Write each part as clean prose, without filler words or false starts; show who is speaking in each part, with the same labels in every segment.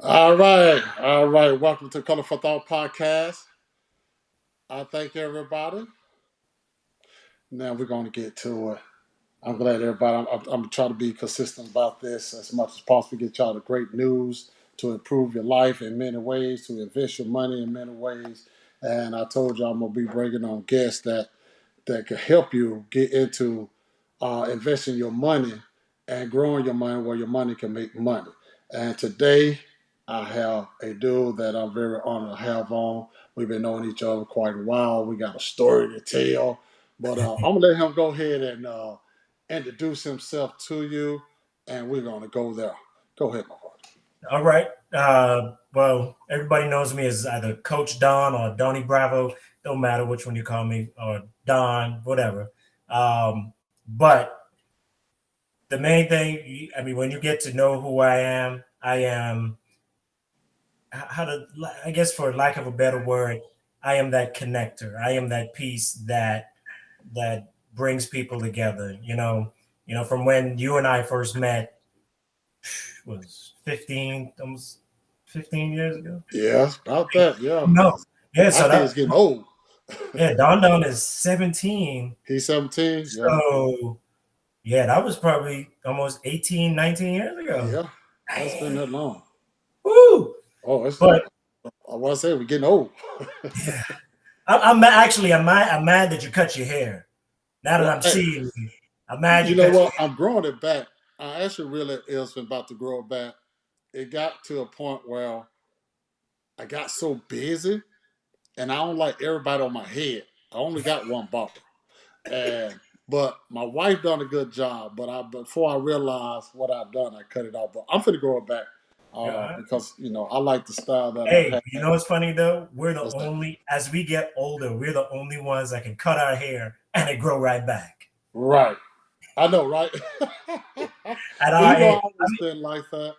Speaker 1: All right, all right. Welcome to Colorful Thought Podcast. I thank everybody. Now we're going to get to it. I'm glad everybody. I'm trying to be consistent about this as much as possible. Get y'all the great news to improve your life in many ways, to invest your money in many ways. And I told you I'm gonna be bringing on guests that can help you get into investing your money and growing your money where your money can make money. And today, I have a dude that I'm very honored to have on. We've been knowing each other quite a while. We got a story to tell, but I'm gonna let him go ahead and introduce himself to you, and we're gonna go there. Go ahead, my brother.
Speaker 2: All right. Well, everybody knows me as either Coach Don or Donnie Bravo. Don't matter which one you call me, or Don, whatever. But the main thing, I mean, when you get to know who I am, how to, I guess, for lack of a better word, I am that connector. I am that piece that brings people together. From when you and I first met was 15, almost 15 years ago.
Speaker 1: Yeah, about that. Yeah,
Speaker 2: No. Yeah,
Speaker 1: my
Speaker 2: so
Speaker 1: kid's
Speaker 2: that
Speaker 1: getting old.
Speaker 2: yeah, Don Don is 17.
Speaker 1: He's 17. Yeah,
Speaker 2: So yeah, that was probably almost 18, 19 years ago.
Speaker 1: yeah. That's been that long.
Speaker 2: Woo!
Speaker 1: Oh, it's.
Speaker 2: But
Speaker 1: I want to say we're getting old.
Speaker 2: yeah, I'm mad that you cut your hair. Now that
Speaker 1: Well,
Speaker 2: I'm
Speaker 1: hey,
Speaker 2: seeing you, I'm mad
Speaker 1: you
Speaker 2: you
Speaker 1: know
Speaker 2: cut
Speaker 1: what?
Speaker 2: your
Speaker 1: I'm growing it back. I actually really is about to grow it back. It got to a point where I got so busy, and I don't like everybody on my head. I only got one barber, and but my wife done a good job. But before I realized what I've done, I cut it off. But I'm finna grow it back
Speaker 2: hair.
Speaker 1: because I like the style that I
Speaker 2: Hey, you
Speaker 1: had.
Speaker 2: know what's funny though? We're the
Speaker 1: What's that?
Speaker 2: only, as we get older, we're the only ones that can cut our hair and it grow right back.
Speaker 1: Right. I know, right?
Speaker 2: At
Speaker 1: Well,
Speaker 2: our
Speaker 1: I
Speaker 2: age,
Speaker 1: always been like that.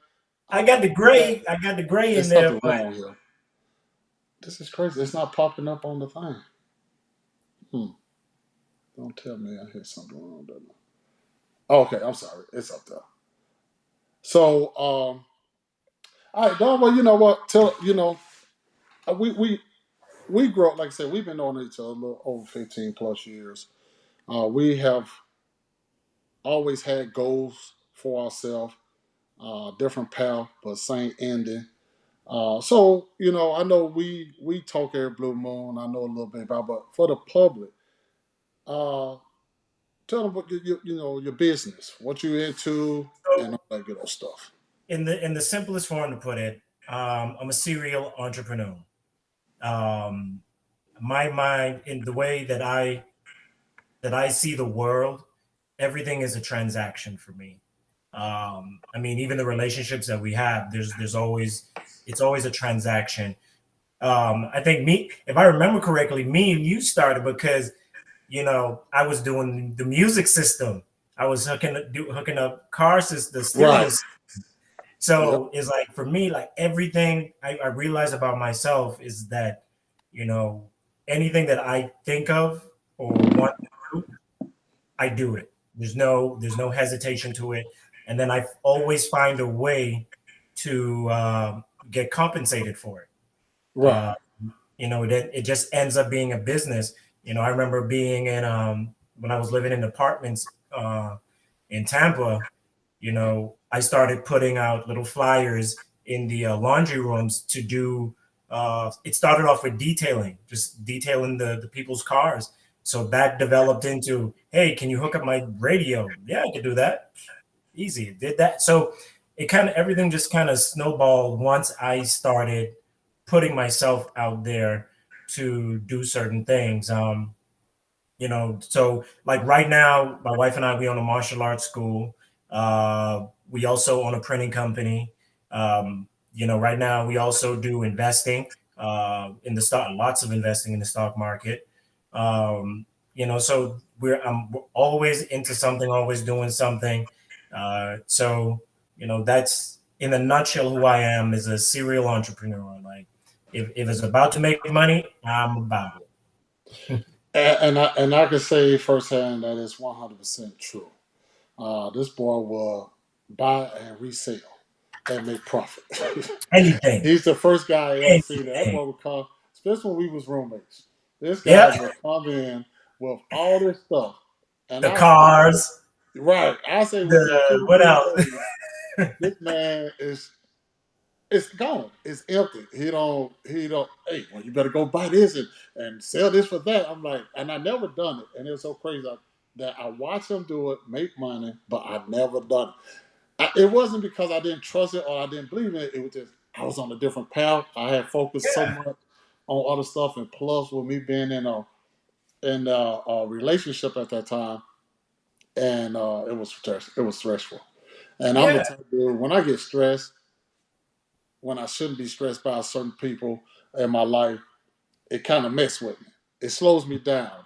Speaker 2: I
Speaker 1: I
Speaker 2: got the
Speaker 1: think that
Speaker 2: gray, I got the gray in
Speaker 1: there's
Speaker 2: there,
Speaker 1: something
Speaker 2: but
Speaker 1: wrong here. This is crazy. It's not popping up on the thing. Hmm. Don't tell me I hit something wrong, doesn't it? Oh, okay, I'm sorry. It's up there. So, all right, Don. Well, you know what? We grow up. Like I said, we've been knowing each other a little over 15 plus years. We have always had goals for ourselves, different path, but same ending. So I know we talk every blue moon. I know a little bit about, but for the public, uh, tell them what your business, what you into, and
Speaker 2: so
Speaker 1: all that good old stuff.
Speaker 2: in the simplest form to put it, I'm a serial entrepreneur. Um, my mind, in the way that I see the world, everything is a transaction for me. I mean, even the relationships that we have, there's always it's always a transaction. I think if I remember correctly, me and you started because I was doing the music system. I was hooking up the
Speaker 1: Right.
Speaker 2: steering.
Speaker 1: Yep.
Speaker 2: So it's like for me, like everything I realize about myself is that, you know, anything that I think of or want to do, I do it. There's no hesitation to it, and then I always find a way to get compensated for it.
Speaker 1: Right.
Speaker 2: Uh, it just ends up being a business. I remember being in when I was living in apartments in Tampa. I started putting out little flyers in the laundry rooms to do. It started off with detailing, just detailing the people's cars. So that developed into, hey, can you hook up my radio? Yeah, I could do that. Easy. Did that. So everything just kind of snowballed once I started putting myself out there to do certain things. So like right now, my wife and I, we own a martial arts school. We also own a printing company. Right now we also do investing in the stock, lots of investing in the stock market. So I'm always into something, always doing something. That's in a nutshell who I am as a serial entrepreneur. Like if it's about to make money, I'm about it.
Speaker 1: And I can say firsthand that is 100% true. This boy will buy and resell. and make profit.
Speaker 2: Anything.
Speaker 1: He's the first guy I ever seen that. That
Speaker 2: Anything.
Speaker 1: boy would come, especially when we was roommates. This guy
Speaker 2: Yeah.
Speaker 1: would come in with all this stuff, and
Speaker 2: The
Speaker 1: I say,
Speaker 2: cars.
Speaker 1: right, I say within
Speaker 2: The
Speaker 1: two
Speaker 2: what
Speaker 1: three
Speaker 2: else?
Speaker 1: days, this man is it's gone. It's empty. He don't. Hey, well, you better go buy this and sell this for that. I'm like, and I never done it, and it's so crazy that I watch him do it, make money, but I've never done it. It wasn't because I didn't trust it or I didn't believe in it. It was just I was on a different path. I had focused so
Speaker 2: Yeah.
Speaker 1: much on other stuff, and plus with me being in a relationship at that time, and it was stressful. And I'm the
Speaker 2: Yeah.
Speaker 1: type of dude when I get stressed, when I shouldn't be stressed by certain people in my life, it kind of mess with me. It slows me down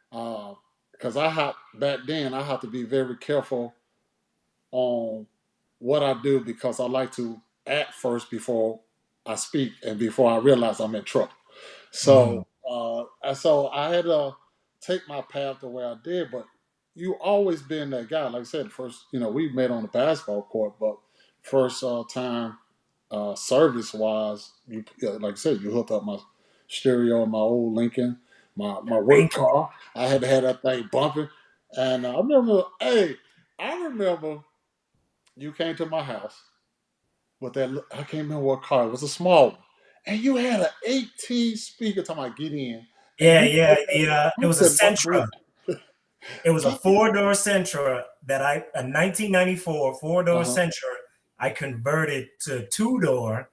Speaker 1: because I have back then I have to be very careful on what I do because I like to act first before I speak and before I realize I'm in trouble.
Speaker 2: Mhm.
Speaker 1: So I had to take my path the way I did, but you always been that guy. Like I said, first, we met on the basketball court, but first time service wise, like I said, you hooked up my stereo in my old Lincoln, my work
Speaker 2: Thank you.
Speaker 1: car. I had to have that thing bumping, and I remember you came to my house with that. I can't remember what car. It was a small one, and you had an 18 speaker. Talking about get in, and
Speaker 2: Yeah,
Speaker 1: you
Speaker 2: yeah.
Speaker 1: put that.
Speaker 2: It
Speaker 1: I
Speaker 2: was a
Speaker 1: could not believe.
Speaker 2: Sentra. It was a
Speaker 1: Can you?
Speaker 2: four-door Sentra a 1994 four-door
Speaker 1: Uh-huh.
Speaker 2: Sentra. I converted to two-door,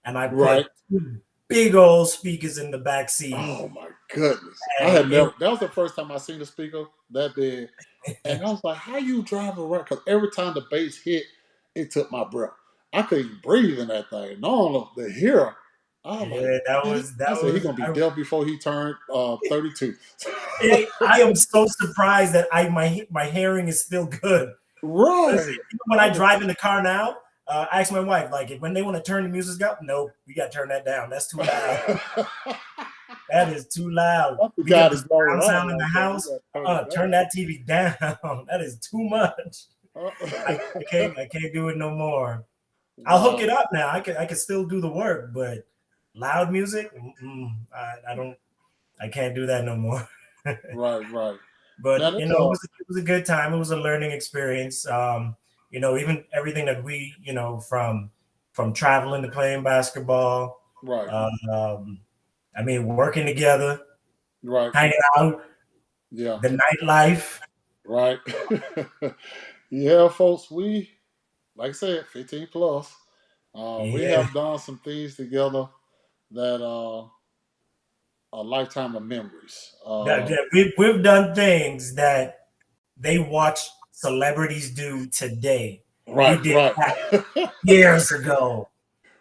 Speaker 2: and I put
Speaker 1: Right.
Speaker 2: two big old speakers in the back seat.
Speaker 1: Oh my goodness! I
Speaker 2: And
Speaker 1: had never. That was the first time I seen a speaker that big. And I was like, how you drive around? Because every time the bass hit, it took my breath. I couldn't breathe in that thing. No, the hearer. I was like,
Speaker 2: yeah, that
Speaker 1: man,
Speaker 2: was that
Speaker 1: I said, he
Speaker 2: was.
Speaker 1: going to be deaf before he turned 32.
Speaker 2: I am so surprised that my hearing is still good. Listen,
Speaker 1: Right.
Speaker 2: even when
Speaker 1: I
Speaker 2: I
Speaker 1: was
Speaker 2: drive in the car now, I ask my wife, like, when they want to turn the music up, no, we got to turn that down. That's too loud.
Speaker 1: I
Speaker 2: That is too loud. We
Speaker 1: forgot
Speaker 2: get
Speaker 1: to
Speaker 2: the
Speaker 1: blow it
Speaker 2: surround
Speaker 1: up
Speaker 2: sound in the
Speaker 1: like that. You
Speaker 2: house.
Speaker 1: got to turn it
Speaker 2: Turn
Speaker 1: down.
Speaker 2: that TV down. That is too much. I can't do it no more. I'll hook it
Speaker 1: Wow.
Speaker 2: up now. I can still do the work, but loud music, I don't. I can't do that no more.
Speaker 1: Right, right.
Speaker 2: But
Speaker 1: Now,
Speaker 2: it was a good time. It was a learning experience. Even everything that from traveling to playing basketball.
Speaker 1: right,
Speaker 2: Um, I mean, working together,
Speaker 1: right.
Speaker 2: hanging out,
Speaker 1: Yeah,
Speaker 2: the nightlife.
Speaker 1: right. Yeah, folks, like I said, 15 plus. We
Speaker 2: Yeah,
Speaker 1: have done some things together that are a lifetime of memories.
Speaker 2: we've done things that they watch celebrities do today. We
Speaker 1: Right,
Speaker 2: did
Speaker 1: right,
Speaker 2: that years ago.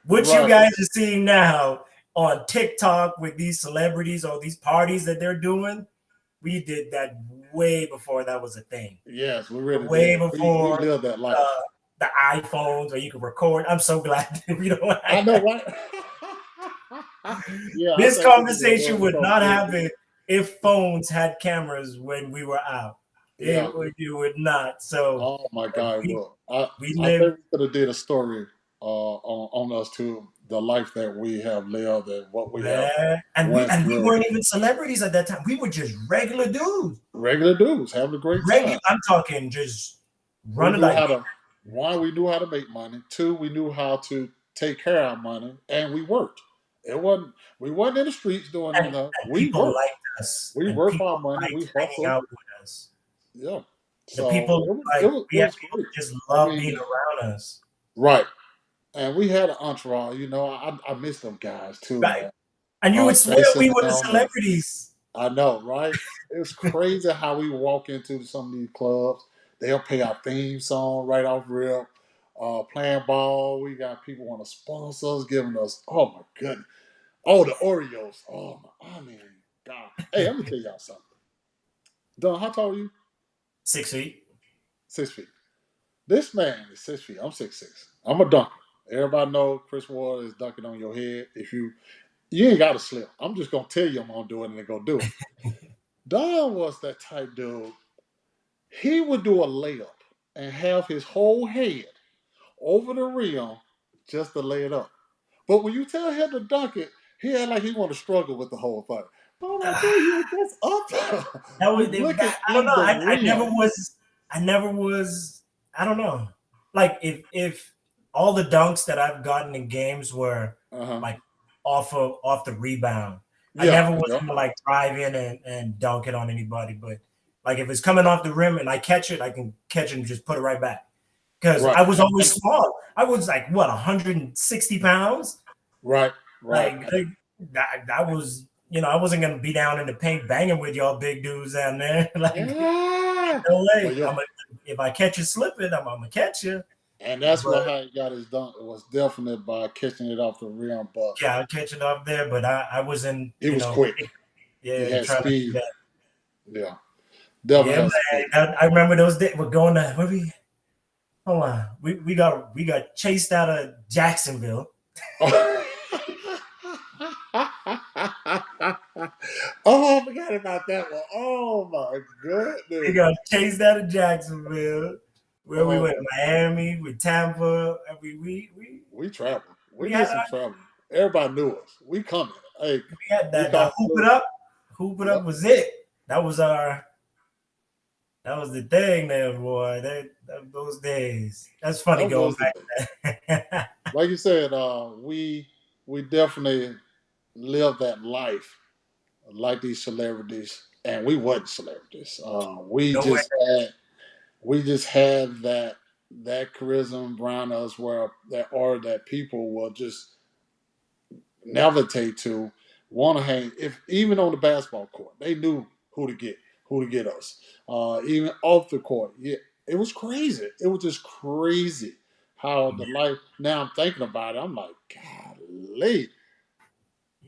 Speaker 2: What you
Speaker 1: right.
Speaker 2: guys are seeing now on TikTok with these celebrities or these parties that they're doing, we did that way before that was a thing.
Speaker 1: Yes, we really
Speaker 2: Way
Speaker 1: did. We
Speaker 2: before
Speaker 1: lived that life.
Speaker 2: uh, the iPhones where you can record. I'm so glad that we don't
Speaker 1: I
Speaker 2: have
Speaker 1: know,
Speaker 2: that.
Speaker 1: right? Yeah, I
Speaker 2: This
Speaker 1: think we need to
Speaker 2: conversation
Speaker 1: run
Speaker 2: would
Speaker 1: something
Speaker 2: not
Speaker 1: good.
Speaker 2: happen if phones had cameras when we were out.
Speaker 1: Yeah.
Speaker 2: You would not. So
Speaker 1: Oh my God,
Speaker 2: we
Speaker 1: look,
Speaker 2: we
Speaker 1: I
Speaker 2: lived.
Speaker 1: think we could have did a story on us too, the life that we have lived and what we have
Speaker 2: Man,
Speaker 1: went
Speaker 2: and we
Speaker 1: through.
Speaker 2: weren't even celebrities at that time. We were just regular dudes.
Speaker 1: Regular dudes having a great
Speaker 2: Regular.
Speaker 1: time.
Speaker 2: I'm talking just
Speaker 1: We
Speaker 2: running
Speaker 1: knew
Speaker 2: like
Speaker 1: how to one, we knew how to make money. Two, we knew how to take care of our money, and we worked. It wasn't we wasn't in the streets doing
Speaker 2: and,
Speaker 1: anything.
Speaker 2: and
Speaker 1: We
Speaker 2: people
Speaker 1: worked.
Speaker 2: liked us
Speaker 1: We
Speaker 2: and
Speaker 1: work for
Speaker 2: people
Speaker 1: our money.
Speaker 2: liked
Speaker 1: We
Speaker 2: hanging
Speaker 1: hustle.
Speaker 2: out with us.
Speaker 1: Yeah.
Speaker 2: The
Speaker 1: So
Speaker 2: people
Speaker 1: it was
Speaker 2: we
Speaker 1: it
Speaker 2: had
Speaker 1: was
Speaker 2: people
Speaker 1: great.
Speaker 2: that just
Speaker 1: I
Speaker 2: loved being
Speaker 1: mean,
Speaker 2: around us.
Speaker 1: right. And we had an entourage. I miss them guys too,
Speaker 2: Right.
Speaker 1: man.
Speaker 2: And you would swear
Speaker 1: Jason
Speaker 2: we
Speaker 1: and
Speaker 2: were the
Speaker 1: them, and
Speaker 2: celebrities.
Speaker 1: I know, right? It's crazy how we walk into some of these clubs. They'll play our theme song right off rip. Playing ball, we got people want to sponsor us, giving us. Oh my goodness! Oh, the Oreos. Oh my! I mean, God. Hey, let me tell y'all something. Don, how tall are you?
Speaker 2: 6 feet.
Speaker 1: 6 feet. This man is 6 feet. I'm 6'6". I'm a dunker. Everybody know Chris Ward is dunking on your head. If you ain't got to slip. I'm just gonna tell you I'm gonna do it and then go do it. Don was that type dude. He would do a layup and have his whole head over the rim, just to lay it up. But when you tell him to dunk it, he had like he want to struggle with the whole thing. Oh my dude, you were just up.
Speaker 2: That was
Speaker 1: You looking
Speaker 2: I don't
Speaker 1: in
Speaker 2: know.
Speaker 1: the
Speaker 2: I never
Speaker 1: rim.
Speaker 2: was. I never was. I don't know. Like if all the dunks that I've gotten in games were
Speaker 1: Uh-huh.
Speaker 2: like off the rebound. I
Speaker 1: Yeah.
Speaker 2: never was
Speaker 1: Yep.
Speaker 2: gonna like drive in and dunk it on anybody. But like if it's coming off the rim and I catch it, I can catch it and just put it right back. Because
Speaker 1: Right.
Speaker 2: I was always small. I was like what 160 pounds.
Speaker 1: Right. Right.
Speaker 2: Like that was, I wasn't gonna be down in the paint banging with y'all big dudes down there. Like
Speaker 1: Yeah.
Speaker 2: no way.
Speaker 1: But yeah.
Speaker 2: If I catch you slipping, I'm gonna catch you.
Speaker 1: And that's
Speaker 2: But
Speaker 1: what how he got his dunk. It was definitely by catching it off the rim, but
Speaker 2: yeah, I'll catch it off there. But I wasn't,
Speaker 1: he was quick. He
Speaker 2: yeah,
Speaker 1: had
Speaker 2: trying to do
Speaker 1: speed.
Speaker 2: that.
Speaker 1: Yeah. Definitely
Speaker 2: Yeah,
Speaker 1: had speed.
Speaker 2: man. I remember those days. We're going to where we. Hold on, we got chased out of Jacksonville.
Speaker 1: Oh, I forgot about that one. Oh my goodness.
Speaker 2: We got chased out of Jacksonville. Where we
Speaker 1: Oh,
Speaker 2: went, Miami, with Tampa.
Speaker 1: we traveled. We
Speaker 2: we
Speaker 1: did
Speaker 2: had
Speaker 1: some traveling. Everybody knew us. We coming. Hey,
Speaker 2: we had
Speaker 1: we
Speaker 2: that
Speaker 1: caught
Speaker 2: hoop
Speaker 1: flu.
Speaker 2: it up. Hoop it up
Speaker 1: Yep.
Speaker 2: was it. That was the thing there, boy. Those days. That's funny
Speaker 1: That
Speaker 2: going
Speaker 1: was the thing.
Speaker 2: back.
Speaker 1: Like you said, we definitely lived that life like these celebrities, and we wasn't celebrities.
Speaker 2: No way.
Speaker 1: We just had that charisma around us where that people will just gravitate to, want to hang. If even on the basketball court, they knew who to get us. Even off the court, yeah, it was crazy. It was just crazy how the life. Now I'm thinking about it. I'm like, golly,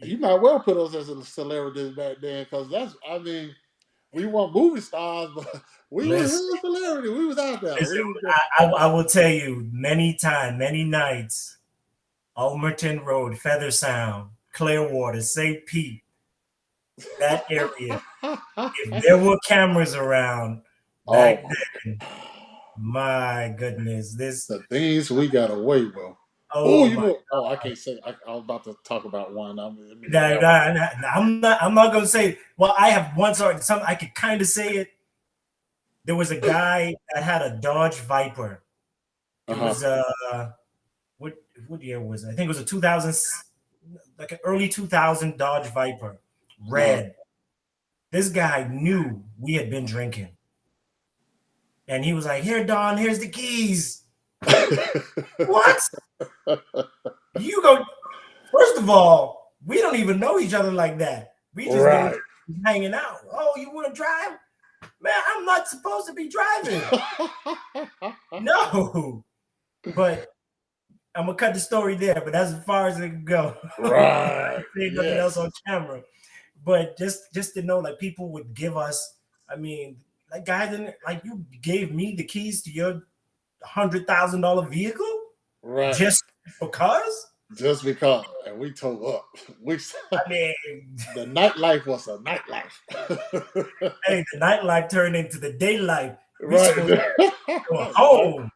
Speaker 1: you might well put us as a celebrities back then, because that's. I mean, we weren't movie stars, but we was
Speaker 2: Listen,
Speaker 1: a celebrity. We was out there.
Speaker 2: listen,
Speaker 1: We was just,
Speaker 2: I will tell you many nights, Almerton Road, Feather Sound, Clearwater, St. Pete, that area. If there were cameras around back
Speaker 1: oh
Speaker 2: then, my goodness,
Speaker 1: the things we got away with. Oh,
Speaker 2: oh
Speaker 1: you
Speaker 2: my
Speaker 1: know. Oh, I can't say. I was about to talk about one. I mean,
Speaker 2: I'm not gonna say. Well, I have one story. Some I could kind of say it. There was a guy that had a Dodge Viper. It was what year was it? I think it was a 2000, like an early 2000 Dodge Viper, red. This guy knew we had been drinking, and he was like, "Here, Don, here's the keys." What? You go. First of all, we don't even know each other like that. We just
Speaker 1: right.
Speaker 2: hanging out. Oh, you want to drive? Man, I'm not supposed to be driving. No. But I'm gonna cut the story there. But that's as far as it can go.
Speaker 1: Right.
Speaker 2: Nothing else on camera. But just to know, like, people would give us. I mean, like, guys, like, you gave me the keys to your $100,000 vehicle,
Speaker 1: right?
Speaker 2: Just because.
Speaker 1: Just because, and we tore up.
Speaker 2: I mean,
Speaker 1: the nightlife was a nightlife.
Speaker 2: Hey, the nightlife turned into the daylight.
Speaker 1: Right.
Speaker 2: Go home.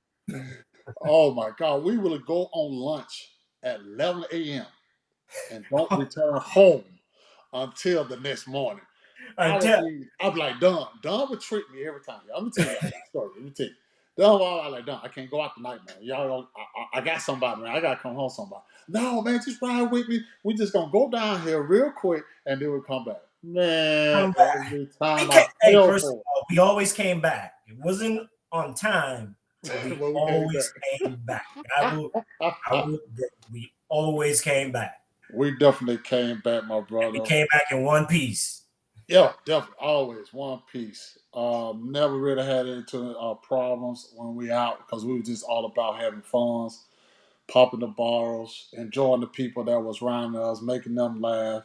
Speaker 1: Oh my God, we would go on lunch at 11 a.m. and don't return home until the next morning. I'm like, Don would trick me every time. I'm gonna tell you that story. Let me tell you. I'm like, Don, I can't go out tonight, man. Y'all don't, I got somebody, man. I gotta come home somebody. No, man, just ride with me. We just gonna go down here real quick and then we'll come back. Man, every time
Speaker 2: first of all, we always came back. It wasn't on time. We always came back. We always came back.
Speaker 1: We definitely came back, my brother.
Speaker 2: And we came back in one piece.
Speaker 1: Yeah, definitely. Always one piece. Never really had any problems when we out, because we were just all about having fun, popping the bottles, enjoying the people that was around us, making them laugh.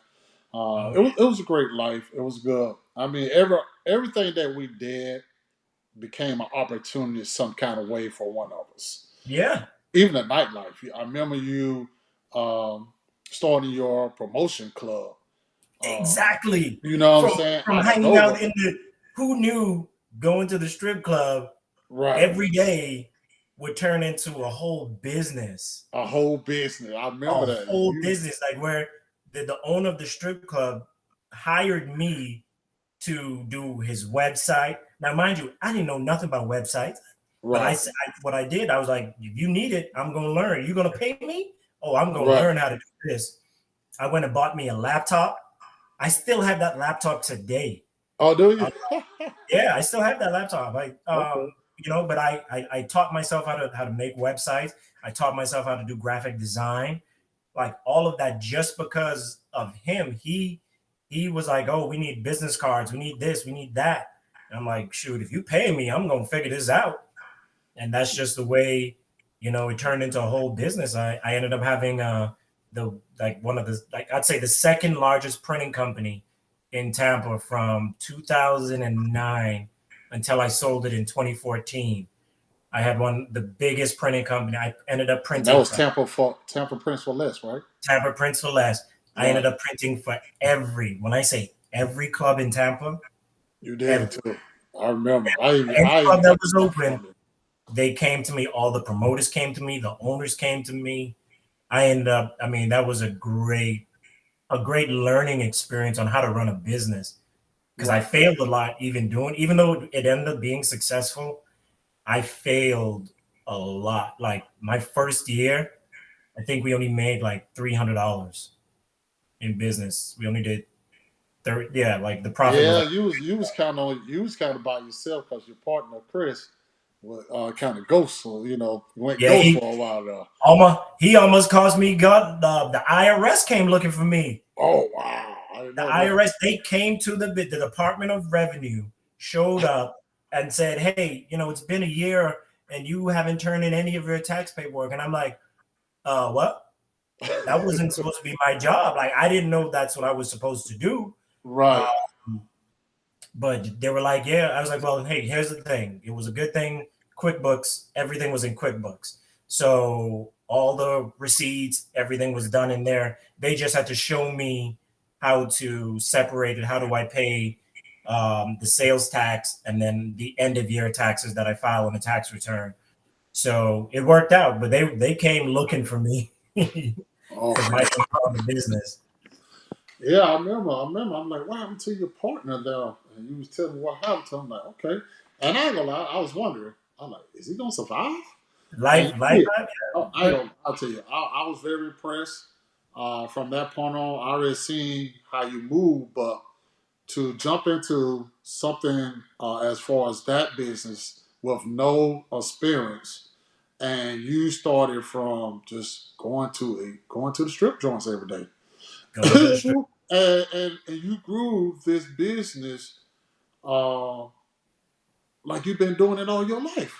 Speaker 1: It was a great life. It was good. I mean, everything that we did became an opportunity some kind of way for one of us.
Speaker 2: Yeah.
Speaker 1: Even the nightlife. I remember you starting your promotion club.
Speaker 2: Exactly.
Speaker 1: You know what I'm saying?
Speaker 2: From hanging out who knew going to the strip club every day would turn into a whole business.
Speaker 1: A whole business. I remember
Speaker 2: A
Speaker 1: that.
Speaker 2: whole business, like where the owner of the strip club hired me to do his website. Now, mind you, I didn't know nothing about websites, but
Speaker 1: Right.
Speaker 2: what I did, I was like, if you need it, I'm going to learn. You're going to pay me? Oh, I'm going to
Speaker 1: Right.
Speaker 2: learn how to do this. I went and bought me a laptop. I still have that laptop today.
Speaker 1: Oh, do you?
Speaker 2: Yeah, I still have that laptop.
Speaker 1: Okay.
Speaker 2: But I taught myself how to make websites. I taught myself how to do graphic design, like all of that, just because of him. He was like, oh, we need business cards, we need this, we need that. And I'm like, shoot, if you pay me, I'm gonna figure this out. And that's just the way, it turned into a whole business. I ended up having one of the, like, I'd say the second largest printing company in Tampa from 2009 until I sold it in 2014. I had the biggest printing company. I ended up
Speaker 1: And that
Speaker 2: printing
Speaker 1: was
Speaker 2: for
Speaker 1: Tampa Prince for Less, right?
Speaker 2: Tampa Prints for Less. I
Speaker 1: Right.
Speaker 2: ended up printing for when I say every club in Tampa,
Speaker 1: You did too. I remember. I
Speaker 2: any
Speaker 1: even
Speaker 2: club that
Speaker 1: got
Speaker 2: was
Speaker 1: stuff
Speaker 2: open,
Speaker 1: from it.
Speaker 2: they came to me. All the promoters came to me. The owners came to me. That was a great learning experience on how to run a business, because I
Speaker 1: Right.
Speaker 2: failed a lot even though it ended up being successful. I failed a lot. Like my first year, I think we only made like $300 in business. We only did 30. Yeah, like the profit was
Speaker 1: Yeah,
Speaker 2: like,
Speaker 1: you was kind of by yourself because your partner Chris was kind of ghost, so went
Speaker 2: yeah,
Speaker 1: ghost for a while there.
Speaker 2: he almost cost me God. The IRS came looking for me.
Speaker 1: Oh wow, I didn't
Speaker 2: The
Speaker 1: know that.
Speaker 2: IRS, they came to the Department of Revenue, showed up and said, hey, it's been a year and you haven't turned in any of your tax paperwork. And I'm like, what? That wasn't supposed to be my job. Like, I didn't know that's what I was supposed to do.
Speaker 1: Right.
Speaker 2: But they were like, yeah. I was like, well, hey, here's the thing. It was a good thing. QuickBooks, everything was in QuickBooks. So all the receipts, everything was done in there. They just had to show me how to separate it. How do I pay the sales tax and then the end of year taxes that I file on the tax return? So it worked out, but they came looking for me
Speaker 1: Oh
Speaker 2: because my
Speaker 1: man.
Speaker 2: own business.
Speaker 1: Yeah, I remember. I'm like, what happened to your partner there? And you was telling me what happened to him. I'm like, okay. And I ain't gonna lie, I was wondering. I'm like, is he gonna survive? And
Speaker 2: Life,
Speaker 1: yeah, I ain't
Speaker 2: but
Speaker 1: gonna. I'll tell you, I was very impressed. From that point on, I already seen how you move, but to jump into something as far as that business with no experience, and you started from just going to the strip joints every day.
Speaker 2: going to the strip.
Speaker 1: and you grew this business uh, like you've been doing it all your life.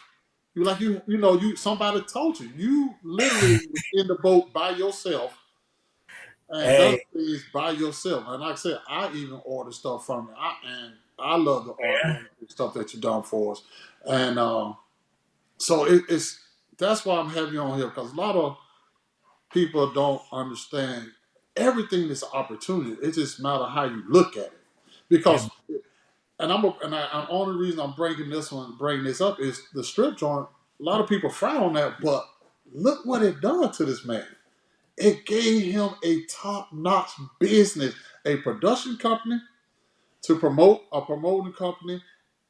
Speaker 1: You like you somebody told you. You literally was in the boat by yourself and done
Speaker 2: Hey,
Speaker 1: things by yourself. And like I said, I even order stuff from you. And I love the art
Speaker 2: yeah,
Speaker 1: and stuff that you done for us. And so it's that's why I'm having you on here because a lot of people don't understand everything is an opportunity. It just matter how you look at it.
Speaker 2: yeah,
Speaker 1: Because and only reason I'm bringing this up is the strip joint. A lot of people frown on that, but look what it done to this man. It gave him a top-notch business, a production company to promote a promoting company,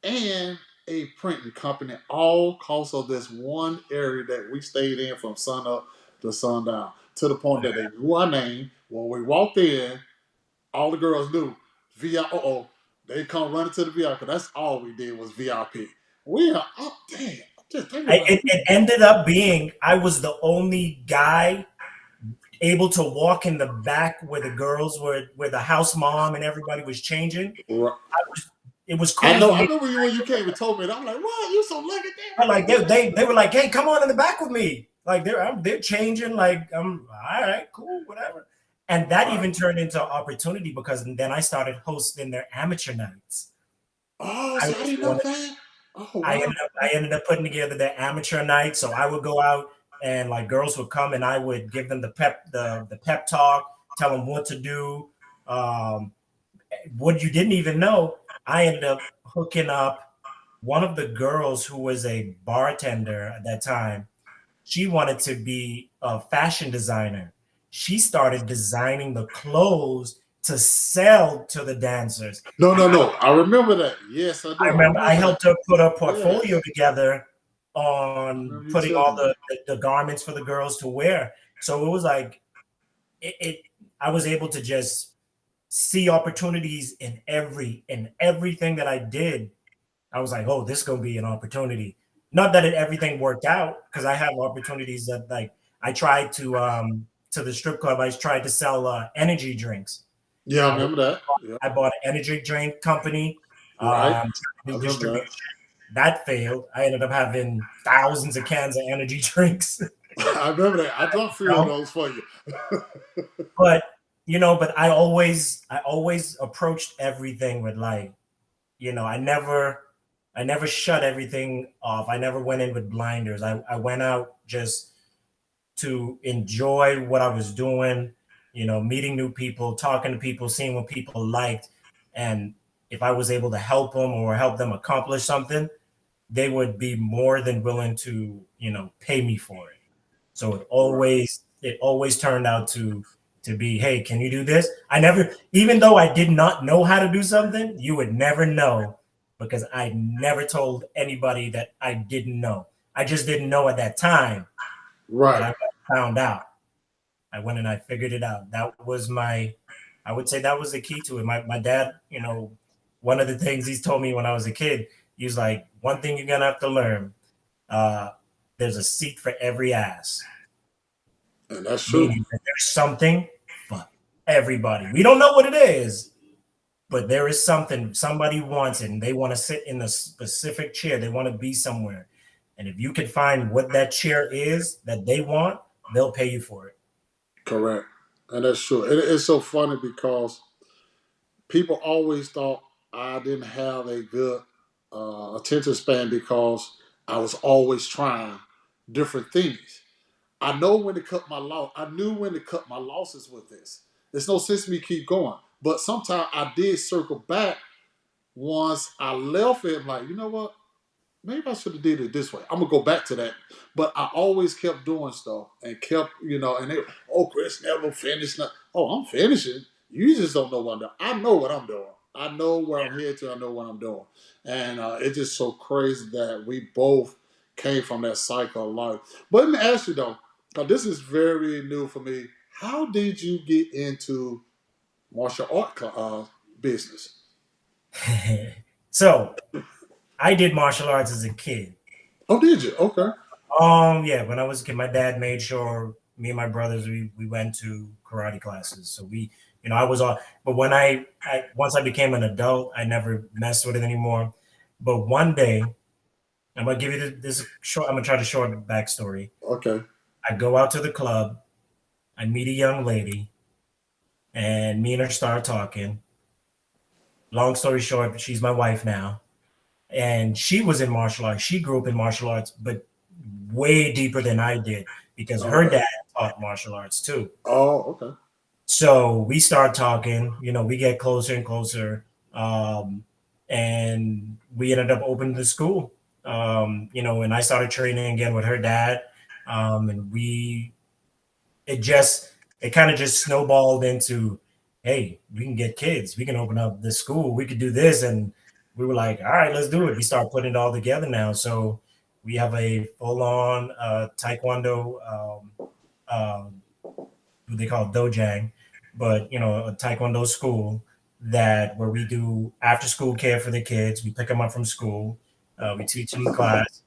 Speaker 1: and a printing company, all cause of this one area that we stayed in from sun up to sundown. To the point that they knew our name. When we walked in, all the girls knew VIP. They come running to the VIP. That's all we did was VIP. We are up. Damn, just think about it.
Speaker 2: it ended up being I was the only guy able to walk in the back where the girls were, where the house mom and everybody was changing.
Speaker 1: Right.
Speaker 2: It was
Speaker 1: I
Speaker 2: cool
Speaker 1: know.
Speaker 2: for
Speaker 1: I
Speaker 2: me.
Speaker 1: remember you when you came and told me that. I'm like, "What? You so lucky,
Speaker 2: But
Speaker 1: damn!"
Speaker 2: like they were like, hey, come on in the back with me. Like they're changing. Like I'm all right, cool, whatever. And that
Speaker 1: Right.
Speaker 2: even turned into an opportunity because then I started hosting their amateur nights.
Speaker 1: Oh,
Speaker 2: I
Speaker 1: see, I
Speaker 2: was
Speaker 1: didn't know
Speaker 2: doing
Speaker 1: that. Oh, wow.
Speaker 2: I ended up putting together their amateur night. So I would go out and like girls would come and I would give them the pep talk, tell them what to do. Um, what you didn't even know, I ended up hooking up. one of the girls who was a bartender at that time, she wanted to be a fashion designer. She started designing the clothes to sell to the dancers.
Speaker 1: No,
Speaker 2: And
Speaker 1: no, no. I remember that. Yes, I
Speaker 2: I
Speaker 1: do. I
Speaker 2: remember I
Speaker 1: remember that.
Speaker 2: helped her put a portfolio
Speaker 1: Yes.
Speaker 2: together
Speaker 1: I
Speaker 2: on
Speaker 1: remember you
Speaker 2: putting all
Speaker 1: telling me.
Speaker 2: the garments for the girls to wear. So it was like it I was able to just see opportunities in everything that I did. I was like, oh, this is gonna be an opportunity. Not that everything worked out, because I have opportunities that, like, I tried to the strip club. I tried to sell energy drinks.
Speaker 1: Yeah, I
Speaker 2: I,
Speaker 1: remember that. Yeah.
Speaker 2: I bought an energy drink company,
Speaker 1: Right.
Speaker 2: trying
Speaker 1: I
Speaker 2: to do
Speaker 1: remember that.
Speaker 2: distribution. That failed. I ended up having thousands of cans of energy drinks.
Speaker 1: I remember that. I dropped
Speaker 2: You
Speaker 1: three of
Speaker 2: know?
Speaker 1: those for you.
Speaker 2: But but I always approached everything with, like, I never shut everything off. I never went in with blinders. I went out just to enjoy what I was doing, meeting new people, talking to people, seeing what people liked. And if I was able to help them or help them accomplish something, they would be more than willing to, pay me for it. So it
Speaker 1: Right.
Speaker 2: always turned out to be, hey, can you do this? I never, even though I did not know how to do something, you would never know, because I never told anybody that I didn't know. I just didn't know at that time, but
Speaker 1: Right.
Speaker 2: I found out. I went and I figured it out. I would say that was the key to it. My dad, one of the things he's told me when I was a kid, he was like, one thing you're gonna have to learn, uh, there's a seat for every ass.
Speaker 1: And that's true.
Speaker 2: Meaning that there's something for everybody. We don't know what it is, but there is something somebody wants it, and they want to sit in a specific chair. They want to be somewhere. And if you can find what that chair is that they want, they'll pay you for it.
Speaker 1: Correct. And that's true. It's so funny because people always thought I didn't have a good attention span because I was always trying different things. I know when to cut my loss. I knew when to cut my losses with this. There's no sense in me keep going. But sometimes I did circle back once I left it. Like, you know what? Maybe I should have did it this way. I'm gonna go back to that. But I always kept doing stuff and kept, and they, oh, Chris never finished. Oh, I'm finishing. You just don't know what I'm doing. I know what I'm doing. I know where I'm headed to. I know what I'm doing. And it's just so crazy that we both came from that cycle of life. But let me ask you though, because this is very new for me. How did you get into martial art business?
Speaker 2: So I did martial arts as a kid.
Speaker 1: Oh, did you? Okay.
Speaker 2: Yeah, when I was a kid, my dad made sure me and my brothers we went to karate classes. So I was on. But when I once I became an adult, I never messed with it anymore. But one day, I'm gonna give you this short. I'm gonna try to short backstory.
Speaker 1: Okay.
Speaker 2: I go out to the club. I meet a young lady, and me and her start talking. Long story short, she's my wife now, and she was in martial arts. She grew up in martial arts, but way deeper than I did, because her
Speaker 1: Okay.
Speaker 2: dad taught martial arts too.
Speaker 1: Oh, okay.
Speaker 2: So we start talking, we get closer and closer. And we ended up opening the school. And I started training again with her dad. And it just, it kind of just snowballed into, hey, we can get kids, we can open up the school, we could do this. And we were like, all right, let's do it. We start putting it all together now. So we have a full-on taekwondo, what they call dojang, but a taekwondo school where we do after school care for the kids. We pick them up from school, we teach them the class.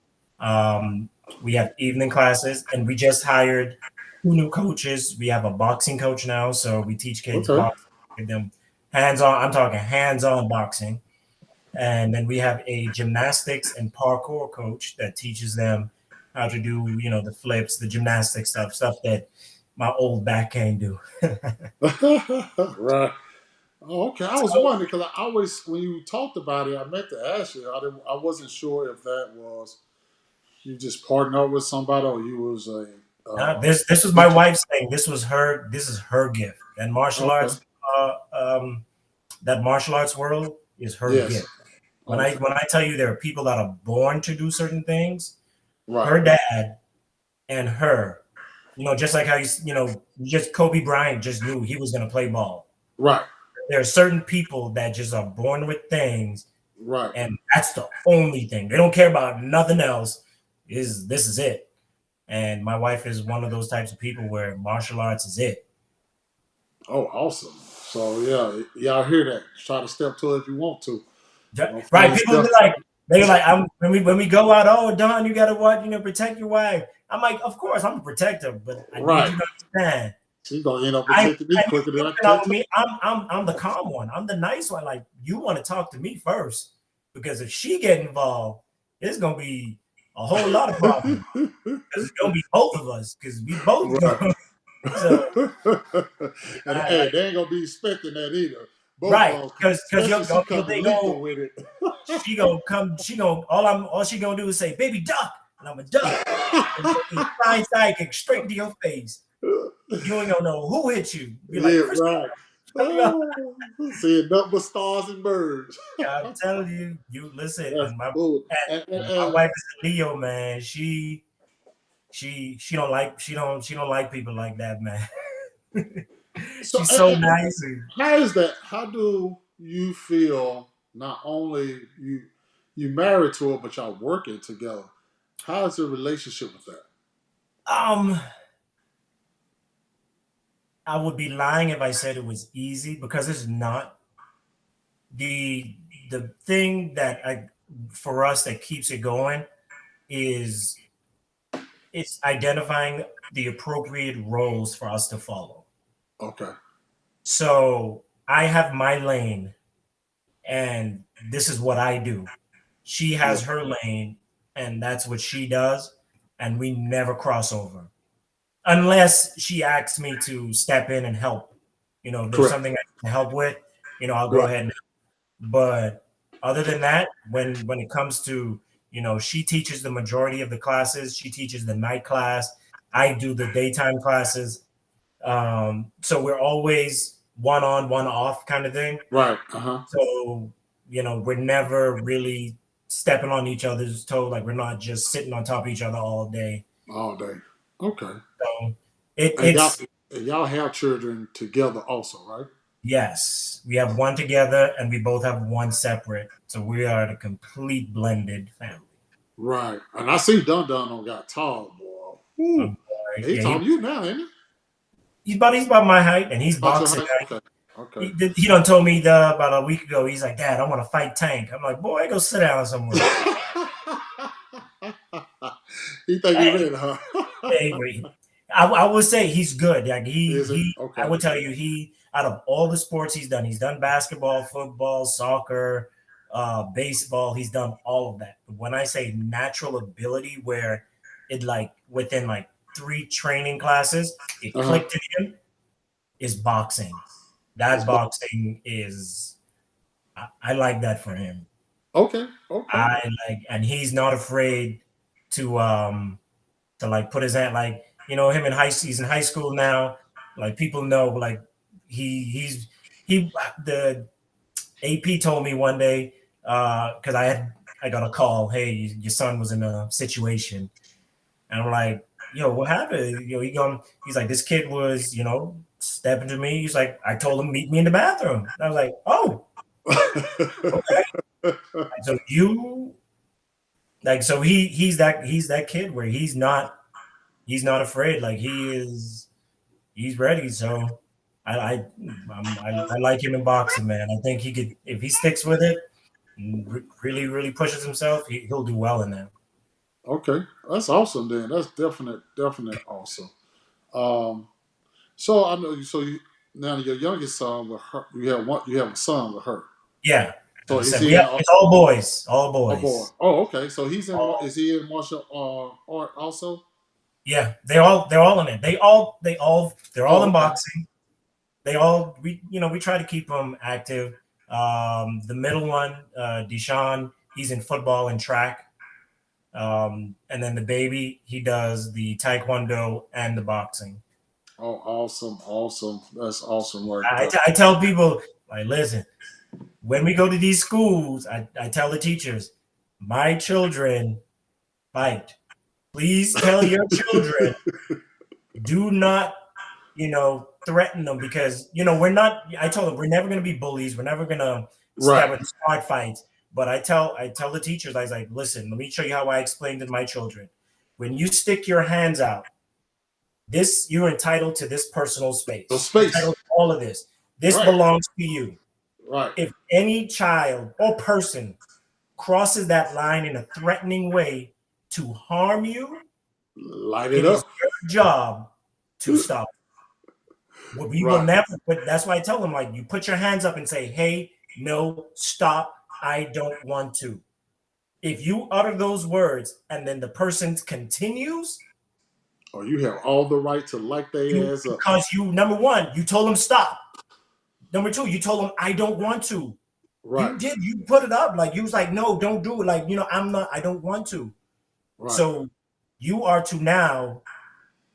Speaker 2: We have evening classes, and we just hired two new coaches. We have a boxing coach now, so we teach kids
Speaker 1: Okay.
Speaker 2: boxing, give them hands-on. I'm talking hands-on boxing. And then we have a gymnastics and parkour coach that teaches them how to do, the flips, the gymnastic stuff that my old back can't do.
Speaker 1: Right. Oh, okay. I was
Speaker 2: So,
Speaker 1: wondering because I always, when you talked about it, I meant to ask you. I wasn't sure if that was you just partnered up with somebody or you was a
Speaker 2: this was my
Speaker 1: teacher.
Speaker 2: wife's thing. This is her gift. And
Speaker 1: Okay.
Speaker 2: uh, um, that martial arts world is her
Speaker 1: Yes.
Speaker 2: gift. When
Speaker 1: Okay.
Speaker 2: I tell you there are people that are born to do certain things,
Speaker 1: Right.
Speaker 2: her dad and her, just like how just Kobe Bryant just knew he was going to play ball.
Speaker 1: Right.
Speaker 2: There are certain people that just are born with things,
Speaker 1: Right.
Speaker 2: and that's the only thing. They don't care about nothing else. This is it. And my wife is one of those types of people where martial arts is it.
Speaker 1: Oh, awesome. So yeah, y'all hear that? Try to step to it if you want to. Don't
Speaker 2: Right?
Speaker 1: find
Speaker 2: People
Speaker 1: yourself.
Speaker 2: be like, they're like, when we go out, oh Don, you gotta what, protect your wife. I'm like, of course, I'm a protector, but I need
Speaker 1: Right.
Speaker 2: you to understand.
Speaker 1: She's gonna end up
Speaker 2: I
Speaker 1: protecting me
Speaker 2: and
Speaker 1: quicker than
Speaker 2: you
Speaker 1: I
Speaker 2: know
Speaker 1: can
Speaker 2: me, I'm the calm one. I'm the nice one. Like, you want to talk to me first, because if she get involved, it's gonna be a whole lot of problems. Because it's gonna be both of us, because we both
Speaker 1: Right.
Speaker 2: go. So
Speaker 1: And
Speaker 2: I
Speaker 1: hey,
Speaker 2: like,
Speaker 1: they ain't gonna be expecting that either. Both
Speaker 2: right,
Speaker 1: of them,
Speaker 2: because
Speaker 1: especially she
Speaker 2: they
Speaker 1: coming
Speaker 2: go,
Speaker 1: lethal with it.
Speaker 2: she gonna come, all she gonna do is say, "Baby, duck," and I'm a duck, and then flying sidekick straight into your face. You ain't gonna know who hit you. Be like,
Speaker 1: Yeah,
Speaker 2: Chris,
Speaker 1: right. Oh, seeing nothing but stars and birds.
Speaker 2: I'm telling you, you listen,
Speaker 1: That's cool.
Speaker 2: and my wife is a Leo, man. She don't like people like that, man.
Speaker 1: So,
Speaker 2: She's so nice.
Speaker 1: how is that? How do you feel? Not only you married to her, but y'all working together. How is the relationship with that?
Speaker 2: Um, I would be lying if I said it was easy, because it's not. The thing that for us that keeps it going is it's identifying the appropriate roles for us to follow.
Speaker 1: Okay.
Speaker 2: So I have my lane, and this is what I do. She
Speaker 1: Yeah.
Speaker 2: has her lane, and that's what she does, and we never cross over unless she asks me to step in and help. If there's
Speaker 1: Correct.
Speaker 2: something I can help with, I'll go
Speaker 1: Right.
Speaker 2: ahead and. But other than that, when it comes to, she teaches the majority of the classes. She teaches the night class. I do the daytime classes. So we're always one on, one off kind of thing.
Speaker 1: Right. Uh-huh.
Speaker 2: So, we're never really stepping on each other's toe. Like, we're not just sitting on top of each other all day.
Speaker 1: All day. Okay.
Speaker 2: So
Speaker 1: And y'all
Speaker 2: it's,
Speaker 1: and y'all have children together also, right?
Speaker 2: yes, we have one together and we both have one separate. So we are the complete blended family.
Speaker 1: Right. And I see Dun Dun got tall, boy. Woo. He
Speaker 2: Yeah,
Speaker 1: taller than you now, ain't he?
Speaker 2: he's about my height, and he's
Speaker 1: About your
Speaker 2: boxing.
Speaker 1: height? Okay. Okay.
Speaker 2: He done told me about a week ago. He's like, "Dad, I want to fight Tank." I'm like, "Boy, go sit down somewhere."
Speaker 1: He think he
Speaker 2: Hey,
Speaker 1: ready, huh?
Speaker 2: hey, wait. I would say he's good. Like
Speaker 1: Is it?
Speaker 2: I
Speaker 1: Okay.
Speaker 2: would tell you, he out of all the sports he's done basketball, football, soccer, baseball. He's done all of that. But when I say natural ability, where it like within like 3 training classes, it
Speaker 1: Uh-huh.
Speaker 2: clicked in him, is boxing. That
Speaker 1: It's
Speaker 2: boxing is, I like that for him.
Speaker 1: okay. Okay.
Speaker 2: And he's not afraid to like put his hand, like, him he's in high school now. Like, people know, like, he the AP told me one day, because I got a call, hey, your son was in a situation, and I'm like, yo, what happened? He's like, this kid was, stepping to me. He's like, I told him meet me in the bathroom. And I was like, oh, okay. So so he's that kid where he's not afraid. Like, he's ready. So I like him in boxing, man. I think he could, if he sticks with it and really, really pushes himself, he'll do well in that.
Speaker 1: Okay. That's awesome then. That's definite awesome. Um so I know so you now your youngest son with her you have a son with her.
Speaker 2: Yeah.
Speaker 1: So
Speaker 2: Like I
Speaker 1: is
Speaker 2: said,
Speaker 1: he in
Speaker 2: it's all boys, all
Speaker 1: a boy?
Speaker 2: boys.
Speaker 1: Oh, okay. So
Speaker 2: All,
Speaker 1: is he in martial art also?
Speaker 2: yeah, they're all in it. They're all
Speaker 1: Oh,
Speaker 2: in
Speaker 1: okay.
Speaker 2: boxing. We try to keep them active. The middle one, Deshaun, he's in football and track. And then the baby, he does the taekwondo and the boxing.
Speaker 1: Oh, awesome, awesome. That's awesome right
Speaker 2: I,
Speaker 1: there.
Speaker 2: t- I tell people, like, listen, when we go to these schools, I tell the teachers, my children bite. Please tell your children, do not, threaten them, because, we're not, I told them we're never going to be bullies. We're never going to
Speaker 1: Right.
Speaker 2: start fights. But I tell the teachers, I was like, listen, let me show you how I explained to my children. When you stick your hands out, you're entitled to this personal space.
Speaker 1: The space.
Speaker 2: Entitled to all of this. This
Speaker 1: Right.
Speaker 2: belongs to you.
Speaker 1: Right.
Speaker 2: If any child or person crosses that line in a threatening way to harm you,
Speaker 1: light
Speaker 2: it
Speaker 1: it
Speaker 2: is
Speaker 1: up.
Speaker 2: your job to stop. We will never, but that's why I tell them, like, you put your hands up and say, hey, no, stop, I don't want to. If you utter those words and then the person continues,
Speaker 1: or you have all the right to light their ass up.
Speaker 2: Because number one, you told them stop. Number two, you told them I don't want to.
Speaker 1: Right.
Speaker 2: You did. You put it up. Like, you was like, no, don't do it. Like, I don't want to. Right. So you are to now,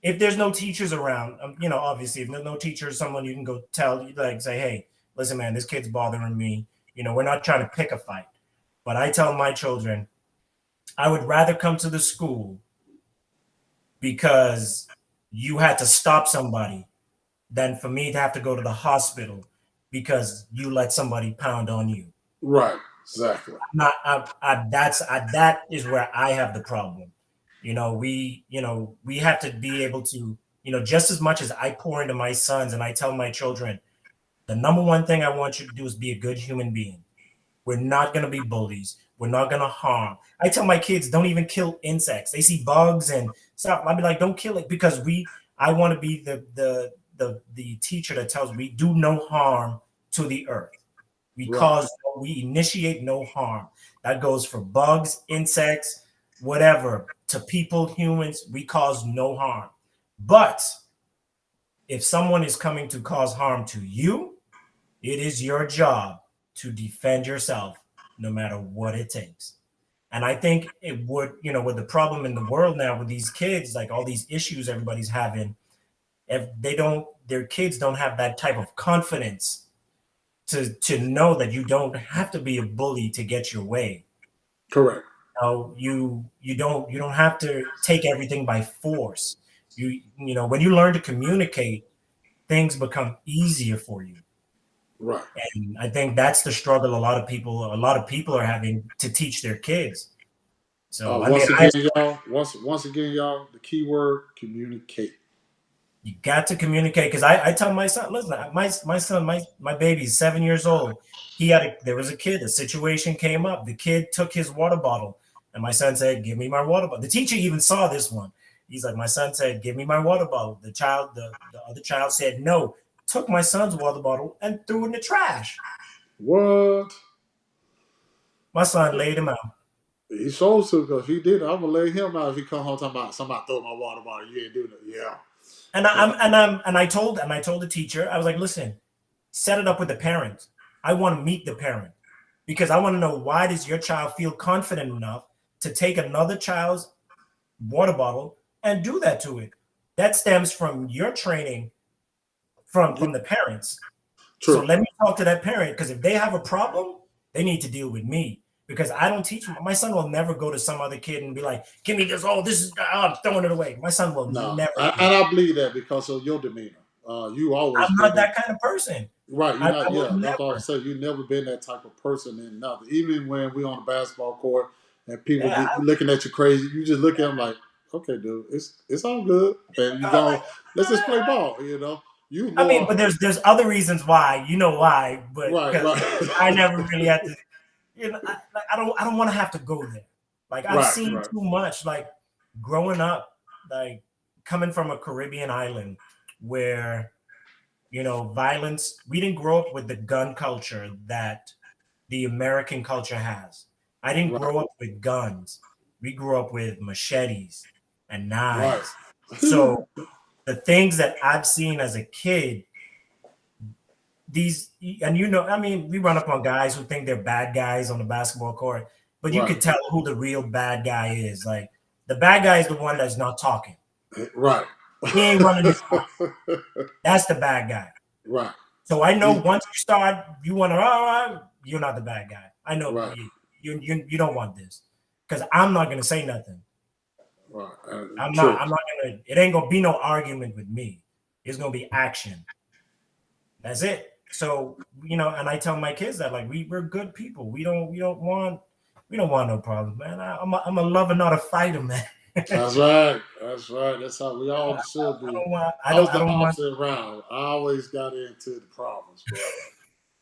Speaker 2: if there's no teachers around, obviously, if there's no teachers, someone you can go tell, like, say, hey, listen, man, this kid's bothering me. We're not trying to pick a fight. But I tell my children, I would rather come to the school because you had to stop somebody than for me to have to go to the hospital because you let somebody pound on you.
Speaker 1: Right. Exactly.
Speaker 2: That is where I have the problem. We have to be able to, just as much as I pour into my sons and I tell my children, the number one thing I want you to do is be a good human being. We're not going to be bullies. We're not going to harm. I tell my kids, don't even kill insects. They see bugs and stuff. I'll be like, don't kill it, because I want to be the teacher that tells we do no harm to the earth. We initiate no harm. That goes for bugs, insects, whatever. To people, humans, we cause no harm. But if someone is coming to cause harm to you, it is your job to defend yourself no matter what it takes. And I think it would, with the problem in the world now with these kids, like all these issues everybody's having, if their kids don't have that type of confidence to know that you don't have to be a bully to get your way.
Speaker 1: Correct.
Speaker 2: You don't have to take everything by force. When you learn to communicate, things become easier for you.
Speaker 1: Right.
Speaker 2: And I think that's the struggle a lot of people are having to teach their kids. So
Speaker 1: once again, y'all, the key word, communicate.
Speaker 2: You got to communicate, because I tell my son, listen, my son, my baby's 7 years old. There was a situation came up. The kid took his water bottle, and my son said, give me my water bottle. The teacher even saw this one. He's like, my son said, give me my water bottle. The other child said no, took my son's water bottle and threw it in the trash.
Speaker 1: What?
Speaker 2: My son laid him out.
Speaker 1: He supposed to, because if he did, I would lay him out if he come home talking about somebody threw my water bottle. You ain't doing it. Yeah.
Speaker 2: And I told the teacher, I was like, listen, set it up with the parent. I want to meet the parent, because I want to know, why does your child feel confident enough to take another child's water bottle and do that to it? That stems from your training from the parents. True. So let me talk to that parent, because if they have a problem, they need to deal with me, because I don't teach them. My son will never go to some other kid and be like, give me this. Oh, I'm throwing it away. My son will never.
Speaker 1: And I believe that because of your demeanor. You always.
Speaker 2: I'm not that kind of person.
Speaker 1: Right. You're not. Yeah. That's all I say. You've never been that type of person in nothing. Even when we on the basketball court and people be looking at you crazy, you just look at them like, okay, dude, it's all good. And you go, let's just play ball.
Speaker 2: But there's other reasons why. You know why? But
Speaker 1: right.
Speaker 2: I never really had to. I don't want to have to go there. Like, I've seen too much. Like, growing up, like coming from a Caribbean island where, violence, we didn't grow up with the gun culture that the American culture has. I didn't grow up with guns. We grew up with machetes and knives. Right. So the things that I've seen as a kid, we run up on guys who think they're bad guys on the basketball court, but you could tell who the real bad guy is. Like, the bad guy is the one that's not talking.
Speaker 1: Right.
Speaker 2: He ain't running his mouth. That's the bad guy.
Speaker 1: Right.
Speaker 2: So I know once you start, you want to, all right, you're not the bad guy. I know
Speaker 1: Right.
Speaker 2: you don't want this because I'm not gonna say nothing.
Speaker 1: Right.
Speaker 2: I'm
Speaker 1: True.
Speaker 2: not gonna. It ain't gonna be no argument with me. It's gonna be action. That's it. So and I tell my kids that like we're good people. We don't want no problems, man. I'm a lover, not a fighter, man.
Speaker 1: That's right. That's right. That's how we all should
Speaker 2: I
Speaker 1: be.
Speaker 2: don't want.
Speaker 1: I was
Speaker 2: I
Speaker 1: the
Speaker 2: don't want.
Speaker 1: opposite round. I always got into the problems,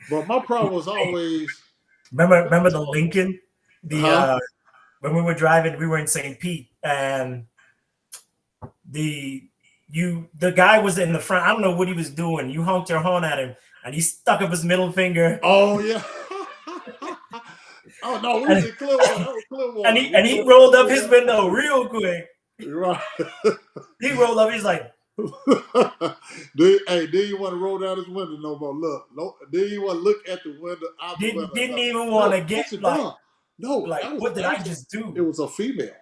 Speaker 1: but my problem was always,
Speaker 2: Remember the Lincoln,
Speaker 1: huh?
Speaker 2: when we were driving, we were in St. Pete, and the guy was in the front. I don't know what he was doing. You honked your horn at him, and he stuck up his middle finger.
Speaker 1: Oh yeah. Oh no, we was
Speaker 2: and,
Speaker 1: in Clearwater. That was Clearwater.
Speaker 2: and he rolled up his window real quick.
Speaker 1: Right.
Speaker 2: He rolled up. He's like,
Speaker 1: Did you want to roll down his window no more? Look, did you want to look at the window out the window?
Speaker 2: didn't even want to get
Speaker 1: No,
Speaker 2: like,
Speaker 1: that was
Speaker 2: what did I
Speaker 1: actually,
Speaker 2: just do?
Speaker 1: it was a female.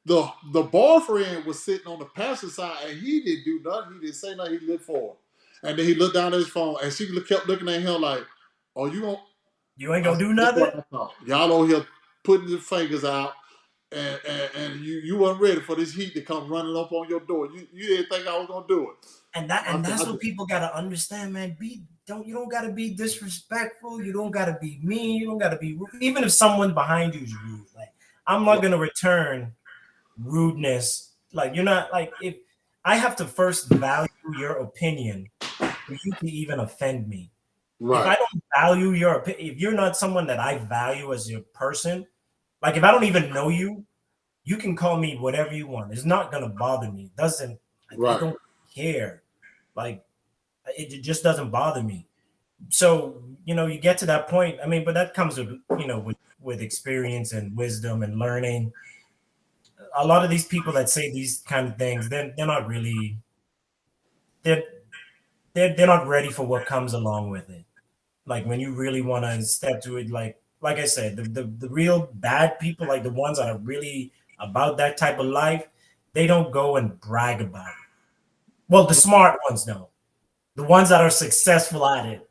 Speaker 1: The boyfriend was sitting on the passenger side, and he didn't do nothing. He didn't say nothing. He looked forward, and then he looked down at his phone, and she kept looking at him like, "Oh,
Speaker 2: you ain't gonna do nothing."
Speaker 1: Y'all over here putting your fingers out, and you weren't ready for this heat to come running up on your door. You didn't think I was gonna do it.
Speaker 2: And that's what people gotta understand, man. You don't gotta be disrespectful. You don't gotta be mean. You don't gotta be rude. Even if someone behind you is rude, like I'm not gonna return rudeness. Like you're not like if I have to first value your opinion for you to even offend me.
Speaker 1: Right.
Speaker 2: If I don't value your opinion, if you're not someone that I value as your person, like if I don't even know you, you can call me whatever you want. It's not gonna bother me. It doesn't.
Speaker 1: Right.
Speaker 2: I don't care. Like it just doesn't bother me. So you get to that point. I mean, but that comes with with experience and wisdom and learning. A lot of these people that say these kind of things, they're not really they're not ready for what comes along with it. Like when you really want to step to it, like I said, the real bad people, like the ones that are really about that type of life, they don't go and brag about it. Well, the smart ones don't. The ones that are successful at it.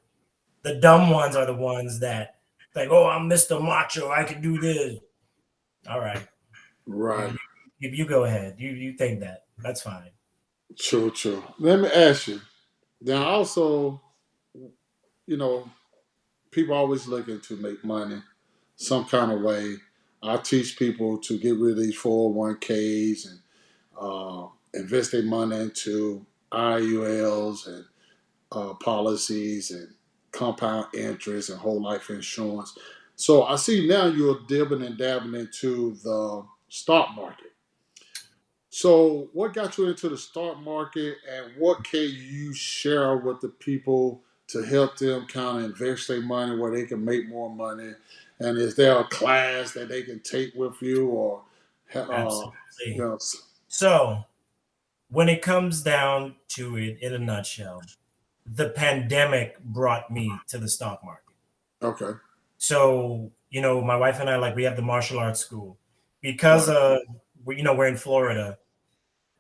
Speaker 2: The dumb ones are the ones that like, oh, I'm Mr. Macho, I can do this. All right.
Speaker 1: Right.
Speaker 2: You go ahead. You think that. That's fine.
Speaker 1: True. Let me ask you. Now also, people always looking to make money some kind of way. I teach people to get rid of these 401ks and invest their money into IULs and policies and compound interest and whole life insurance. So I see now you're dipping and dabbing into the stock market. So what got you into the stock market, and what can you share with the people to help them kind of invest their money where they can make more money? And is there a class that they can take with you, or
Speaker 2: Absolutely. So when it comes down to it, in a nutshell, the pandemic brought me to the stock market.
Speaker 1: Okay.
Speaker 2: So, my wife and I, like, we have the martial arts school because we're in Florida.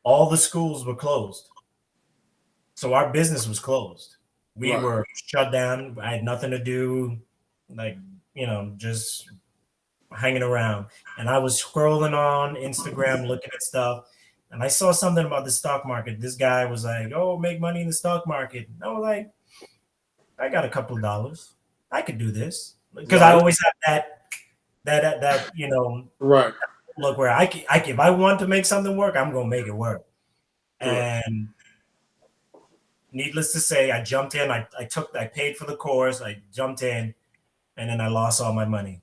Speaker 2: All the schools were closed. So our business was closed. We were shut down. I had nothing to do, like, just hanging around. And I was scrolling on Instagram, looking at stuff. And I saw something about the stock market. This guy was like, "Oh, make money in the stock market." And I was like, I got a couple of dollars. I could do this because I always have that
Speaker 1: right
Speaker 2: look where I can, if I want to make something work, I'm gonna make it work. And needless to say, I jumped in. I paid for the course. I jumped in, and then I lost all my money.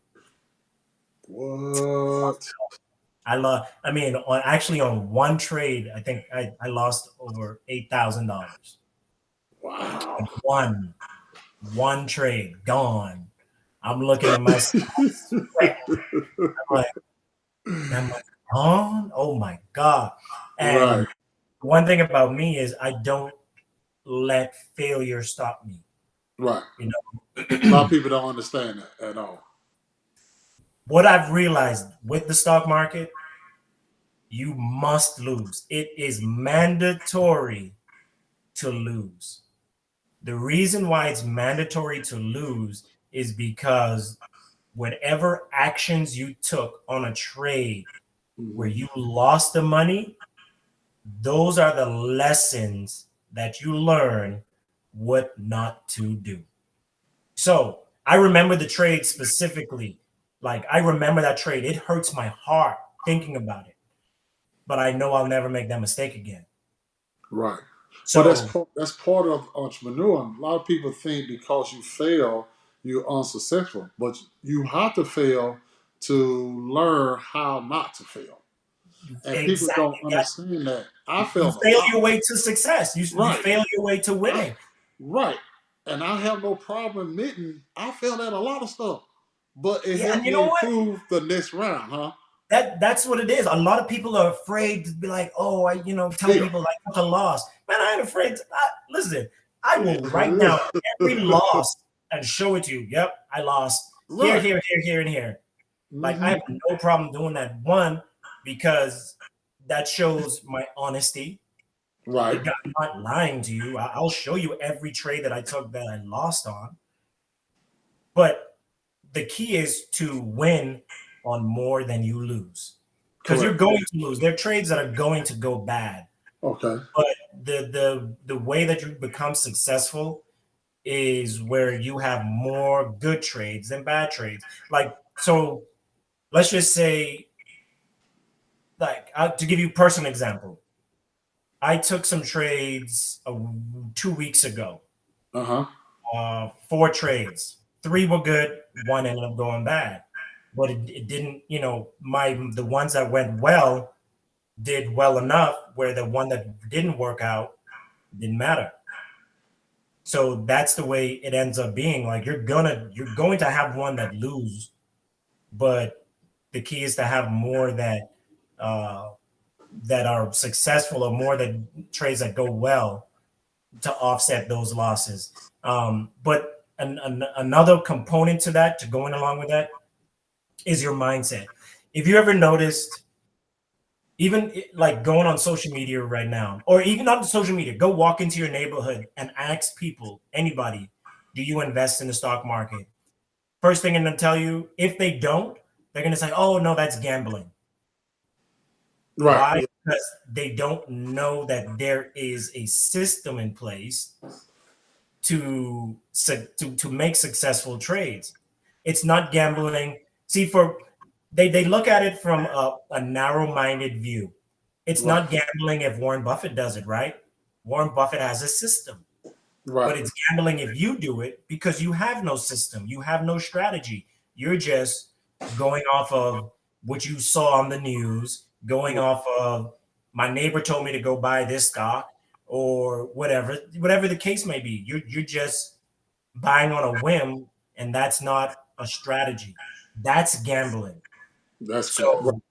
Speaker 1: What?
Speaker 2: On one trade, I think I lost over $8,000.
Speaker 1: Wow.
Speaker 2: One trade gone. I'm looking at myself. I'm like, am I gone? Oh my God. And one thing about me is I don't let failure stop me.
Speaker 1: Right. A lot of people don't understand that at all.
Speaker 2: What I've realized with the stock market, you must lose. It is mandatory to lose. The reason why it's mandatory to lose is because whatever actions you took on a trade where you lost the money, those are the lessons that you learn what not to do. So I remember the trade specifically. Like, I remember that trade. It hurts my heart thinking about it, but I know I'll never make that mistake again.
Speaker 1: Right.
Speaker 2: So
Speaker 1: But that's part of entrepreneurship. A lot of people think because you fail, you're unsuccessful. But you have to fail to learn how not to fail. And people don't
Speaker 2: exactly,
Speaker 1: understand that. I
Speaker 2: you
Speaker 1: failed a
Speaker 2: fail
Speaker 1: lot.
Speaker 2: your way to success. You
Speaker 1: Right.
Speaker 2: fail your way to winning.
Speaker 1: Right. And I have no problem admitting I failed at a lot of stuff. But it
Speaker 2: Yeah, and
Speaker 1: helped
Speaker 2: you
Speaker 1: me
Speaker 2: know what?
Speaker 1: improve the next round, huh?
Speaker 2: That's what it is. A lot of people are afraid to be like, oh, telling
Speaker 1: Fail.
Speaker 2: people like it's a loss. Man, I ain't afraid. Listen, I will
Speaker 1: It
Speaker 2: write down every
Speaker 1: is.
Speaker 2: loss and show it to you. Yep, I lost here,
Speaker 1: Right.
Speaker 2: here, here, here, and here. Like, I
Speaker 1: Hmm.
Speaker 2: have no problem doing that. One, because that shows my honesty.
Speaker 1: Right.
Speaker 2: I'm not lying to you. I'll show you every trade that I took that I lost on. But the key is to win on more than you lose, because you're
Speaker 1: Correct.
Speaker 2: going to lose. There are trades that are going to go bad,
Speaker 1: Okay.
Speaker 2: but the way that you become successful is where you have more good trades than bad trades. Like, so let's just say, like, to give you a personal example, I took some trades 2 weeks ago.
Speaker 1: Uh-huh.
Speaker 2: 4 trades, 3 were good, 1 ended up going bad. But it didn't, the ones that went well did well enough where the one that didn't work out didn't matter. So that's the way it ends up being. Like, you're going to have one that lose, but the key is to have more uh, that are successful, or more that trades that go well to offset those losses. But another component to that, to going along with that, is your mindset. If you ever noticed, even like going on social media right now, or even not social media, go walk into your neighborhood and ask people, anybody, do you invest in the stock market? First thing I'm going to tell you, if they don't, they're going to say, oh, no, that's gambling.
Speaker 1: Right.
Speaker 2: Why?
Speaker 1: Yeah.
Speaker 2: Because they don't know that there is a system in place to make successful trades. It's not gambling. See, they look at it from a narrow-minded view. It's
Speaker 1: Right.
Speaker 2: not gambling if Warren Buffett does it, right? Warren Buffett has a system,
Speaker 1: Right.
Speaker 2: but it's gambling if you do it because you have no system, you have no strategy. You're just going off of what you saw on the news, going off of my neighbor told me to go buy this stock, or whatever the case may be. You're just buying on a whim, and that's not a strategy. That's gambling.
Speaker 1: That's good. Right.
Speaker 2: So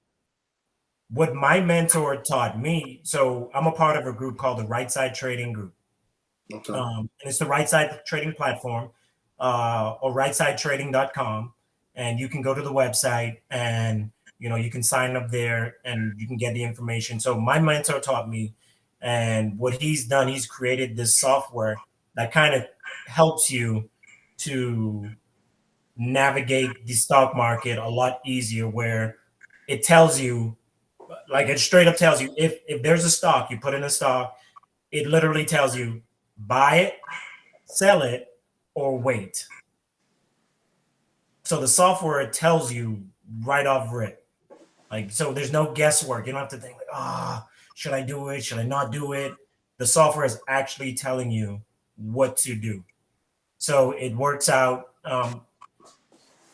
Speaker 2: what my mentor taught me, so I'm a part of a group called the Right Side Trading Group.
Speaker 1: Okay.
Speaker 2: And it's the Right Side Trading platform, or rightsidetrading.com. And you can go to the website, and you can sign up there and you can get the information. So my mentor taught me, and what he's done, he's created this software that kind of helps you to navigate the stock market a lot easier, where it tells you, like, it straight up tells you, if there's a stock, you put in a stock, it literally tells you buy it, sell it, or wait. So the software tells you right off rip. Like, so there's no guesswork. You don't have to think like, should I do it? Should I not do it? The software is actually telling you what to do. So it works out.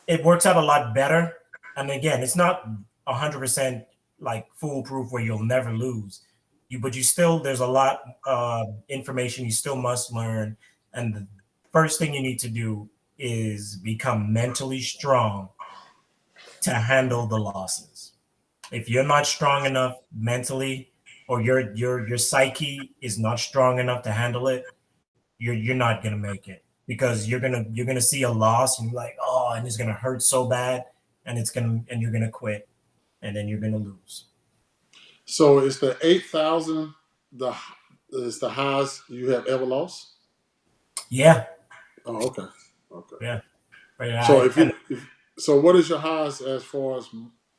Speaker 2: It works out a lot better. And again, it's not 100% like foolproof where you'll never lose. But you still, there's a lot of information you still must learn. And the first thing you need to do is become mentally strong to handle the losses. If you're not strong enough mentally, or your psyche is not strong enough to handle it, you're not gonna make it, because you're gonna see a loss and you're like, oh, and it's gonna hurt so bad, and you're gonna quit, and then you're gonna lose.
Speaker 1: So it's the 8,000 the is the highest you have ever lost?
Speaker 2: Yeah.
Speaker 1: Oh, okay. Okay.
Speaker 2: Yeah. But
Speaker 1: So
Speaker 2: I and
Speaker 1: so what is your highs as far as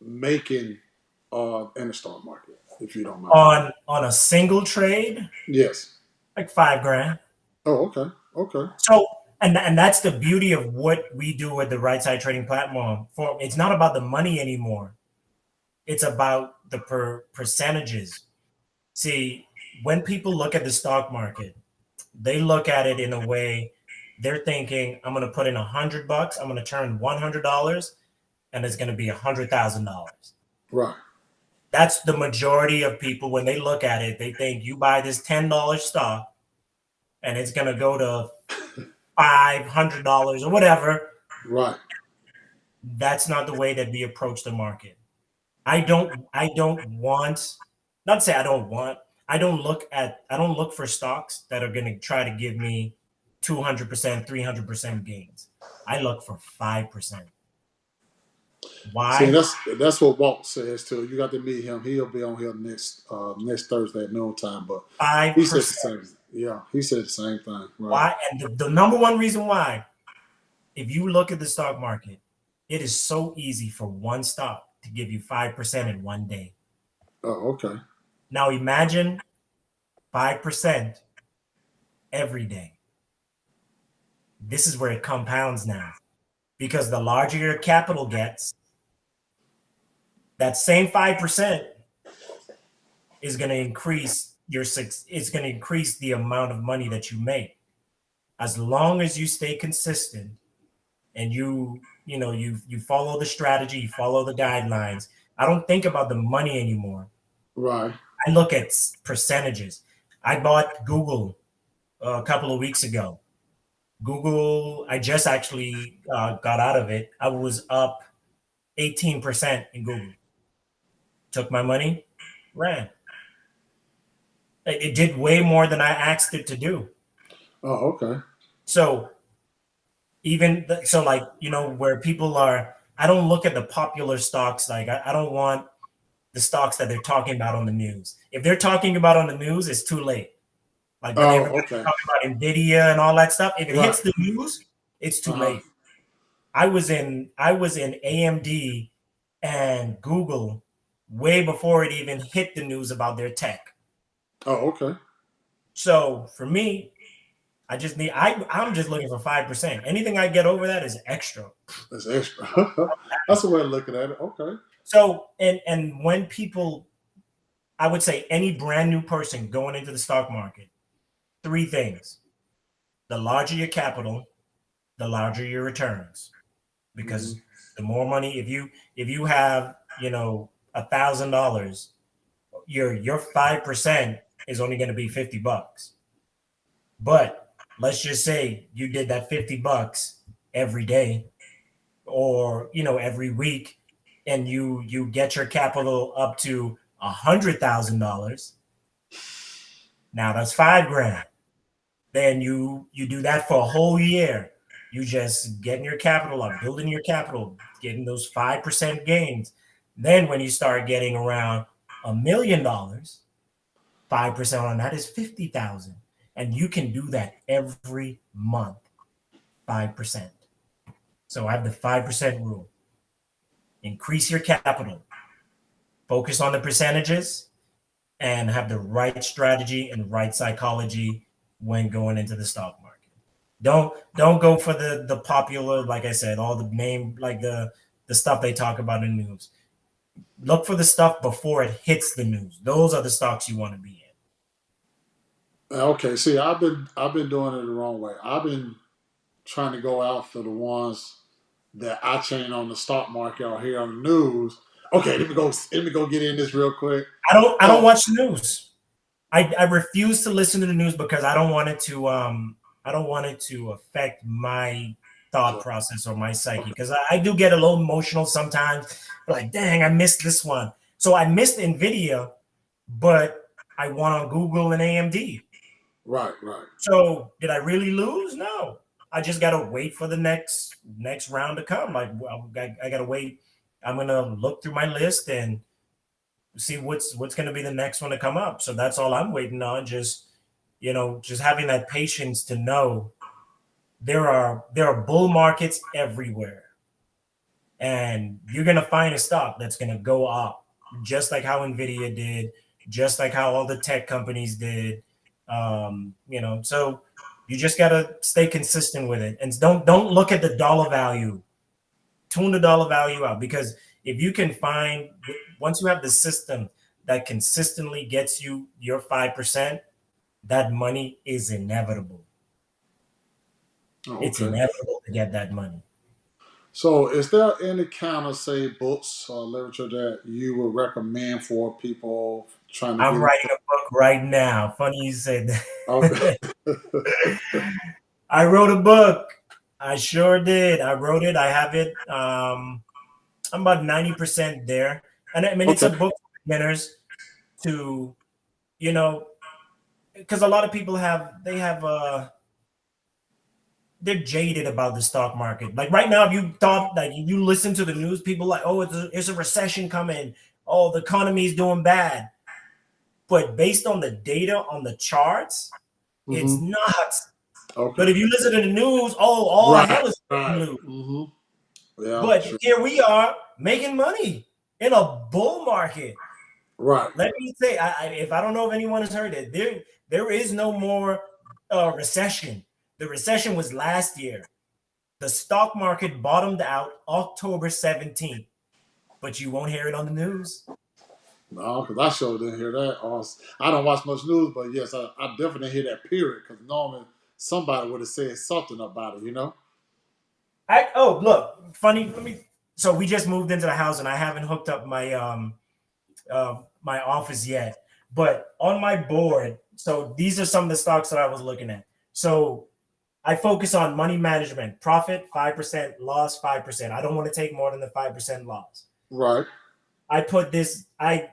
Speaker 1: making in the stock market, if you don't mind?
Speaker 2: on a single trade,
Speaker 1: Yes.
Speaker 2: like 5 grand.
Speaker 1: Oh, okay. Okay.
Speaker 2: So and that's the beauty of what we do with the right side trading platform. For it's not about the money anymore. It's about the percentages. See, when people look at the stock market, they look at it in a way they're thinking, I'm going to put in $100, I'm going to turn $100, and it's going to be $100,000.
Speaker 1: Right.
Speaker 2: That's the majority of people when they look at it. They think you buy this $10 stock, and it's going to go to $500 or whatever.
Speaker 1: Right.
Speaker 2: That's not the way that we approach the market. I don't want, not to say I don't want, I don't look for stocks that are going to try to give me 200%, 300% gains. I look for 5%.
Speaker 1: See,
Speaker 2: Why?
Speaker 1: that's what Walt says too. You got to meet him. He'll be on here next Thursday at noontime. But he said the
Speaker 2: 5%.
Speaker 1: same. Yeah, he said the same thing. Right.
Speaker 2: Why? And the number one reason why, if you look at the stock market, it is so easy for one stock to give you 5% in one day.
Speaker 1: Oh, okay.
Speaker 2: Now imagine 5% every day. This is where it compounds now, because the larger your capital gets, that same 5% is going to increase it's going to increase the amount of money that you make. As long as you stay consistent and you follow the strategy, you follow the guidelines. I don't think about the money anymore.
Speaker 1: Right.
Speaker 2: I look at percentages. I bought Google a couple of weeks ago. Google, I just actually got out of it. I was up 18% in Google. Took my money, ran. It did way more than I asked it to do.
Speaker 1: Oh, okay.
Speaker 2: So so like, where people are, I don't look at the popular stocks. Like I don't want the stocks that they're talking about on the news. If they're talking about on the news, it's too late. Like when
Speaker 1: Oh,
Speaker 2: everybody's
Speaker 1: okay.
Speaker 2: talking about Nvidia and all that stuff, if it
Speaker 1: Right.
Speaker 2: hits the news, it's too
Speaker 1: Uh huh.
Speaker 2: late. I was in AMD and Google way before it even hit the news about their tech.
Speaker 1: Oh, okay.
Speaker 2: So for me, I'm just looking for 5%. Anything I get over that is extra.
Speaker 1: That's extra. That's a way of looking at it. Okay.
Speaker 2: So and when people, I would say any brand new person going into the stock market, three things. The larger your capital, the larger your returns. Because
Speaker 1: Mm-hmm.
Speaker 2: the more money, if you have, $1,000, your 5% is only going to be $50. But let's just say you did that $50 every day, or every week, and you get your capital up to $100,000. Now that's 5 grand. Then you do that for a whole year. You just getting your capital up, building your capital, getting those 5% gains. Then when you start getting around $1 million, 5% on that is 50,000, and you can do that every month. 5%. So I have the 5% rule. Increase your capital, focus on the percentages, and have the right strategy and right psychology when going into the stock market. Don't go for the popular, like I said, all the name, like the stuff they talk about in the news. Look for the stuff before it hits the news. Those are the stocks you want to be in.
Speaker 1: Okay. See, I've been doing it the wrong way. I've been trying to go out for the ones that I chain on the stock market or hear on the news. Okay, let me go get in this real quick.
Speaker 2: I don't
Speaker 1: Oh,
Speaker 2: watch the news. I refuse to listen to the news because I don't want it to affect my thought
Speaker 1: sure.
Speaker 2: process or my psyche,
Speaker 1: Okay.
Speaker 2: because I do get a little emotional sometimes. Like, dang, I missed this one. So I missed Nvidia, but I won on Google and AMD.
Speaker 1: Right, right.
Speaker 2: So did I really lose? No. I just gotta wait for the next round to come. Like, well, I gotta wait. I'm gonna look through my list and see what's gonna be the next one to come up. So that's all I'm waiting on. Just having that patience to know there are bull markets everywhere, and you're gonna find a stock that's gonna go up, just like how Nvidia did, just like how all the tech companies did. So you just gotta stay consistent with it, and don't look at the dollar value. Tune the dollar value out, because if you can find, once you have the system that consistently gets you your 5%, that money is inevitable.
Speaker 1: Oh,
Speaker 2: It's
Speaker 1: okay.
Speaker 2: inevitable to get that money.
Speaker 1: So, is there any kind of say books or literature that you would recommend for people trying to
Speaker 2: I'm
Speaker 1: get
Speaker 2: writing
Speaker 1: into?
Speaker 2: a book right now. Funny you said
Speaker 1: Okay.
Speaker 2: that. I wrote a book. I sure did. I wrote it. I have it. I'm about 90% there. And I mean, it's a
Speaker 1: Okay.
Speaker 2: book for beginners to, you know, because a lot of people they're jaded about the stock market. Like right now, if you thought, like, you listen to the news, people like, oh, it's a recession coming. Oh, the economy is doing bad. But based on the data on the charts, it's
Speaker 1: Hmm.
Speaker 2: not.
Speaker 1: Okay.
Speaker 2: But if you listen to the news, oh, all
Speaker 1: Right.
Speaker 2: hell is
Speaker 1: Right.
Speaker 2: loose.
Speaker 1: Hmm. Yeah.
Speaker 2: But
Speaker 1: Sure.
Speaker 2: here we are making money in a bull market.
Speaker 1: Right.
Speaker 2: Let me say, if I don't know if anyone has heard it, there is no more recession. The recession was last year. The stock market bottomed out October 17th, but you won't hear it on the news.
Speaker 1: No, because I sure didn't hear that. I don't watch much news, but yes, I definitely hear that period because normally somebody would have said something about it, you know?
Speaker 2: Look, funny. So we just moved into the house, and I haven't hooked up my office yet. But on my board, so these are some of the stocks that I was looking at. So I focus on money management, profit 5%, loss 5%. I don't want to take more than the 5% loss.
Speaker 1: Right.
Speaker 2: I put this, I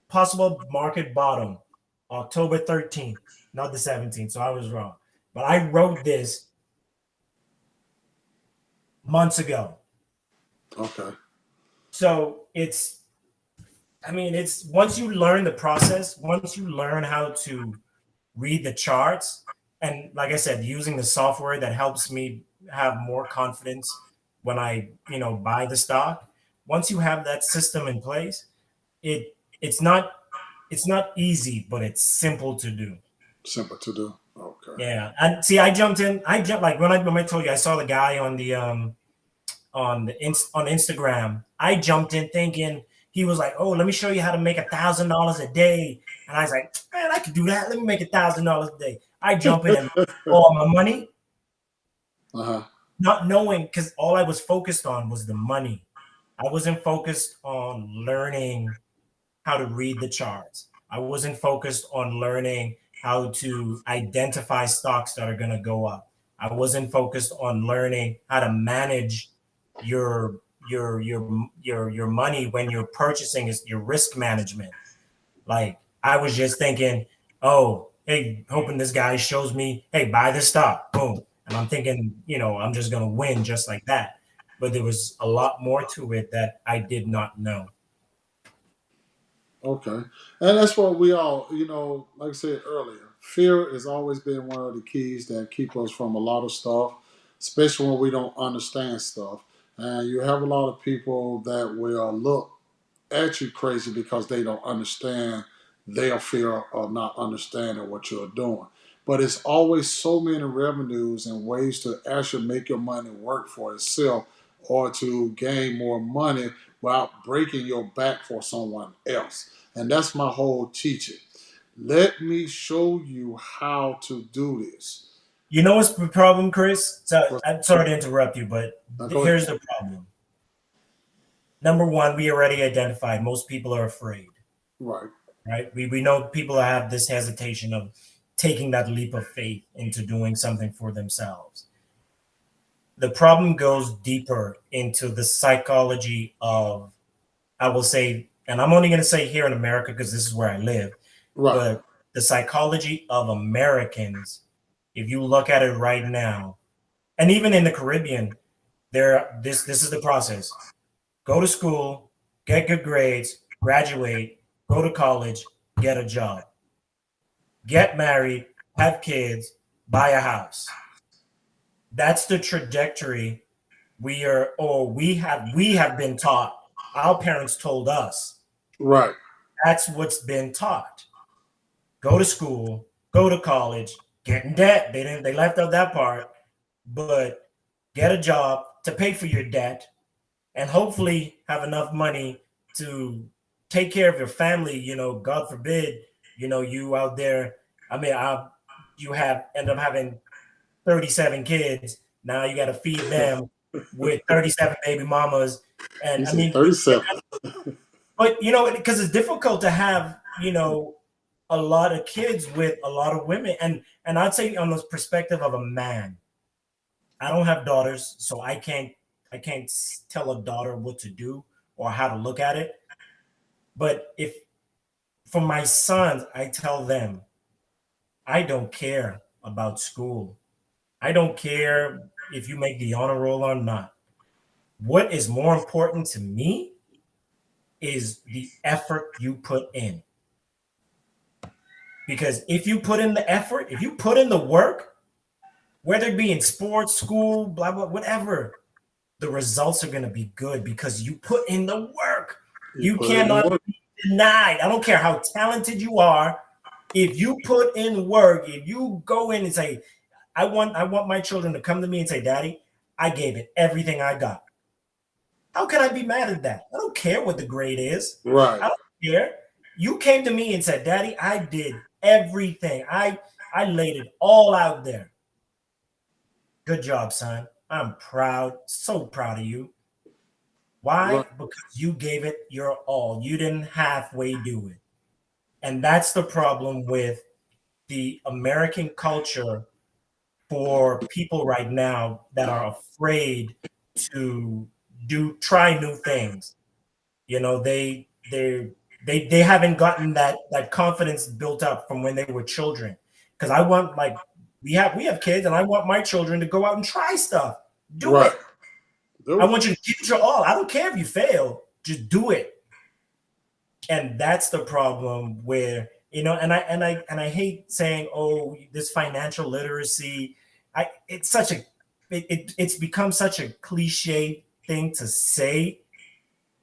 Speaker 2: possible market bottom, October 13th, not the 17th. So I was wrong. But I wrote this months ago.
Speaker 1: Okay.
Speaker 2: So it's once you learn the process, once you learn how to read the charts, and like I said, using the software that helps me have more confidence when I, buy the stock. Once you have that system in place, it's not easy, but it's simple to do.
Speaker 1: Simple to do. Okay.
Speaker 2: Yeah, and see, I jumped like when I told you I saw the guy on the on Instagram. I jumped in thinking he was like, "Oh, let me show you how to make $1,000 a day," and I was like, "Man, I could do that. Let me make $1,000 a day." I jump in and all my money,
Speaker 1: Uh-huh.
Speaker 2: not knowing, because all I was focused on was the money. I wasn't focused on learning how to read the charts. I wasn't focused on learning how to identify stocks that are going to go up. I wasn't focused on learning how to manage your money when you're purchasing, is your risk management. Like I was just thinking, oh, hey, hoping this guy shows me, hey, buy this stock, boom. And I'm thinking, I'm just going to win just like that. But there was a lot more to it that I did not know.
Speaker 1: Okay. And that's what we all, like I said earlier, fear has always been one of the keys that keep us from a lot of stuff, especially when we don't understand stuff. And you have a lot of people that will look at you crazy because they don't understand their fear of not understanding what you're doing. But it's always so many revenues and ways to actually make your money work for itself or to gain more money without breaking your back for someone else. And that's my whole teaching. Let me show you how to do this.
Speaker 2: You know what's the problem, Chris? So
Speaker 1: What's-
Speaker 2: I'm sorry to interrupt you, but
Speaker 1: Now go ahead.
Speaker 2: here's the problem. Number one, we already identified most people are afraid,
Speaker 1: Right.
Speaker 2: right? We know people have this hesitation of taking that leap of faith into doing something for themselves. The problem goes deeper into the psychology of, I will say, and I'm only going to say here in America because this is where I live,
Speaker 1: Right.
Speaker 2: but the psychology of Americans, if you look at it right now, and even in the Caribbean, this is the process. Go to school, get good grades, graduate, go to college, get a job, get married, have kids, buy a house. That's the trajectory we have been taught. Our parents told us
Speaker 1: Right.
Speaker 2: that's what's been taught. Go to school, go to college, get in debt. They left out that part, but get a job to pay for your debt and hopefully have enough money to take care of your family. God forbid, you out there. I mean, you have end up having 37 kids. Now you got to feed them with 37 baby mamas. And
Speaker 1: You
Speaker 2: I
Speaker 1: said
Speaker 2: mean,
Speaker 1: 37.
Speaker 2: but because it's difficult to have, a lot of kids with a lot of women. And I'd say on the perspective of a man, I don't have daughters, so I can't tell a daughter what to do or how to look at it. But if for my sons, I tell them, I don't care about school. I don't care if you make the honor roll or not. What is more important to me is the effort you put in. Because if you put in the effort, if you put in the work, whether it be in sports, school, blah, blah, whatever, the results are going to be good because you put in the work.
Speaker 1: You
Speaker 2: You
Speaker 1: put in the
Speaker 2: cannot
Speaker 1: work.
Speaker 2: be denied. I don't care how talented you are. If you put in work, if you go in and say, I want my children to come to me and say, Daddy, I gave it everything I got. How can I be mad at that? I don't care what the grade is.
Speaker 1: Right.
Speaker 2: I don't care. You came to me and said, Daddy, I did everything. I laid it all out there. Good job, son. I'm proud, so proud of you.
Speaker 1: Right.
Speaker 2: Why? Because you gave it your all. You didn't halfway do it. And that's the problem with the American culture for people right now that are afraid to try new things. They haven't gotten that confidence built up from when they were children. Because I want, like, we have kids, and I want my children to go out and try stuff. Do
Speaker 1: Right.
Speaker 2: it. I
Speaker 1: Do it.
Speaker 2: want you to give it your all. I don't care if you fail. Just do it. And that's the problem where, and I hate saying, oh, this financial literacy. It's such a it's become such a cliche thing to say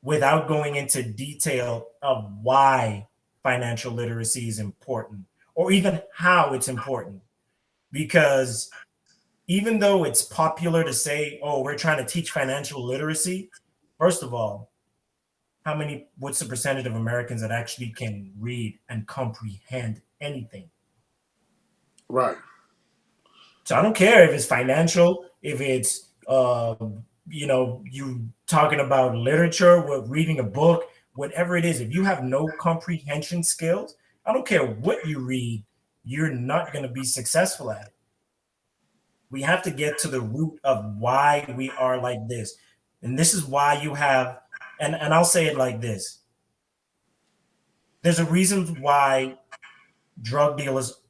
Speaker 2: without going into detail of why financial literacy is important or even how it's important. Because even though it's popular to say, oh, we're trying to teach financial literacy, first of all, what's the percentage of Americans that actually can read and comprehend anything?
Speaker 1: Right.
Speaker 2: So I don't care if it's financial, if it's you talking about literature, reading a book, whatever it is. If you have no comprehension skills, I don't care what you read, you're not going to be successful at it. We have to get to the root of why we are like this, and this is why you have. And I'll say it like this: there's a reason why drug dealers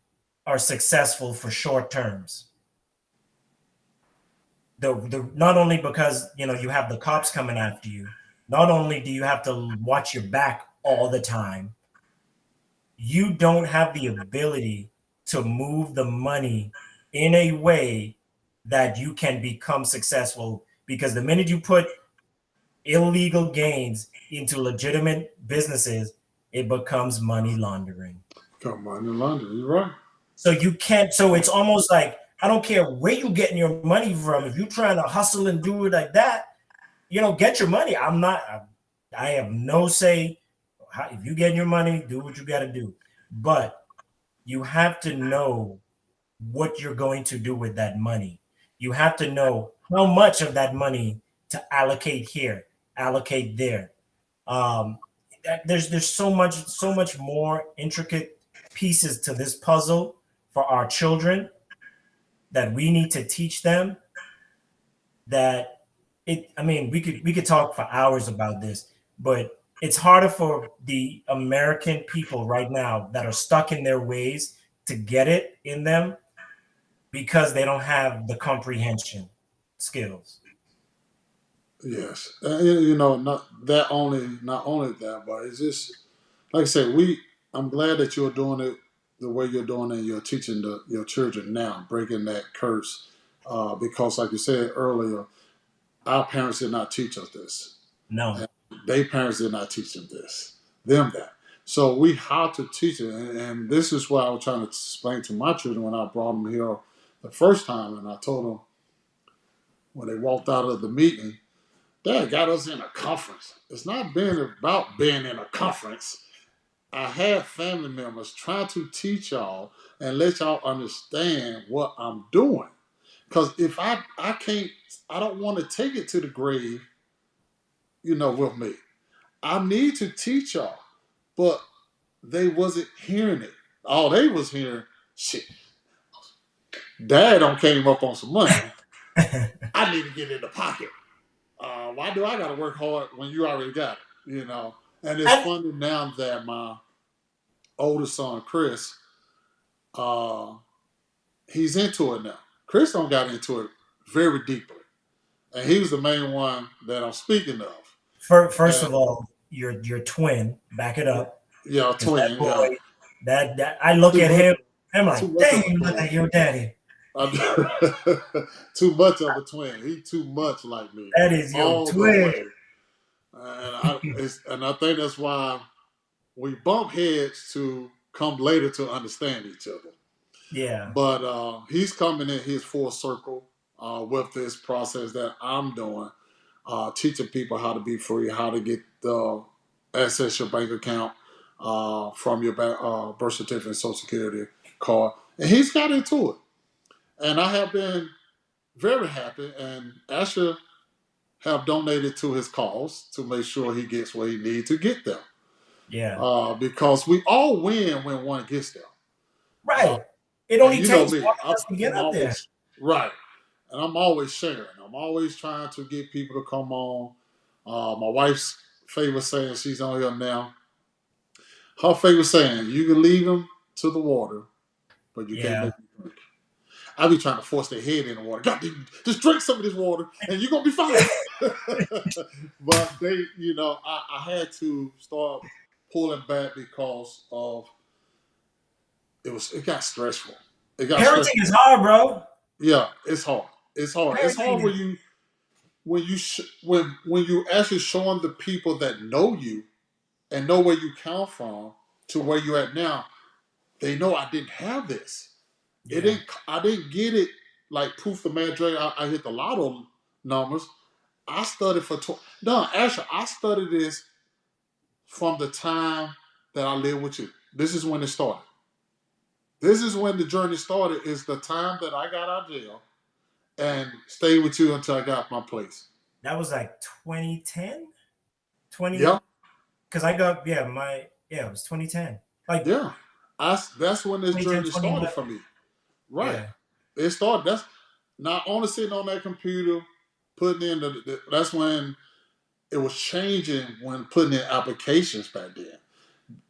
Speaker 2: are successful for short terms. The Not only because you have the cops coming after you, not only do you have to watch your back all the time, you don't have the ability to move the money in a way that you can become successful, because the minute you put illegal gains into legitimate businesses, it becomes money laundering.
Speaker 1: Come on in London. You're right.
Speaker 2: So you can't. So it's almost like, I don't care where you getting your money from. If you're trying to hustle and do it like that, get your money. I'm not. I have no say. If you get your money, do what you got to do. But you have to know what you're going to do with that money. You have to know how much of that money to allocate here, allocate there. Um, there's so much more intricate pieces to this puzzle for our children that we need to teach them. That I mean, we could talk for hours about this, but it's harder for the American people right now that are stuck in their ways to get it in them because they don't have the comprehension skills.
Speaker 1: Yes. Not only that, but it's just like I said. I'm glad that you're doing it the way you're doing it. You're teaching your children now, breaking that curse because, like you said earlier, our parents did not teach us this.
Speaker 2: No.
Speaker 1: And their parents did not teach them that. So we have to teach it. And this is what I was trying to explain to my children when I brought them here the first time. And I told them when they walked out of the meeting, Dad got us in a conference. It's not being about being in a conference. I have family members trying to teach y'all and let y'all understand what I'm doing. Because if I can't, I don't want to take it to the grave, with me. I need to teach y'all, but they wasn't hearing it. All they was hearing, shit, Dad don't came up on some money. I need to get in the pocket. Why do I got to work hard when you already got it? And it's funny now that my oldest son, Chris, uh, he's into it now. Chris don't got into it very deeply. And he was the main one that I'm speaking of.
Speaker 2: First of all, your twin, back it up.
Speaker 1: Yeah, twin.
Speaker 2: That boy, that I look at him, I'm like, dang, you look like your daddy.
Speaker 1: Too much of a twin. He too much like me.
Speaker 2: That is your twin.
Speaker 1: And I think that's why we bump heads to come later to understand each other.
Speaker 2: Yeah.
Speaker 1: But he's coming in his full circle with this process that I'm doing, teaching people how to be free, how to get access your bank account from your birth certificate and social security card. And he's got into it. And I have been very happy. And Asher have donated to his cause to make sure he gets what he needs to get there.
Speaker 2: Yeah.
Speaker 1: Because we all win when one gets there.
Speaker 2: Right. It only takes one of us to get up there.
Speaker 1: Right. And I'm always sharing. I'm always trying to get people to come on. My wife's favorite saying, she's on here now. Her favorite saying, you can lead them to the water, but you can't make them drink. I be trying to force their head in the water. God, just drink some of this water and you're going to be fine. But they, I had to start pulling back because of it got stressful.
Speaker 2: Parenting is hard, bro.
Speaker 1: Yeah, it's hard. It's hard. It's hard when you actually showing the people that know you and know where you come from to where you're at now. They know I didn't have this. Yeah. I didn't get it like Proof the Man Dre. I hit the lotto numbers. I studied for actually, I studied this from the time that I lived with you. This is when it started. This is when the journey started. Is the time that I got out of jail and stayed with you until I got my place.
Speaker 2: That was like 2010? 20.
Speaker 1: Yeah.
Speaker 2: Because I got it was 2010. Like
Speaker 1: that's when this journey started for me. Right. Yeah. It started. That's not only sitting on that computer, putting in that's when it was changing when putting in applications back then.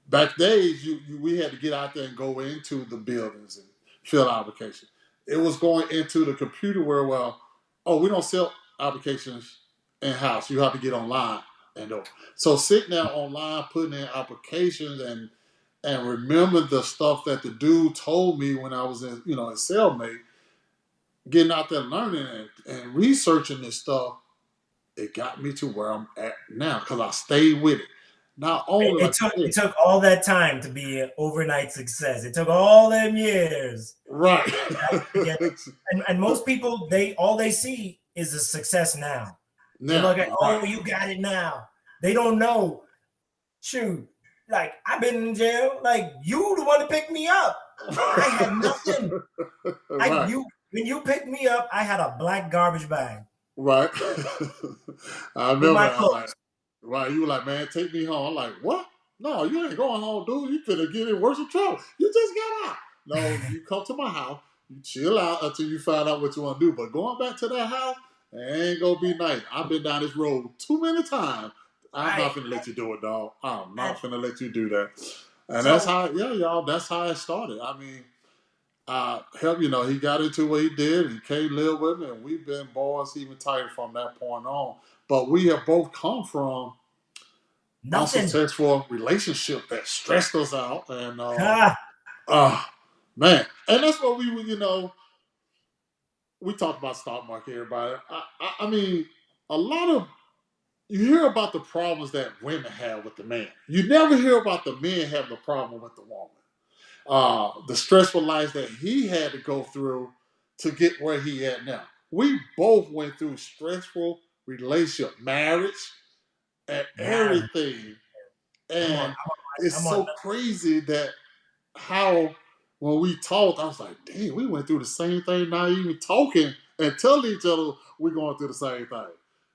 Speaker 1: Back days, we had to get out there and go into the buildings and fill out applications. It was going into the computer where, we don't sell applications in-house. You have to get online and do. So sitting there online, putting in applications and remember the stuff that the dude told me when I was in cellmate, getting out there learning and researching this stuff, it got me to where I'm at now because I stayed with it. Not only
Speaker 2: it took all that time to be an overnight success. It took all them years.
Speaker 1: Right.
Speaker 2: And most people, all they see is the success now. They look at, you got it now. They don't know. Shoot, like I've been in jail. Like you the one to pick me up. I had nothing. Right. When you picked me up, I had a black garbage bag.
Speaker 1: Right. I remember. Right, you were like, man, take me home. I'm like, what? No, you ain't going home, dude. You finna get in worse trouble. You just got out. No, you come to my house, you chill out until you find out what you want to do. But going back to that house, it ain't gonna be nice. I've been down this road too many times. I'm not finna let you do it, dog. I'm not finna let you do that. And that's how, y'all, that's how it started. I mean, he got into what he did. He came live with me, and we've been boys even tighter from that point on. But we have both come from unsuccessful relationship that stressed us out, and man, and that's what we were, we talked about stock market, everybody. I mean, a lot of you hear about the problems that women have with the man. You never hear about the men having a problem with the woman. The stressful lives that he had to go through to get where he at now. We both went through stressful relationship, marriage, and
Speaker 2: Marriage.
Speaker 1: everything.
Speaker 2: I'm on.
Speaker 1: And it's
Speaker 2: I'm on.
Speaker 1: so crazy that how when we talked, I was like, dang, we went through the same thing, not even talking and telling each other we're going through the same thing.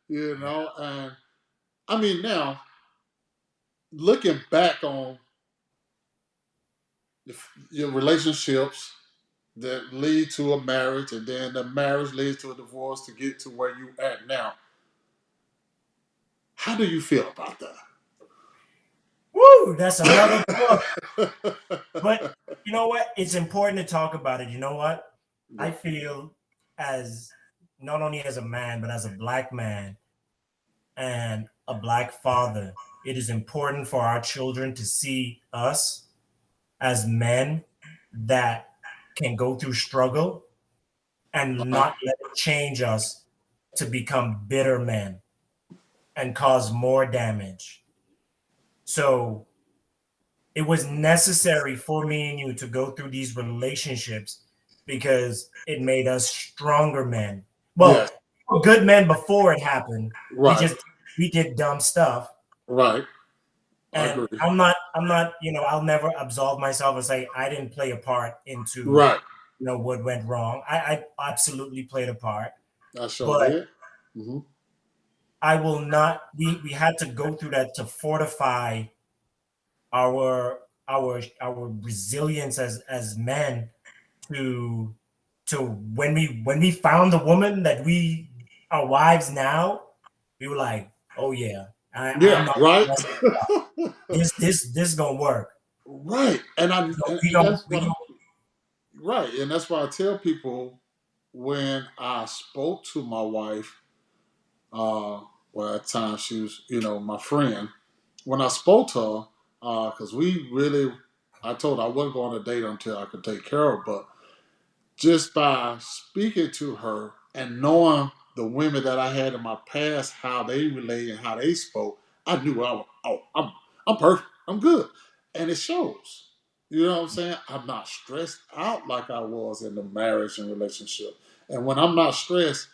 Speaker 1: You know, and I mean now, looking back on your relationships that lead to a marriage, and then the marriage leads to a divorce to get to where you at now. How do you feel about
Speaker 2: Woo! That's another book.
Speaker 1: that?
Speaker 2: But you know what? It's important to talk about it. You know what? I
Speaker 1: Yeah.
Speaker 2: feel as not only as a man, but as a black man and a black father, it is important for our children to see us as men that can go through struggle and
Speaker 1: Uh-huh.
Speaker 2: not let it change us to become bitter men and cause more damage. So it was necessary for me and you to go through these relationships because it made us stronger men.
Speaker 1: Yes.
Speaker 2: Well, we were good men before it happened.
Speaker 1: Right.
Speaker 2: We did dumb stuff.
Speaker 1: Right. I
Speaker 2: And
Speaker 1: agree.
Speaker 2: I'm not, I'll never absolve myself and say I didn't play a part into,
Speaker 1: Right.
Speaker 2: what went wrong. I absolutely played a part,
Speaker 1: I sure
Speaker 2: but
Speaker 1: did. Hmm.
Speaker 2: I will not. We had to go through that to fortify our resilience as men to when we found the woman that we are wives now, we were like, oh yeah, I'm
Speaker 1: Yeah.
Speaker 2: not
Speaker 1: Right.
Speaker 2: this gonna work.
Speaker 1: Right. And I
Speaker 2: So
Speaker 1: and,
Speaker 2: we
Speaker 1: and
Speaker 2: don't
Speaker 1: that's
Speaker 2: we
Speaker 1: what
Speaker 2: don't
Speaker 1: right. And that's why I tell people when I spoke to my wife, well at times she was, my friend. When I spoke to her, because we really, I told her I wasn't going on a date until I could take care of her, but just by speaking to her and knowing the women that I had in my past, how they related and how they spoke, I knew I'm perfect. I'm good. And it shows. You know what I'm saying? I'm not stressed out like I was in the marriage and relationship. And when I'm not stressed,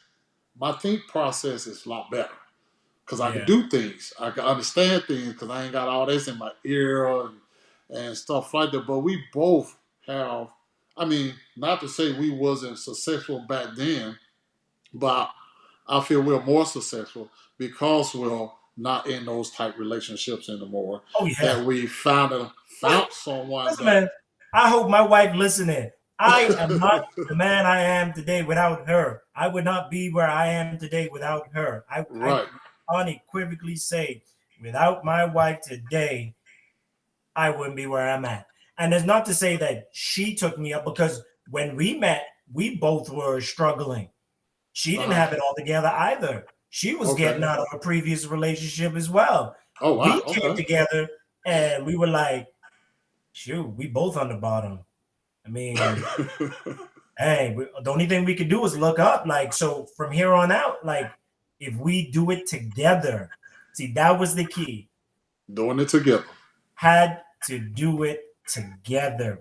Speaker 1: my think process is a lot better because I can
Speaker 2: yeah
Speaker 1: do things. I can understand things because I ain't got all this in my ear and stuff like that. But we both have. I mean, not to say we wasn't successful back then, but I feel we're more successful because we're not in those type relationships anymore.
Speaker 2: oh yeah.
Speaker 1: That we found someone
Speaker 2: Listen,
Speaker 1: that
Speaker 2: man, I hope my wife listening. I am not the man I am today without her. I would not be where I am today without her. I
Speaker 1: right,
Speaker 2: unequivocally say, without my wife today, I wouldn't be where I'm at. And it's not to say that she took me up because when we met, we both were struggling. She didn't
Speaker 1: uh-huh.
Speaker 2: have it all together either. She was
Speaker 1: Okay.
Speaker 2: getting out of a previous relationship as well.
Speaker 1: Oh
Speaker 2: We
Speaker 1: wow.
Speaker 2: came
Speaker 1: Okay.
Speaker 2: together and we were like, shoot, we both on the bottom. I mean, hey, the only thing we could do is look up. Like, so from here on out, like, if we do it together, see, that was the key.
Speaker 1: Doing it together.
Speaker 2: Had to do it together.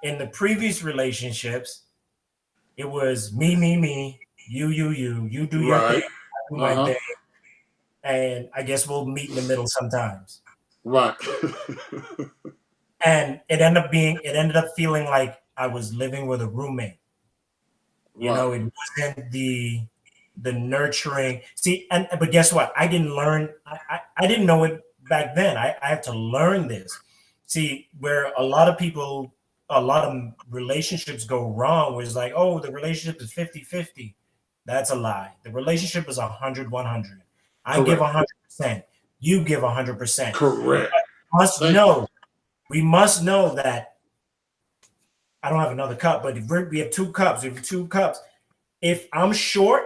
Speaker 2: In the previous relationships, it was me, you do your thing,
Speaker 1: Right.
Speaker 2: I do
Speaker 1: Uh
Speaker 2: my
Speaker 1: huh.
Speaker 2: thing, and I guess we'll meet in the middle sometimes.
Speaker 1: Right.
Speaker 2: And it ended up feeling like I was living with a roommate.
Speaker 1: right.
Speaker 2: It wasn't the nurturing. See, and but guess what? I didn't learn. I didn't know it back then. I had to learn this. See, where a lot of relationships go wrong was like, oh, the relationship is 50-50. That's a lie. The relationship is 100-100. I give
Speaker 1: Correct.
Speaker 2: 100%. You give 100%.
Speaker 1: Correct.
Speaker 2: Must
Speaker 1: Thank you.
Speaker 2: know. We must know that I don't have another cup, but if we have two cups. If two cups, if I'm short,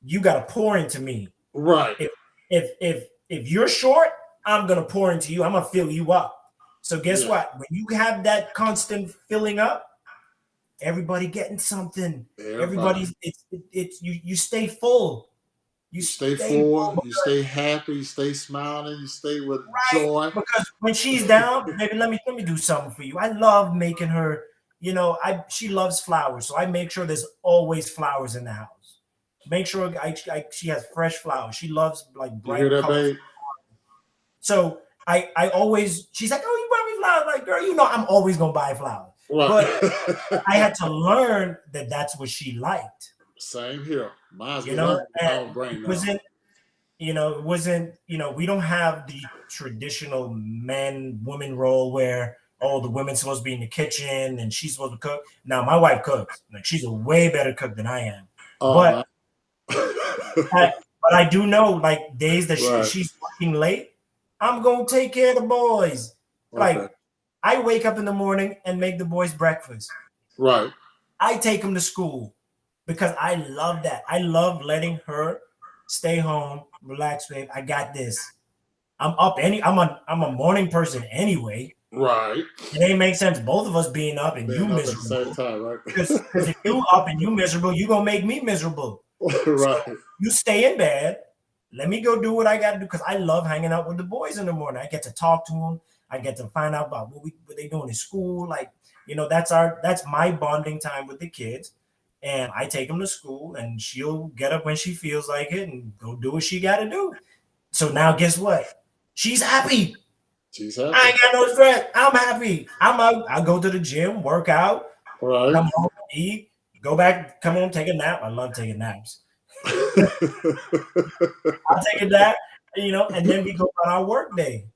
Speaker 2: you got to pour into me.
Speaker 1: Right.
Speaker 2: If you're short, I'm gonna pour into you. I'm gonna fill you up. So guess
Speaker 1: Yeah.
Speaker 2: what? When you have that constant filling up, everybody getting something.
Speaker 1: Everybody.
Speaker 2: Everybody's it's you stay full. You
Speaker 1: You stay
Speaker 2: stay
Speaker 1: forward,
Speaker 2: full
Speaker 1: you stay happy, you stay smiling, you stay with joy.
Speaker 2: because when she's down, baby, let me do something for you. I love making her, she loves flowers, so I make sure there's always flowers in the house. Make sure she has fresh flowers. She loves like
Speaker 1: You hear
Speaker 2: bright
Speaker 1: that,
Speaker 2: colors.
Speaker 1: babe?
Speaker 2: So I always she's like, oh, you brought me flowers, like girl, I'm always gonna buy flowers. But
Speaker 1: Right.
Speaker 2: I had to learn that that's what she liked,
Speaker 1: Same here. Mine's
Speaker 2: you
Speaker 1: get
Speaker 2: know,
Speaker 1: on
Speaker 2: and
Speaker 1: our brain
Speaker 2: it
Speaker 1: now.
Speaker 2: wasn't it wasn't, we don't have the traditional man woman role where, oh, the woman's supposed to be in the kitchen and she's supposed to cook. Now, my wife cooks. Like, she's a way better cook than I am.
Speaker 1: Oh
Speaker 2: But
Speaker 1: man.
Speaker 2: but I do know, like, days that
Speaker 1: Right.
Speaker 2: she's working late, I'm going to take care of the boys.
Speaker 1: Okay.
Speaker 2: Like, I wake up in the morning and make the boys breakfast.
Speaker 1: Right.
Speaker 2: I take them to school because I love that. I love letting her stay home, relax, babe. I got this. I'm a morning person anyway.
Speaker 1: Right.
Speaker 2: It ain't make sense both of us being up and you
Speaker 1: Being up at the same
Speaker 2: miserable.
Speaker 1: time, right?
Speaker 2: Because if you up and you miserable, you gonna make me miserable. So
Speaker 1: Right.
Speaker 2: you stay in bed. Let me go do what I gotta do because I love hanging out with the boys in the morning. I get to talk to them. I get to find out about what they doing in school. Like, that's my bonding time with the kids. And I take them to school and she'll get up when she feels like it and go do what she gotta do. So now guess what? She's happy.
Speaker 1: She's
Speaker 2: I
Speaker 1: happy.
Speaker 2: ain't got no stress. I'm happy. I'm out. I go to the gym, work out,
Speaker 1: Right.
Speaker 2: come home, eat, go back, come home, take a nap. I love taking naps. I'll take a nap, and then we go on our work day.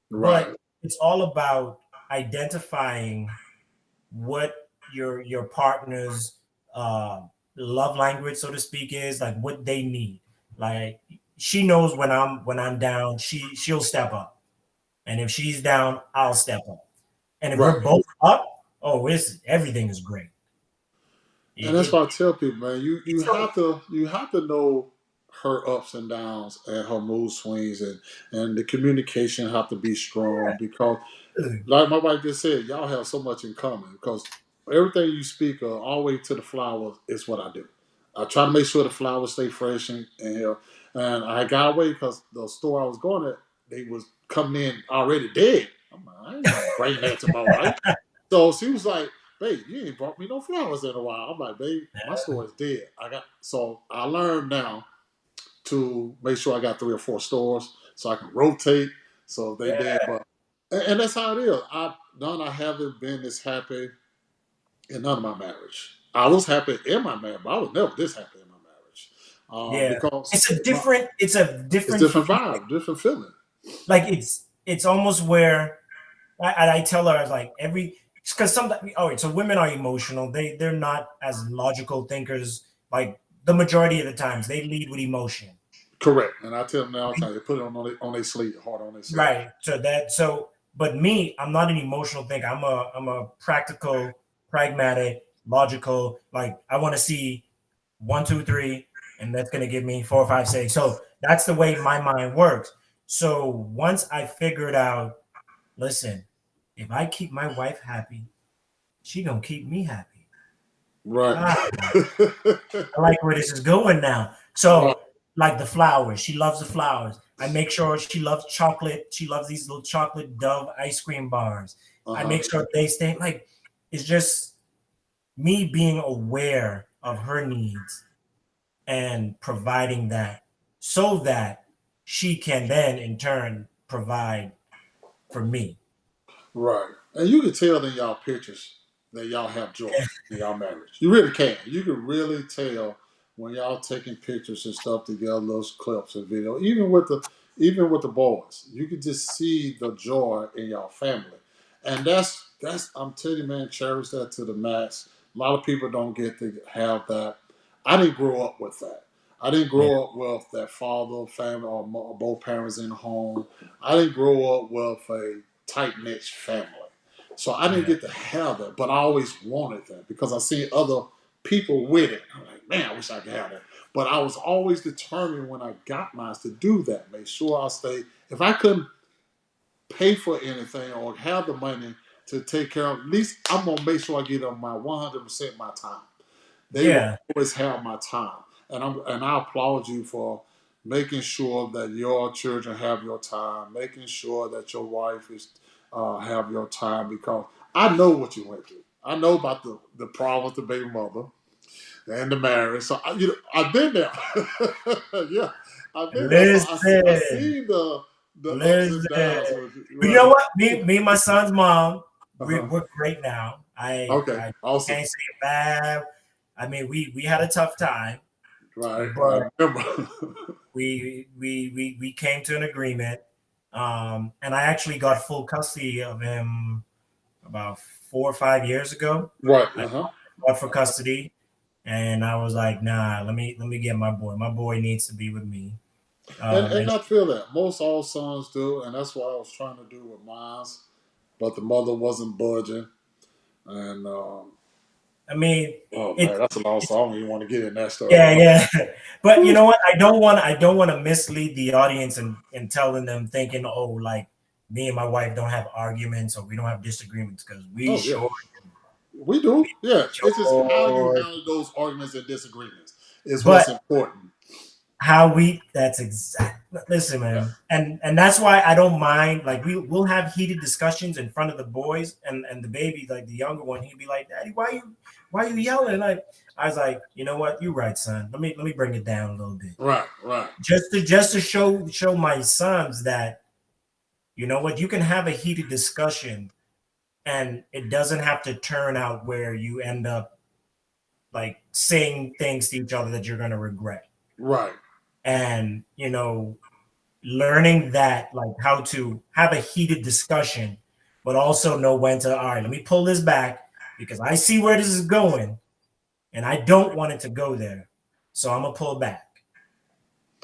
Speaker 1: Right.
Speaker 2: But it's all about identifying what your partner's uh, love language, so to speak, is, like what they need. Like she knows when I'm down, she'll step up. And if she's down, I'll step up. And if
Speaker 1: Right.
Speaker 2: we're both up, oh, everything is great.
Speaker 1: And that's
Speaker 2: It,
Speaker 1: why I tell people, man, you
Speaker 2: so
Speaker 1: have to know her ups and downs and her mood swings, and the communication have to be strong because,
Speaker 2: good.
Speaker 1: like my wife just said, y'all have so much in common because everything you speak of, all the way to the flowers, is what I do. I try to make sure the flowers stay fresh and I got away because the store I was going at, they was coming in already dead. I'm like, I ain't gonna bring that to my wife. So she was like, babe, you ain't brought me no flowers in a while. I'm like, babe, my store is dead. So I learned now to make sure I got 3 or 4 stores so I can rotate. So they
Speaker 2: Yeah,
Speaker 1: did, but and that's how it is. I haven't been this happy in none of my marriage. I was happy in my marriage, but I was never this happy in my marriage.
Speaker 2: yeah.
Speaker 1: Because
Speaker 2: It's a
Speaker 1: it's
Speaker 2: different
Speaker 1: different vibe, different feeling.
Speaker 2: like it's almost where I tell her, I was like, because sometimes, all right, so women are emotional. They're not as logical thinkers. Like the majority of the times they lead with emotion.
Speaker 1: Correct. And I tell them now all the time, they put it on their sleeve, hard on their sleeve.
Speaker 2: Right. But me, I'm not an emotional thinker. I'm a practical, pragmatic, logical. Like I want to see 1, 2, 3, and that's gonna give me 4, 5, 6. So that's the way my mind works. So once I figured out, listen, if I keep my wife happy, she gonna keep me happy.
Speaker 1: Right.
Speaker 2: Ah, I like where this is going now.
Speaker 1: Right.
Speaker 2: So, like the flowers, she loves the flowers. I make sure she loves chocolate. She loves these little chocolate Dove ice cream bars. I
Speaker 1: Uh-huh.
Speaker 2: make sure they stay like it's just me being aware of her needs and providing that so that she can then in turn provide for me.
Speaker 1: Right. And you can tell in y'all pictures that y'all have joy in y'all marriage. You really can. You can really tell when y'all taking pictures and stuff together, those clips and video. Even with the boys, you can just see the joy in y'all family. And that's I'm telling you, man, cherish that to the max. A lot of people don't get to have that. I didn't grow up with that. I didn't
Speaker 2: Yeah.
Speaker 1: grow up with that father, family, or both parents in the home. I didn't grow up with a tight knit family. So I didn't
Speaker 2: Yeah.
Speaker 1: get to have that, but I always wanted that because I see other people with it. I'm like, man, I wish I could have that. But I was always determined when I got mine to do that. Make sure I stay. If I couldn't pay for anything or have the money, to take care of. At least I'm gonna make sure I get them my 100% my time. They will
Speaker 2: Yeah.
Speaker 1: always have my time, and I applaud you for making sure that your children have your time, making sure that your wife is have your time because I know what you went through. I know about the problem with the baby mother and the marriage. So I've been there. Yeah, I've been there. So I
Speaker 2: Listen,
Speaker 1: seen the ups and
Speaker 2: listen.
Speaker 1: downs with you.
Speaker 2: But you know
Speaker 1: Right.
Speaker 2: what? Me and my son's mom,
Speaker 1: Uh-huh.
Speaker 2: we're great now.
Speaker 1: Okay.
Speaker 2: I
Speaker 1: Awesome.
Speaker 2: can't say it bad. I mean, we had a tough time,
Speaker 1: Right. I
Speaker 2: but
Speaker 1: remember.
Speaker 2: we came to an agreement. And I actually got full custody of him about 4 or 5 years ago.
Speaker 1: Right.
Speaker 2: I
Speaker 1: Uh-huh.
Speaker 2: fought for custody, and I was like, nah, let me get my boy. My boy needs to be with me.
Speaker 1: And
Speaker 2: And
Speaker 1: I feel that most all sons do, and that's what I was trying to do with mine. But the mother wasn't budging, and
Speaker 2: I mean,
Speaker 1: oh
Speaker 2: it
Speaker 1: man, that's a long song. I don't even want to get in that story.
Speaker 2: yeah, yeah. But you know what? I don't want to mislead the audience and telling them thinking, oh, like me and my wife don't have arguments or we don't have disagreements because we
Speaker 1: Oh yeah,
Speaker 2: sure
Speaker 1: we do. Yeah, it's just how you
Speaker 2: sure.
Speaker 1: handle those arguments and disagreements is what's
Speaker 2: But
Speaker 1: important.
Speaker 2: how we that's exact listen,
Speaker 1: Yeah.
Speaker 2: man. And that's why I don't mind, like we'll have heated discussions in front of the boys and the baby, like the younger one, he'd be like, Daddy, why you yelling? Like I was like, you know what, you're right, son. Let me bring it down a little bit.
Speaker 1: Right. Right.
Speaker 2: Just to show my sons that, you know what, you can have a heated discussion and it doesn't have to turn out where you end up like saying things to each other that you're gonna regret.
Speaker 1: Right.
Speaker 2: And learning that, like how to have a heated discussion, but also know when to, all right, let me pull this back because I see where this is going and I don't want it to go there. So I'm gonna pull back.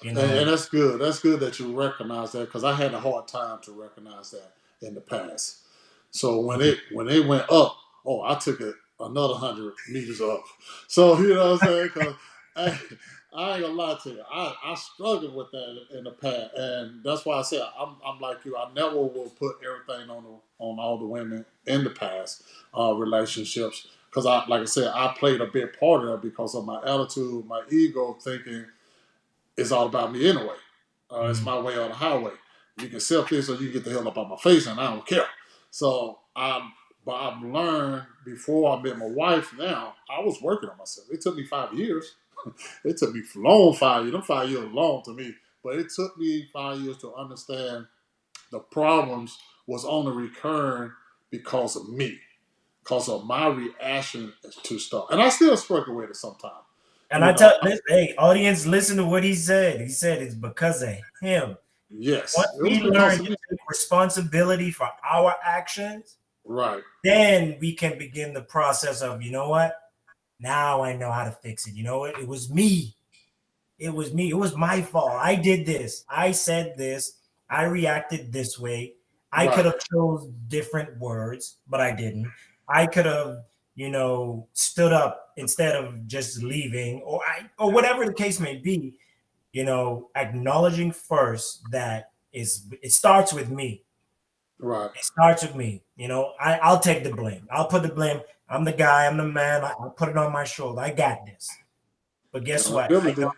Speaker 1: And that's good. That's good that you recognize that because I had a hard time to recognize that in the past. So when it went up, oh, I took it another 100 meters up. So you know what I'm saying? Because I ain't gonna lie to you, I struggled with that in the past, and that's why I said I'm like you. I never will put everything on all the women in the past relationships because like I said, I played a big part of it because of my attitude, my ego, thinking it's all about me anyway. It's
Speaker 2: Mhm.
Speaker 1: my way or the highway. You can sell this or you can get the hell up out my face, and I don't care. So but I've learned before I met my wife. Now I was working on myself. It took me 5 years. It took me long 5 years. Them 5 years are long to me, but it took me 5 years to understand the problems was only recurring because of me, because of my reaction to stuff, and I still struggle with it sometimes.
Speaker 2: And
Speaker 1: You
Speaker 2: I
Speaker 1: know,
Speaker 2: tell this, hey, audience, listen to what he said. He said it's because of him. Once
Speaker 1: yes, it was
Speaker 2: we
Speaker 1: because
Speaker 2: learn
Speaker 1: of
Speaker 2: to
Speaker 1: me.
Speaker 2: take responsibility for our actions,
Speaker 1: Right.
Speaker 2: then we can begin the process of, you know what? Now I know how to fix it. You know what? It was me. It was me. It was my fault. I did this. I said this. I reacted this way. I could
Speaker 1: Right.
Speaker 2: have chose different words, but I didn't. I could have, stood up instead of just leaving, or whatever the case may be. Acknowledging first that it starts with me.
Speaker 1: Right.
Speaker 2: It starts with me. I'll take the blame. I'll put the blame. I'm the guy. I'm the man. I'll put it on my shoulder. I got this. But guess what?
Speaker 1: Accountability.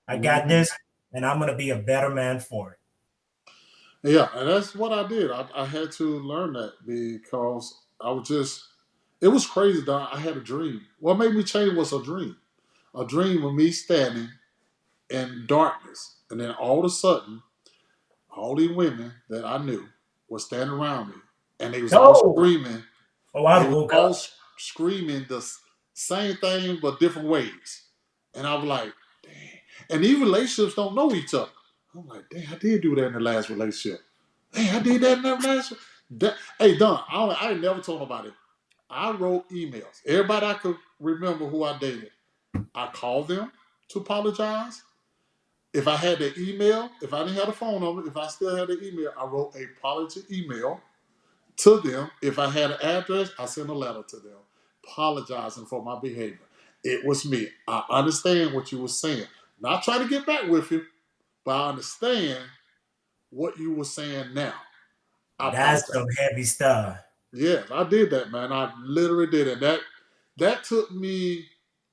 Speaker 2: I got
Speaker 1: Hmm.
Speaker 2: this, and I'm gonna be a better man for it.
Speaker 1: Yeah, and that's what I did. I had to learn that because I was just. It was crazy, Don. I had a dream. What made me change was a dream. A dream of me standing in darkness, and then all of a sudden, all these women that I knew were standing around me, and they was all
Speaker 2: No.
Speaker 1: screaming.
Speaker 2: Oh, I
Speaker 1: They were
Speaker 2: woke
Speaker 1: all
Speaker 2: up.
Speaker 1: screaming the same thing but different ways, and I was like, "Dang!" And these relationships don't know each other. I'm like, "Dang, I did do that in the last relationship. Hey, I did that in the last." Hey, Don, I ain't never told nobody. I wrote emails. Everybody I could remember who I dated, I called them to apologize. If I had the email, if I didn't have the phone number, if I still had the email, I wrote a apology email to them. If I had an address, I sent a letter to them apologizing for my behavior. It was me. I understand what you were saying. Not trying to get back with you, but I understand what you were saying now. I
Speaker 2: That's
Speaker 1: apologize.
Speaker 2: some heavy stuff.
Speaker 1: Yes, I did that, man. I literally did it. That took me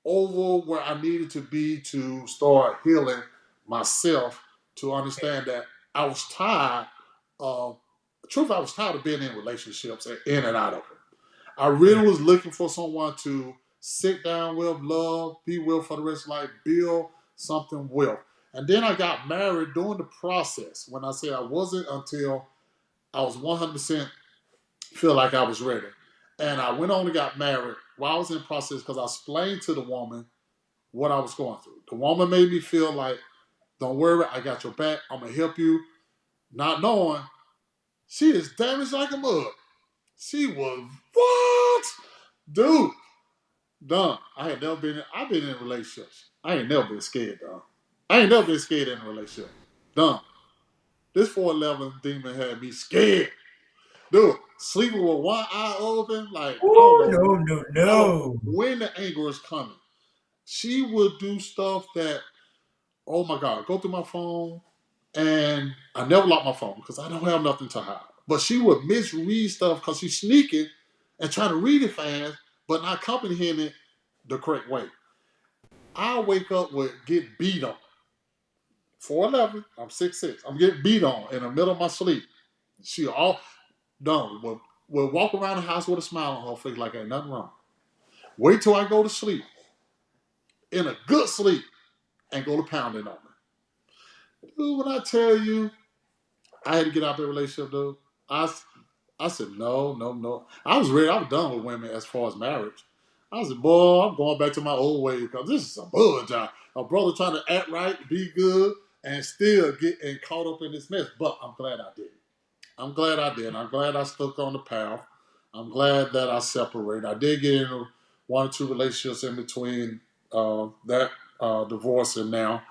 Speaker 1: over where I needed to be to start healing myself, to understand that I was tired of truth. I was tired of being in relationships and in and out of it. I
Speaker 2: Yeah.
Speaker 1: really was looking for someone to sit down with, love, be with for the rest of life, build something with. And then I got married during the process. When I say I wasn't until I was 100% feel like I was ready. And I went on and got married while I was in process because I explained to the woman what I was going through. The woman made me feel like, don't worry, I got your back. I'm going to help you. Not knowing she is damaged like a mug. She was, what? Dude, done. I've been in relationships. I ain't never been scared, dog. I ain't never been scared in a relationship. Done. This 411 demon had me scared. Dude, sleeping with one eye open, like
Speaker 2: Oh no, no,
Speaker 1: I don't know
Speaker 2: no.
Speaker 1: when the anger is coming. She would do stuff that, oh my God, go through my phone, and I never lock my phone because I don't have nothing to hide. But she would misread stuff because she's sneaking and trying to read it fast, but not comprehending it the correct way. I wake up with get beat on. 4'11", I'm 6'6". I'm getting beat on in the middle of my sleep. She all done. Will walk around the house with a smile on her face like ain't nothing wrong. Wait till I go to sleep, in a good sleep, and go to pounding on me. Dude, when I tell you I had to get out of the relationship, dude, I, I said, no, no, no. I was ready. I was done with women as far as marriage. I said, boy, I'm going back to my old ways because this is a bull job. A brother trying to act right, be good, and still getting caught up in this mess. But I'm glad I did. I'm glad I did. I'm glad I stuck on the path. I'm glad that I separated. I did get into one or two relationships in between that divorce and now,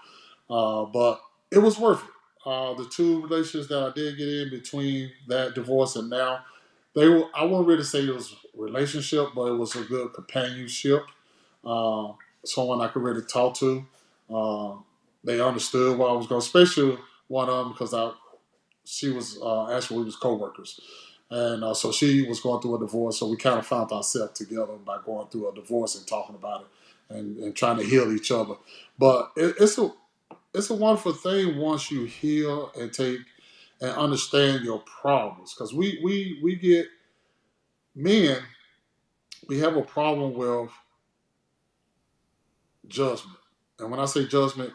Speaker 1: but it was worth it. The two relationships that I did get in between that divorce and now, they were. I wouldn't really say it was a relationship, but it was a good companionship. Uh, Someone I could really talk to. Uh, they understood what I was going, especially one of them because I she was actually we was co-workers, and so she was going through a divorce, so we kind of found ourselves together by going through a divorce and talking about it and trying to heal each other. But it's a wonderful thing once you heal and take and understand your problems, because we get men, we have a problem with judgment, and when I say judgment,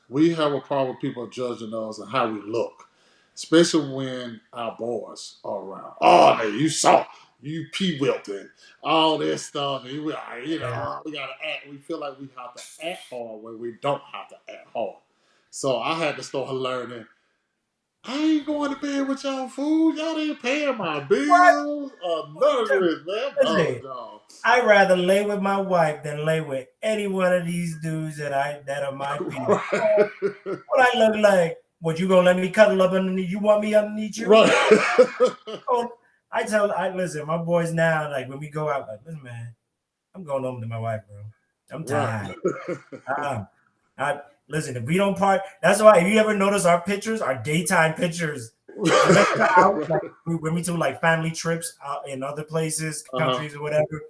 Speaker 1: we have a problem with people judging us and how we look, especially when our boys are around. Oh, man, you saw, you pee wilting, all this stuff. And
Speaker 2: Yeah.
Speaker 1: we got to act. We feel like we have to act hard when we don't have to act hard. So I had to start learning. I ain't going to bed with y'all fool. Y'all ain't paying my
Speaker 2: What?
Speaker 1: bills or none of this, man. I'm done
Speaker 2: Listen,
Speaker 1: with y'all.
Speaker 2: I'd rather lay with my wife than lay with any one of these dudes that are my people.
Speaker 1: Right.
Speaker 2: What I look like? What, you gonna let me cuddle up underneath? You want me underneath you?
Speaker 1: Right.
Speaker 2: Oh, I listen, my boys now, like when we go out, like, listen, man, I'm going home to my wife, bro. I'm
Speaker 1: Right.
Speaker 2: tired. Uh, I listen, if we don't part, that's why if you ever notice our pictures, our daytime pictures, unless we're out, like when we do like family trips out in other places,
Speaker 1: Uh-huh.
Speaker 2: countries or whatever,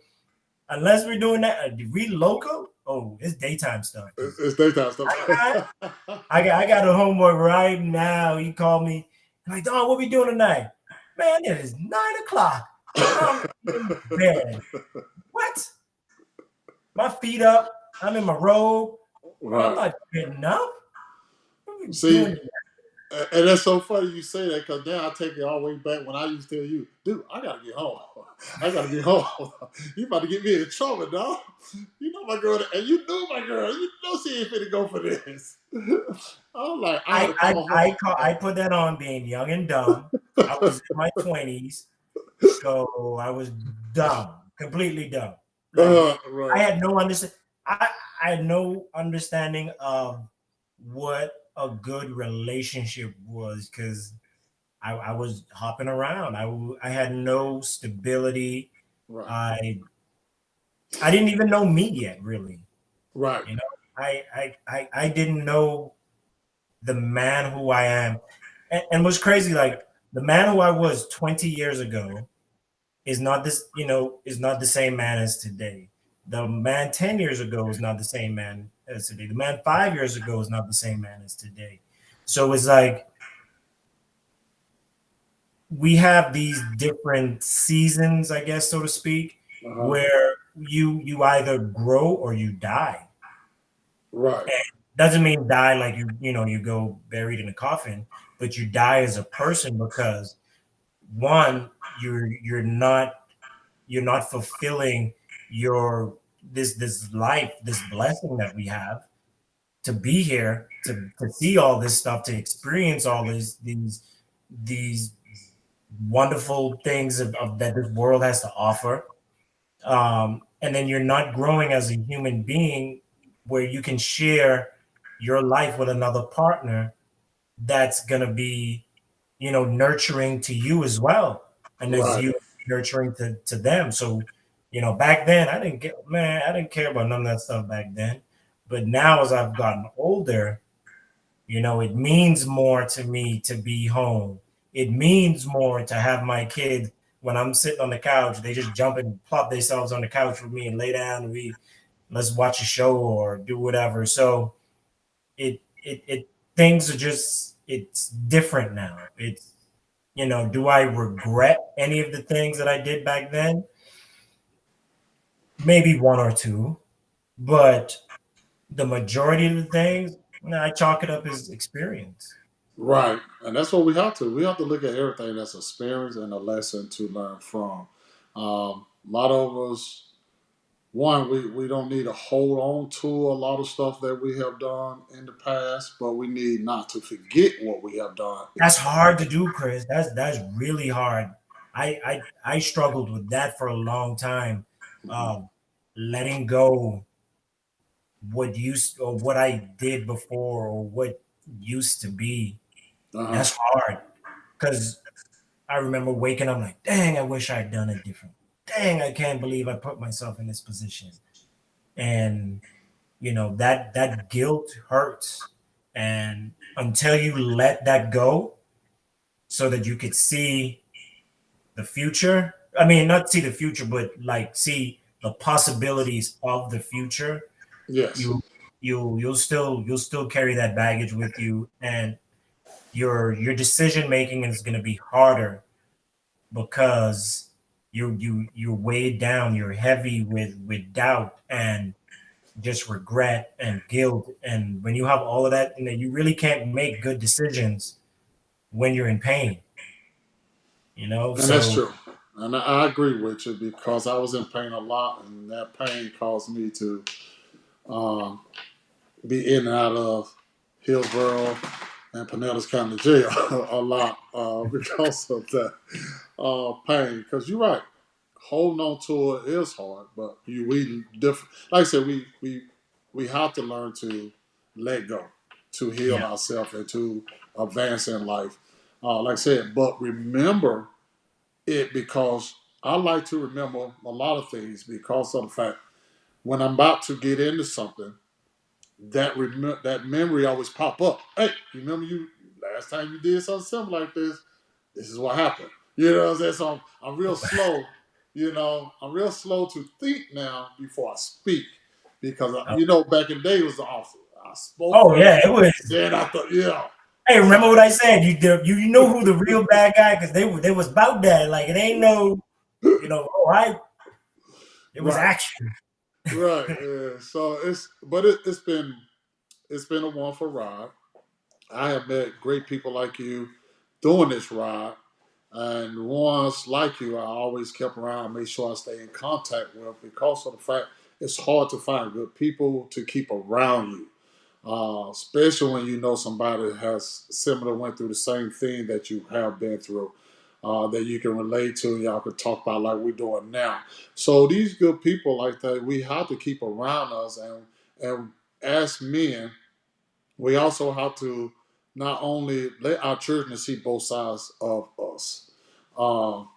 Speaker 2: unless we're doing that, if we local, oh, it's daytime stuff.
Speaker 1: It's daytime
Speaker 2: I,
Speaker 1: stuff.
Speaker 2: I got a homework right now. He called me, like, Don, what we doing tonight? Man, it is 9 o'clock. I'm in bed. What? My feet up. I'm in my robe. I'm
Speaker 1: Right.
Speaker 2: not getting up. What are we
Speaker 1: See,
Speaker 2: doing?
Speaker 1: and that's so funny you say that because now I take it all the way back when I used to tell you, dude, I gotta get home. I gotta get home. You about to get me in trouble, dog. You know my girl, and you knew my girl. You know she ain't finna go for this. I'm like, I had to come home.
Speaker 2: I put that on being young and dumb. I was in my 20s, so I was dumb, completely dumb. Like I
Speaker 1: Right,
Speaker 2: had no understand. I had no understanding of what a good relationship was because I was hopping around. I had no stability.
Speaker 1: right,
Speaker 2: I didn't even know me yet, really.
Speaker 1: right,
Speaker 2: You know, I didn't know the man who I am. And what's crazy, like the man who I was 20 years ago, is not this, is not the same man as today. The man 10 years ago is not the same man as today. The man 5 years ago is not the same man as today. So it's like we have these different seasons, I guess, so to speak,
Speaker 1: Uh-huh.
Speaker 2: where you either grow or you die.
Speaker 1: Right.
Speaker 2: And doesn't mean die like you go buried in a coffin, but you die as a person because one, you're not fulfilling your this life, this blessing that we have to be here, to see all this stuff, to experience all these wonderful things of that this world has to offer. And then you're not growing as a human being where you can share your life with another partner that's going to be nurturing to you as well, and as
Speaker 1: Right.
Speaker 2: you nurturing to them. So back then I didn't care about none of that stuff back then, but now as I've gotten older, it means more to me to be home. It means more to have my kids when I'm sitting on the couch, they just jump and plop themselves on the couch with me and lay down and let's watch a show or do whatever. So it things are just, it's different now. It's, do I regret any of the things that I did back then? Maybe one or two, but the majority of the things, I chalk it up as experience.
Speaker 1: Right. And that's what we have to. We have to look at everything that's experience and a lesson to learn from. A lot of us, one, we don't need to hold on to a lot of stuff that we have done in the past, but we need not to forget what we have done in the
Speaker 2: That's
Speaker 1: past.
Speaker 2: hard to do, Chris. That's really hard. I struggled with that for a long time.
Speaker 1: Mhm.
Speaker 2: Um, Letting go what I did before or what used to be.
Speaker 1: Uh-huh.
Speaker 2: That's hard because I remember waking up like, dang, I wish I'd done it different. Dang, I can't believe I put myself in this position. And that guilt hurts. And until you let that go, so that you could see the future. I mean, not see the future, but like see the possibilities of the future.
Speaker 1: Yes.
Speaker 2: You you'll still carry that baggage with you, and your decision making is going to be harder because you're weighed down. You're heavy with doubt and just regret and guilt. And when you have all of that, you really can't make good decisions when you're in pain.
Speaker 1: And that's
Speaker 2: So
Speaker 1: true. And I agree with you because I was in pain a lot, and that pain caused me to um, be in and out of Hillsborough and Pinellas County Jail a lot because of that pain. Because you're right, holding on to it is hard, but we different. Like I said, we have to learn to let go, to heal
Speaker 2: yeah,
Speaker 1: ourselves, and to advance in life. Like I said, but remember it because I like to remember a lot of things because of the fact when I'm about to get into something, that memory always pop up. Hey, remember you last time you did something similar like this? This is what happened. You know what I'm saying? So I'm real slow. I'm real slow to think now before I speak because back in the day it was the opposite. I spoke
Speaker 2: oh
Speaker 1: first,
Speaker 2: yeah, it was.
Speaker 1: then I thought, yeah.
Speaker 2: Hey,
Speaker 1: So
Speaker 2: remember what I said? You know who the real bad guy, because they was about that. Like it ain't no, all right. It was
Speaker 1: right,
Speaker 2: action.
Speaker 1: right. Yeah. So it's been a wonderful ride. I have met great people like you doing this ride. And ones like you, I always kept around, make sure I stay in contact with because of the fact it's hard to find good people to keep around you. Especially when you know somebody has similar went through the same thing that you have been through, that you can relate to, and y'all can talk about like we're doing now. So these good people like that, we have to keep around us, and as men, we also have to not only let our children see both sides of us, um,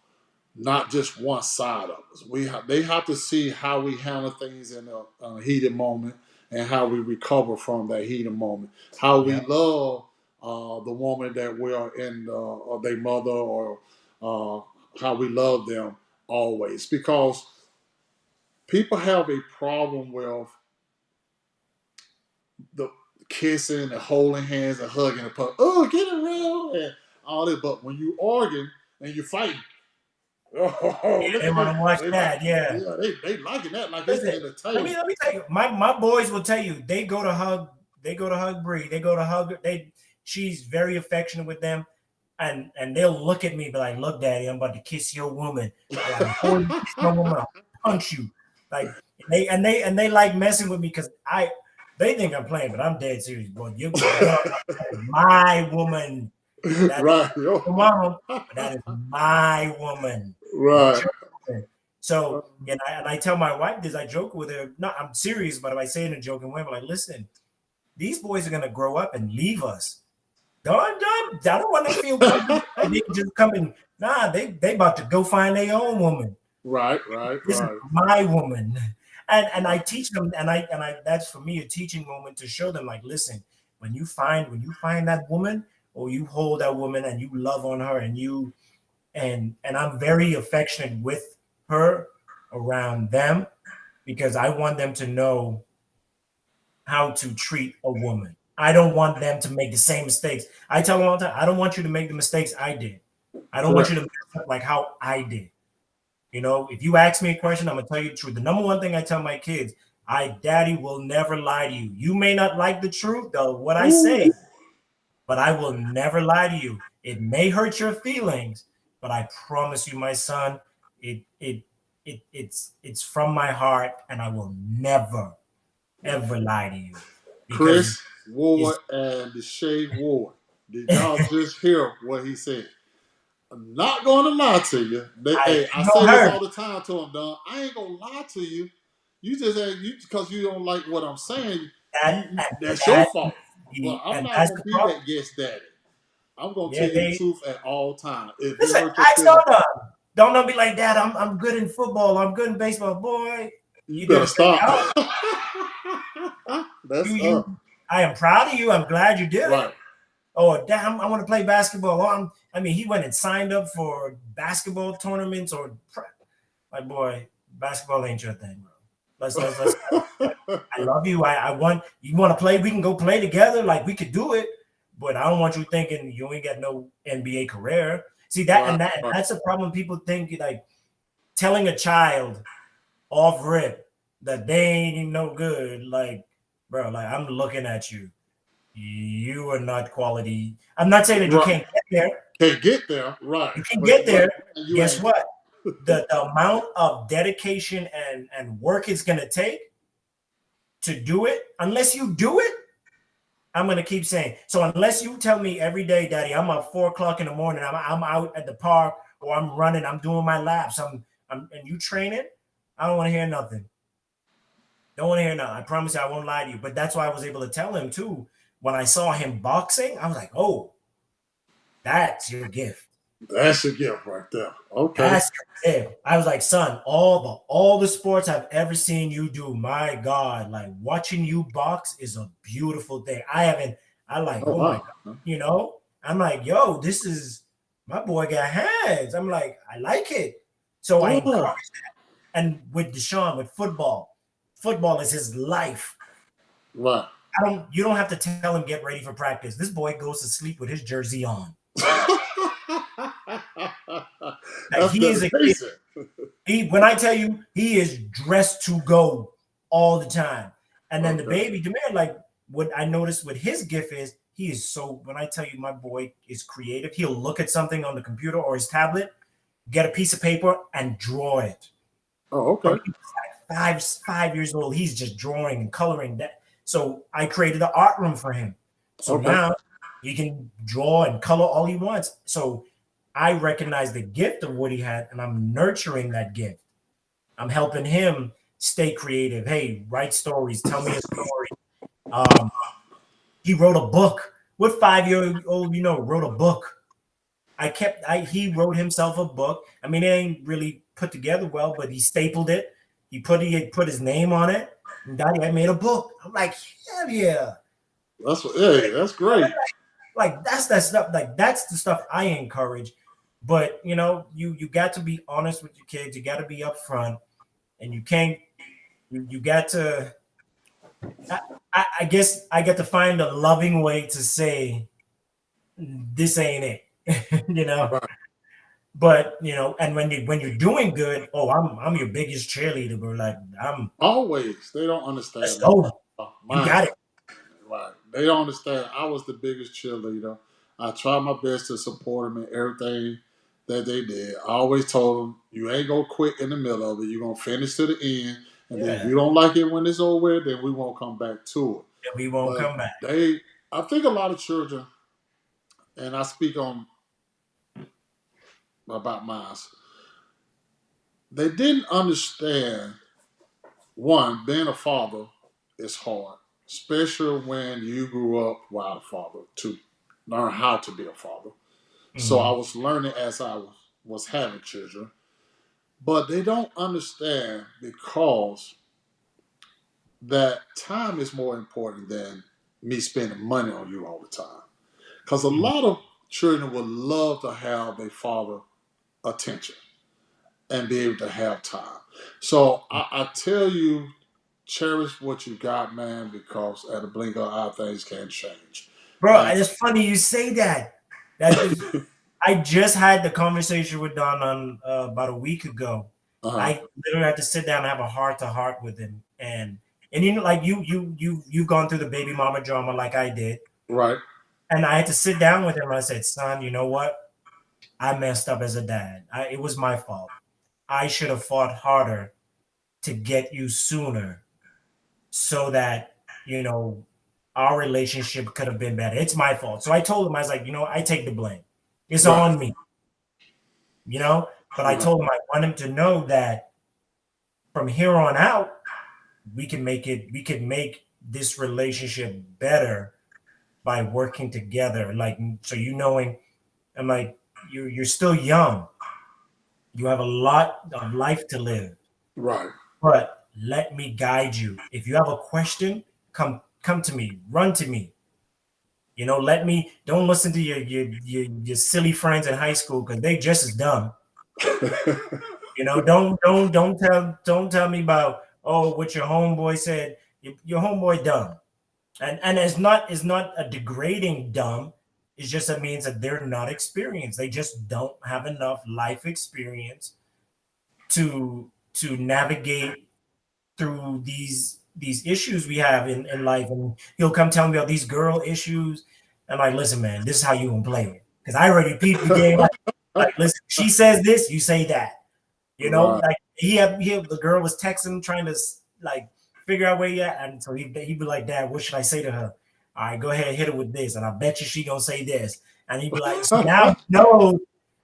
Speaker 1: not just one side of us. They have to see how we handle things in a heated moment and how we recover from that heated moment. How we
Speaker 2: Yeah,
Speaker 1: love the woman that we are in, or their mother, or how we love them always, because people have a problem with the kissing and holding hands and hugging and put, oh, get it real and all that. But when you arguing and you fighting, oh, look
Speaker 2: They
Speaker 1: at
Speaker 2: want
Speaker 1: this.
Speaker 2: to watch
Speaker 1: They like,
Speaker 2: that. Yeah.
Speaker 1: yeah, they liking that like it's
Speaker 2: Listen,
Speaker 1: entertainment.
Speaker 2: let me tell you, my boys will tell you they go to hug Bree, they go to hug her. She's very affectionate with them, and they'll look at me, be like, "Look, Daddy, I'm about to kiss your woman. Like, before you kiss my woman, I'll punch you." Like they like messing with me because they think I'm playing, but I'm dead serious, boy. You're my woman. That
Speaker 1: Right.
Speaker 2: is your mom, but that is my woman.
Speaker 1: Right.
Speaker 2: So, and I tell my wife this, I joke with her. No, I'm serious, but if I say it in a joking way, I'm like, listen, these boys are gonna grow up and leave us. I don't want to feel good. They just come in. Nah, they about to go find their own woman.
Speaker 1: Right.
Speaker 2: This is my woman. And I teach them, and I that's for me a teaching moment to show them, like, listen, when you find that woman, or you hold that woman and you love on her, and I'm very affectionate with her around them, because I want them to know how to treat a woman. I don't want them to make the same mistakes. I tell them all the time, I don't want you to make the mistakes I did. I don't want you to mess up like how I did. You know, if you ask me a question, I'm gonna tell you the truth. The number one thing I tell my kids, Daddy will never lie to you. You may not like the truth, though, what I say, but I will never lie to you. It may hurt your feelings, but I promise you, my son, it's from my heart, and I will never ever lie to you.
Speaker 1: Chris Ward and Deshae Ward. Did y'all just hear what he said? I'm not going to lie to you. I say this all the time to him, Don. I ain't going to lie to you. You just because you don't like what I'm saying. That's your fault. But I'm not going to be that yes daddy. I'm going to tell you the truth at all times.
Speaker 2: Listen, don't be like that. I'm good in football. I'm good in baseball, boy.
Speaker 1: You better stop.
Speaker 2: I am proud of you. I'm glad you did
Speaker 1: it.
Speaker 2: Oh, damn, I want to play basketball. I mean, he went and signed up for basketball tournaments my boy, basketball ain't your thing, bro. Let's I love you. I want you want to play. We can go play together. Like, we could do it, but I don't want you thinking you ain't got no NBA career. See that, that's the problem. People think, like, telling a child off rip that they ain't no good. Like, bro, like, I'm looking at you. You are not quality. I'm not saying that you can't get there.
Speaker 1: Can't get there, right?
Speaker 2: You can get there. Guess what? The amount of dedication and work it's gonna take to do it, unless you do it, I'm gonna keep saying. So unless you tell me every day, Daddy, I'm up 4 o'clock in the morning, I'm out at the park, or I'm running, I'm doing my laps, I'm and you training, I don't want to hear nothing. Don't want to hear nothing. I promise you, I won't lie to you. But that's why I was able to tell him too. When I saw him boxing, I was like, oh, that's your gift.
Speaker 1: That's your gift right there. Okay.
Speaker 2: That's your gift. I was like, son, all the sports I've ever seen you do, my God, like, watching you box is a beautiful thing. My God, you know, I'm like, yo, this is, my boy got hands. I'm like, I like it. So I encourage that. And with Deshaun, with football is his life.
Speaker 1: Right.
Speaker 2: You don't have to tell him get ready for practice. This boy goes to sleep with his jersey on. He is a kid. When I tell you, he is dressed to go all the time. And then the baby, Demir, like, what I noticed with his gift is, he is so, when I tell you my boy is creative, he'll look at something on the computer or his tablet, get a piece of paper and draw it.
Speaker 1: Oh, okay.
Speaker 2: Like 5 years old, he's just drawing and coloring that. So I created an art room for him. So now he can draw and color all he wants. So I recognize the gift of what he had, and I'm nurturing that gift. I'm helping him stay creative. Hey, write stories. Tell me a story. He wrote a book. What 5-year-old, wrote a book? He wrote himself a book. I mean, it ain't really put together well, but he stapled it. He put his name on it. And Daddy, I made a book. I'm like, hell yeah.
Speaker 1: That's great.
Speaker 2: Like, that's that stuff. Like, that's the stuff I encourage. But you got to be honest with your kids. You got to be upfront, and you can't. You got to. I guess I get to find a loving way to say this ain't it,
Speaker 1: Right.
Speaker 2: But and when you're doing good, oh, I'm your biggest cheerleader, bro. Like
Speaker 1: Always. They don't
Speaker 2: let's
Speaker 1: understand my
Speaker 2: go. You got
Speaker 1: mindset.
Speaker 2: it.
Speaker 1: Right. They don't understand. I was the biggest cheerleader. I tried my best to support them in everything that they did. I always told them, you ain't going to quit in the middle of it. You're going to finish to the end. And then if
Speaker 2: Yeah,
Speaker 1: you don't like it when it's over, then we won't come back to it.
Speaker 2: and we won't
Speaker 1: But
Speaker 2: come back.
Speaker 1: I think a lot of children, and I speak on about mine, they didn't understand, one, being a father is hard, especially when you grew up without a father, to learn how to be a father. So I
Speaker 2: Hmm.
Speaker 1: was learning as I was having children, but they don't understand because that time is more important than me spending money on you all the time. Because a
Speaker 2: Hmm.
Speaker 1: lot of children would love to have their father attention and be able to have time. So I tell you, cherish what you got, man, because at a blink of an eye, things can change.
Speaker 2: Bro,
Speaker 1: And
Speaker 2: it's funny you say that. That is, I just had the conversation with Don on about a week ago.
Speaker 1: uh-huh,
Speaker 2: I literally had to sit down and have a heart to heart with him, and like you've gone through the baby mama drama like I did,
Speaker 1: right,
Speaker 2: and I had to sit down with him. And I said, "Son, you know what? I messed up as a dad. It was my fault. I should have fought harder to get you sooner, so that our relationship could have been better. It's my fault." So I told him, I was like, I take the blame. It's
Speaker 1: right,
Speaker 2: on me, you know. But I
Speaker 1: right,
Speaker 2: told him I want him to know that from here on out, we can make this relationship better by working together. Like, so knowing, I'm like, you're still young. You have a lot of life to live,
Speaker 1: right.
Speaker 2: but let me guide you. If you have a question, come to me, run to me. Let me don't listen to your silly friends in high school because they just as dumb. Don't tell me about, oh, what your homeboy said. Your homeboy dumb, and it's not a degrading dumb. It's just a means that they're not experienced. They just don't have enough life experience to navigate through these issues we have in life. And he'll come tell me about these girl issues. I'm like, listen, man, this is how you gonna play it. Because I already peeped the game. Like, listen, she says this, you say that.
Speaker 1: Right.
Speaker 2: Like the girl was texting, trying to like figure out where he at, and so he'd be like, Dad, what should I say to her? All right, go ahead, hit her with this, and I bet you she gonna say this. And he'd be like, so now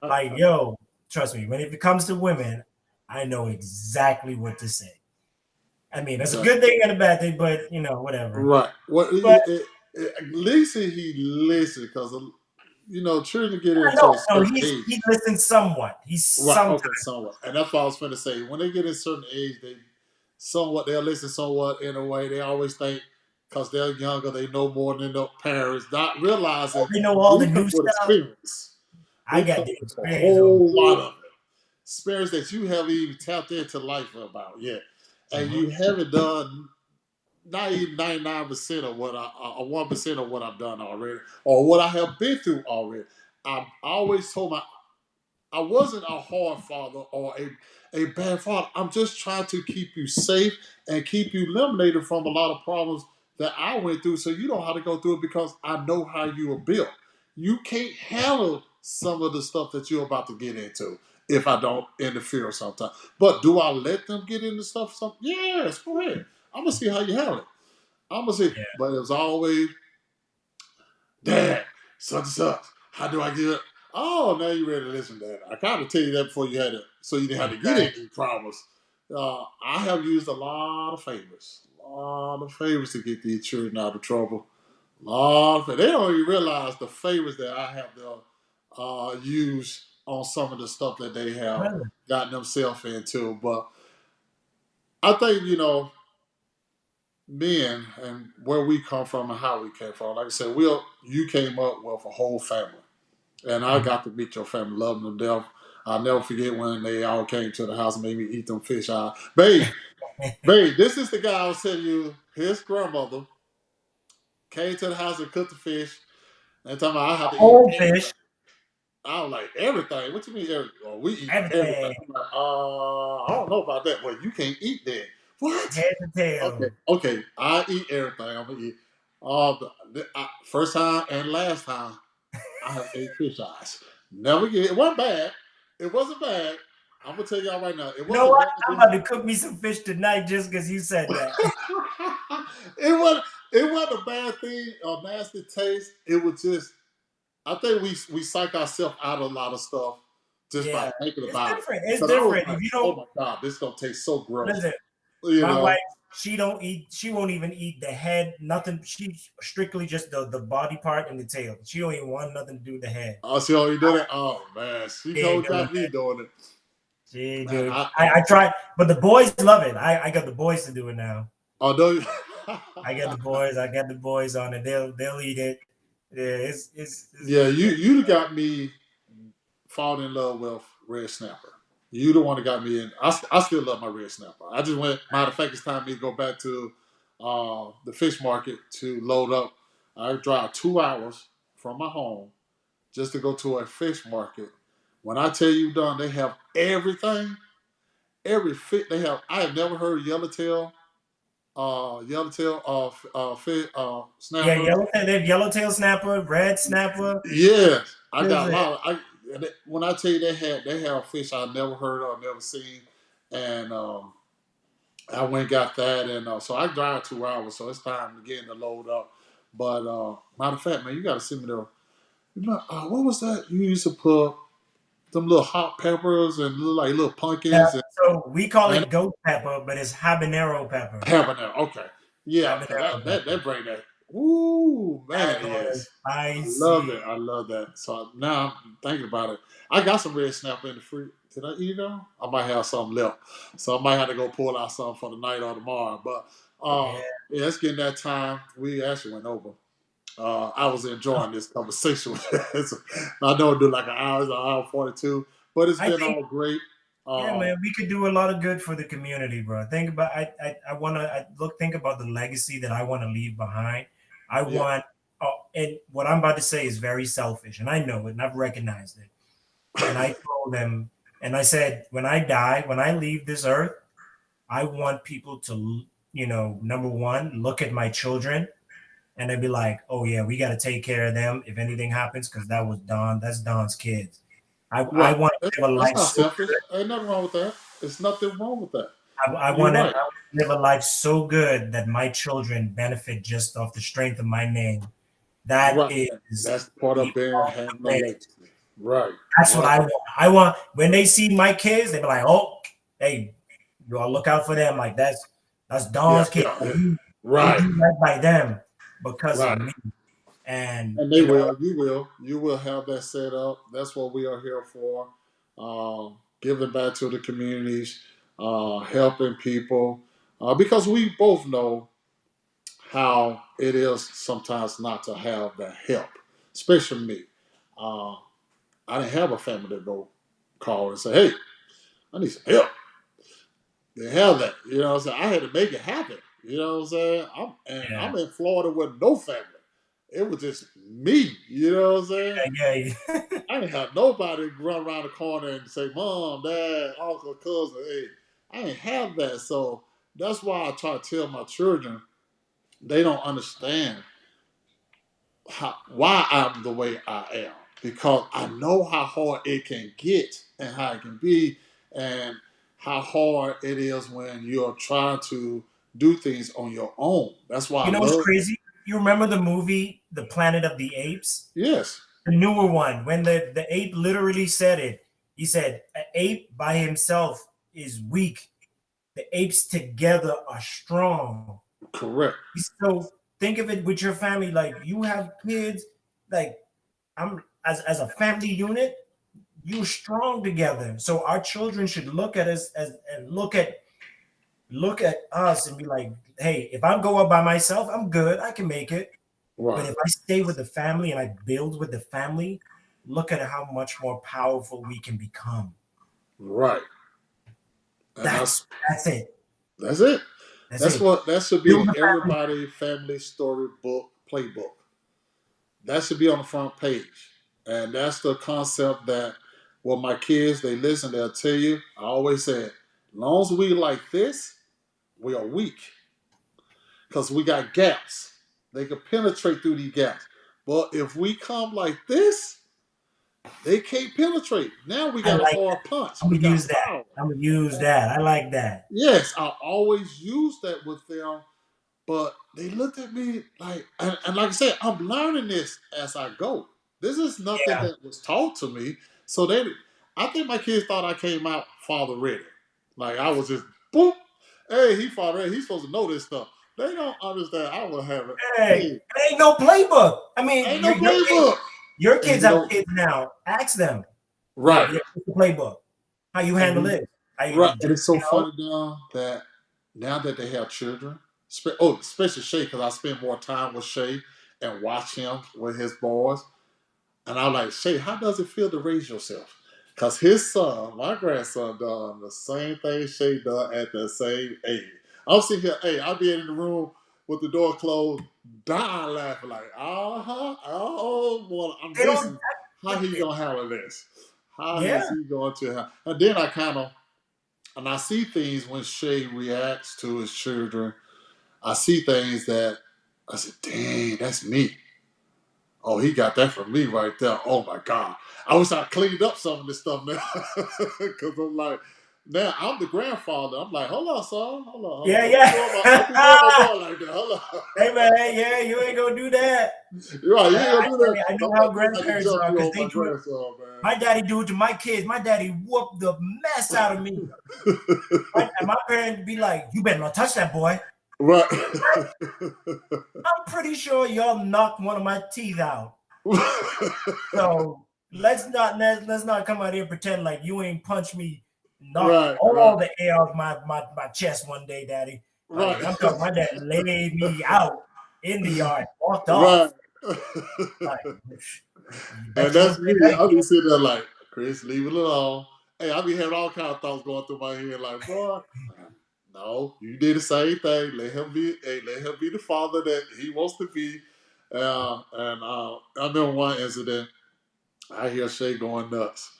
Speaker 2: like, yo, trust me, when it comes to women, I know exactly what to say. I mean, that's a
Speaker 1: Yeah.
Speaker 2: good thing and a bad thing, but whatever.
Speaker 1: Right. Well,
Speaker 2: But
Speaker 1: at least he listened because children get into
Speaker 2: no,
Speaker 1: a
Speaker 2: no,
Speaker 1: certain age.
Speaker 2: he listens somewhat. He's
Speaker 1: Right.
Speaker 2: sometimes.
Speaker 1: Okay. Somewhat, and that's what I was going to say. When they get a certain age, they'll listen somewhat in a way. They always think because they're younger, they know more than their parents, not realizing
Speaker 2: They know all
Speaker 1: we
Speaker 2: the
Speaker 1: come
Speaker 2: new
Speaker 1: with
Speaker 2: stuff.
Speaker 1: experience.
Speaker 2: I
Speaker 1: We
Speaker 2: got
Speaker 1: come
Speaker 2: the
Speaker 1: with a
Speaker 2: experience on.
Speaker 1: whole lot of it. Experience that you haven't even tapped into life about yet, and
Speaker 2: Mhm.
Speaker 1: you haven't done not even 99% of what 1% of what I've done already, or what I have been through already. I always told I wasn't a hard father or a bad father. I'm just trying to keep you safe and keep you eliminated from a lot of problems that I went through, so you don't have to go through it because I know how you were built. You can't handle some of the stuff that you're about to get into if I don't interfere sometimes. But do I let them get into stuff? Yes, go ahead. I'm gonna see how you handle it. I'm gonna say,
Speaker 2: Yeah.
Speaker 1: but it was always, Dad, such and such. How do I get it? Oh, now you ready to listen to that. I kind of tell you that before you had it, so you didn't have to get
Speaker 2: Exactly.
Speaker 1: any problems. I have used a lot of favors to get these children out of trouble. They don't even realize the favors that I have to use on some of the stuff that they have
Speaker 2: Really.
Speaker 1: gotten themselves into. But I think men and where we come from and how we came from. Like I said, you came up with a whole family. And I got to meet your family, love them to death. I'll never forget when they all came to the house and made me eat them fish eyes. Babe, this is the guy I was telling you. His grandmother came to the house and cooked the fish. And talking about I have to eat
Speaker 2: Whole
Speaker 1: everything.
Speaker 2: fish,
Speaker 1: I was like, everything? What you mean everything? Oh, we eat everything.
Speaker 2: everything,
Speaker 1: I'm like, I don't know about that. Well, you can't eat that. What?
Speaker 2: head to
Speaker 1: Okay,
Speaker 2: tail.
Speaker 1: okay. I eat everything. I'm gonna eat. First time and last time I have ate fish eyes. Never get it. Wasn't bad. It wasn't bad. I'm gonna tell y'all right now. It
Speaker 2: You know
Speaker 1: wasn't
Speaker 2: what?
Speaker 1: bad.
Speaker 2: I'm about to cook me some fish tonight just because you said that.
Speaker 1: it was. It wasn't a bad thing or nasty taste. It was just. I think we psych ourselves out of a lot of stuff just by
Speaker 2: Yeah,
Speaker 1: thinking
Speaker 2: it's
Speaker 1: about it.
Speaker 2: different. It's
Speaker 1: Because I was
Speaker 2: different.
Speaker 1: like,
Speaker 2: If you
Speaker 1: oh
Speaker 2: don't
Speaker 1: my god, this gonna taste so gross.
Speaker 2: listen,
Speaker 1: You
Speaker 2: my wife,
Speaker 1: know.
Speaker 2: she don't eat. She won't even eat the head. Nothing. She strictly just the body part and the tail. She don't even want nothing to do with the head.
Speaker 1: Oh, she already did it. Oh man, she
Speaker 2: She ain't
Speaker 1: told
Speaker 2: doing
Speaker 1: got me
Speaker 2: that.
Speaker 1: doing it.
Speaker 2: She
Speaker 1: Man,
Speaker 2: do it. I tried, but the boys love it. I got the boys to do it now.
Speaker 1: although
Speaker 2: I got the boys. I got the boys on it. They'll eat it. Yeah, it's
Speaker 1: yeah, you got me falling in love with red snapper. You the one that got me in. I still love my red snapper. I just went. Matter of fact, it's time me to go back to the fish market to load up. I drive 2 hours from my home just to go to a fish market. When I tell you, Don, they have everything. Every fish they have. I have never heard yellowtail fish
Speaker 2: yeah.
Speaker 1: snapper.
Speaker 2: Yellowtail. They have yellowtail snapper, red snapper.
Speaker 1: Yes, I
Speaker 2: Is
Speaker 1: got a
Speaker 2: it?
Speaker 1: lot. When I tell you they have fish I never heard of, never seen, and I went and got that, and so I drive 2 hours, so it's time again to load up. But matter of fact, man, you got to send me the. What was that you used to put them little hot peppers and little
Speaker 2: Yeah.
Speaker 1: pumpkins
Speaker 2: So we call
Speaker 1: and
Speaker 2: it ghost pepper, but it's habanero pepper.
Speaker 1: habanero. Okay, yeah, because
Speaker 2: Habanero pepper.
Speaker 1: that bring that. Ooh man,
Speaker 2: That joint is
Speaker 1: yes. I love
Speaker 2: spicy.
Speaker 1: it. I love that. So now I'm thinking about it. I got some red snapper in the fridge. Did I eat it all? I might have some left. So I might have to go pull out some for the night or tomorrow. But
Speaker 2: Yeah.
Speaker 1: yeah, it's getting that time. We actually went over. I was enjoying this conversation. I know it do like an hour 42, but it's
Speaker 2: I
Speaker 1: been
Speaker 2: think,
Speaker 1: all great.
Speaker 2: yeah,
Speaker 1: Uh,
Speaker 2: man, we could do a lot of good for the community, bro. Think about I want to think about the legacy that I want to leave behind. I
Speaker 1: yeah,
Speaker 2: want and what I'm about to say is very selfish, and I know it, and I've recognized it. And I told them, and I said, when I die, when I leave this earth, I want people to, number one, look at my children and they'd be like, "Oh yeah, we got to take care of them if anything happens because that was Don. That's Don's kids." I
Speaker 1: right.
Speaker 2: want to live a
Speaker 1: That's
Speaker 2: life
Speaker 1: not
Speaker 2: so
Speaker 1: selfish. Ain't nothing wrong with that. There's nothing wrong with that.
Speaker 2: I
Speaker 1: You're
Speaker 2: want to
Speaker 1: right.
Speaker 2: live a life so good that my children benefit just off the strength of my name. That
Speaker 1: Right.
Speaker 2: is
Speaker 1: That's part
Speaker 2: the
Speaker 1: of being having a
Speaker 2: ultimate.
Speaker 1: legacy. Right.
Speaker 2: That's what
Speaker 1: Right.
Speaker 2: I want. I want when they see my kids, they be like, "Oh, hey, you all look out for them. Like that's
Speaker 1: Yeah.
Speaker 2: Don's kids.
Speaker 1: Yeah.
Speaker 2: Like,
Speaker 1: Yeah.
Speaker 2: you
Speaker 1: Right.
Speaker 2: do right by them because of
Speaker 1: Right.
Speaker 2: me." And
Speaker 1: And they will. You will. You will have that set up. That's what we are here for. Giving back to the communities, helping people, because we both know how it is sometimes not to have that help, especially me. Uh, I didn't have a family to go call and say, "Hey, I need some help." They have that. You know what I'm saying? I had to make it happen. You know what I'm saying?
Speaker 2: yeah,
Speaker 1: I'm in Florida with no family. It was just me. You know what I'm saying?
Speaker 2: yeah, yeah.
Speaker 1: I didn't have nobody run around the corner and say, "Mom, Dad, uncle, cousin." Hey, I didn't have that. So that's why I try to tell my children they don't understand why I'm the way I am, because I know how hard it can get and how it can be, and how hard it is when you're trying to do things on your own. That's why I
Speaker 2: You know what's
Speaker 1: love.
Speaker 2: crazy? You remember the movie The Planet of the Apes?
Speaker 1: Yes,
Speaker 2: The newer one, when the ape literally said it. He said, "An ape by himself is weak. The apes together are strong."
Speaker 1: correct.
Speaker 2: So think of it with your family. Like you have kids, like I'm as a family unit, you're strong together. So our children should look at us as and look at us and be like, "Hey, if I go up by myself, I'm good. I can make it. But
Speaker 1: Right.
Speaker 2: if I stay with the family and I build with the family, look at how much more powerful we can become.
Speaker 1: Right. And
Speaker 2: That's it.
Speaker 1: that's it.
Speaker 2: That's it.
Speaker 1: That should be
Speaker 2: Build
Speaker 1: in
Speaker 2: a family.
Speaker 1: everybody family storybook playbook. That should be on the front page. And that's the concept that well my kids they listen, they'll tell you. I always say, as long as we like this, we are weak. Because we got gaps. They can penetrate through these gaps. But if we come like this, they can't penetrate. Now we
Speaker 2: I
Speaker 1: got a
Speaker 2: like
Speaker 1: hard
Speaker 2: that.
Speaker 1: punch.
Speaker 2: I'm
Speaker 1: We
Speaker 2: gonna
Speaker 1: got
Speaker 2: use that.
Speaker 1: power.
Speaker 2: I'm gonna use that. I like that.
Speaker 1: Yes, I always use that with them, but they looked at me like, and like I said, I'm learning this as I go. This is nothing
Speaker 2: Yeah.
Speaker 1: that was taught to me. So I think my kids thought I came out father ready. Like I was just boom, hey, he father ready. He's supposed to know this stuff. They don't understand. I will have it.
Speaker 2: Hey,
Speaker 1: Hey,
Speaker 2: it ain't no playbook. I mean,
Speaker 1: ain't no playbook.
Speaker 2: your
Speaker 1: And
Speaker 2: kids have kids now. Ask them.
Speaker 1: right.
Speaker 2: What's the playbook? How you handle
Speaker 1: And
Speaker 2: it? How you,
Speaker 1: right. And it's so
Speaker 2: you know?
Speaker 1: funny now that they have children, especially Shay, because I spend more time with Shay and watch him with his boys. And I'm like, Shay, how does it feel to raise yourself? Because his son, my grandson, done the same thing Shay done at the same age. I'm sitting here, hey, I'll be in the room with the door closed, dying laughing, like, oh, boy, I'm
Speaker 2: They don't.
Speaker 1: guessing how he gonna handle this. How
Speaker 2: Yeah.
Speaker 1: is he going to handle? And then and I see things when Shay reacts to his children. I see things that I said, dang, that's me. Oh, he got that from me right there. Oh my God. I wish I cleaned up some of this stuff now. Because I'm like, now I'm the grandfather. I'm like, hold on, son. Hold on.
Speaker 2: Yeah,
Speaker 1: Don't be doing my
Speaker 2: yeah.
Speaker 1: boy like that. Hold on.
Speaker 2: Hey man, yeah, you ain't gonna do that.
Speaker 1: You're right. You ain't gonna do that.
Speaker 2: I know
Speaker 1: Don't
Speaker 2: how
Speaker 1: let me have to
Speaker 2: grandparents
Speaker 1: jump
Speaker 2: are
Speaker 1: you
Speaker 2: because
Speaker 1: on
Speaker 2: they
Speaker 1: my
Speaker 2: do it.
Speaker 1: grandson, man.
Speaker 2: My daddy do it to my kids. My daddy whooped the mess out of me. And my parents be like, "You better not touch that boy."
Speaker 1: Right.
Speaker 2: I'm pretty sure y'all knocked one of my teeth out. So let's not come out here and pretend like you ain't punched me, knocked all the air out of my chest one day, Daddy. Like, I'm talking, my dad laid me out in the yard, walked off. Like,
Speaker 1: and that's me. I'll be sitting there like, Chris, leave it alone. Hey, I be having all kind of thoughts going through my head, like, boy, no, you did the same thing. Let him be the father that he wants to be. I remember one incident. I hear Shay going nuts.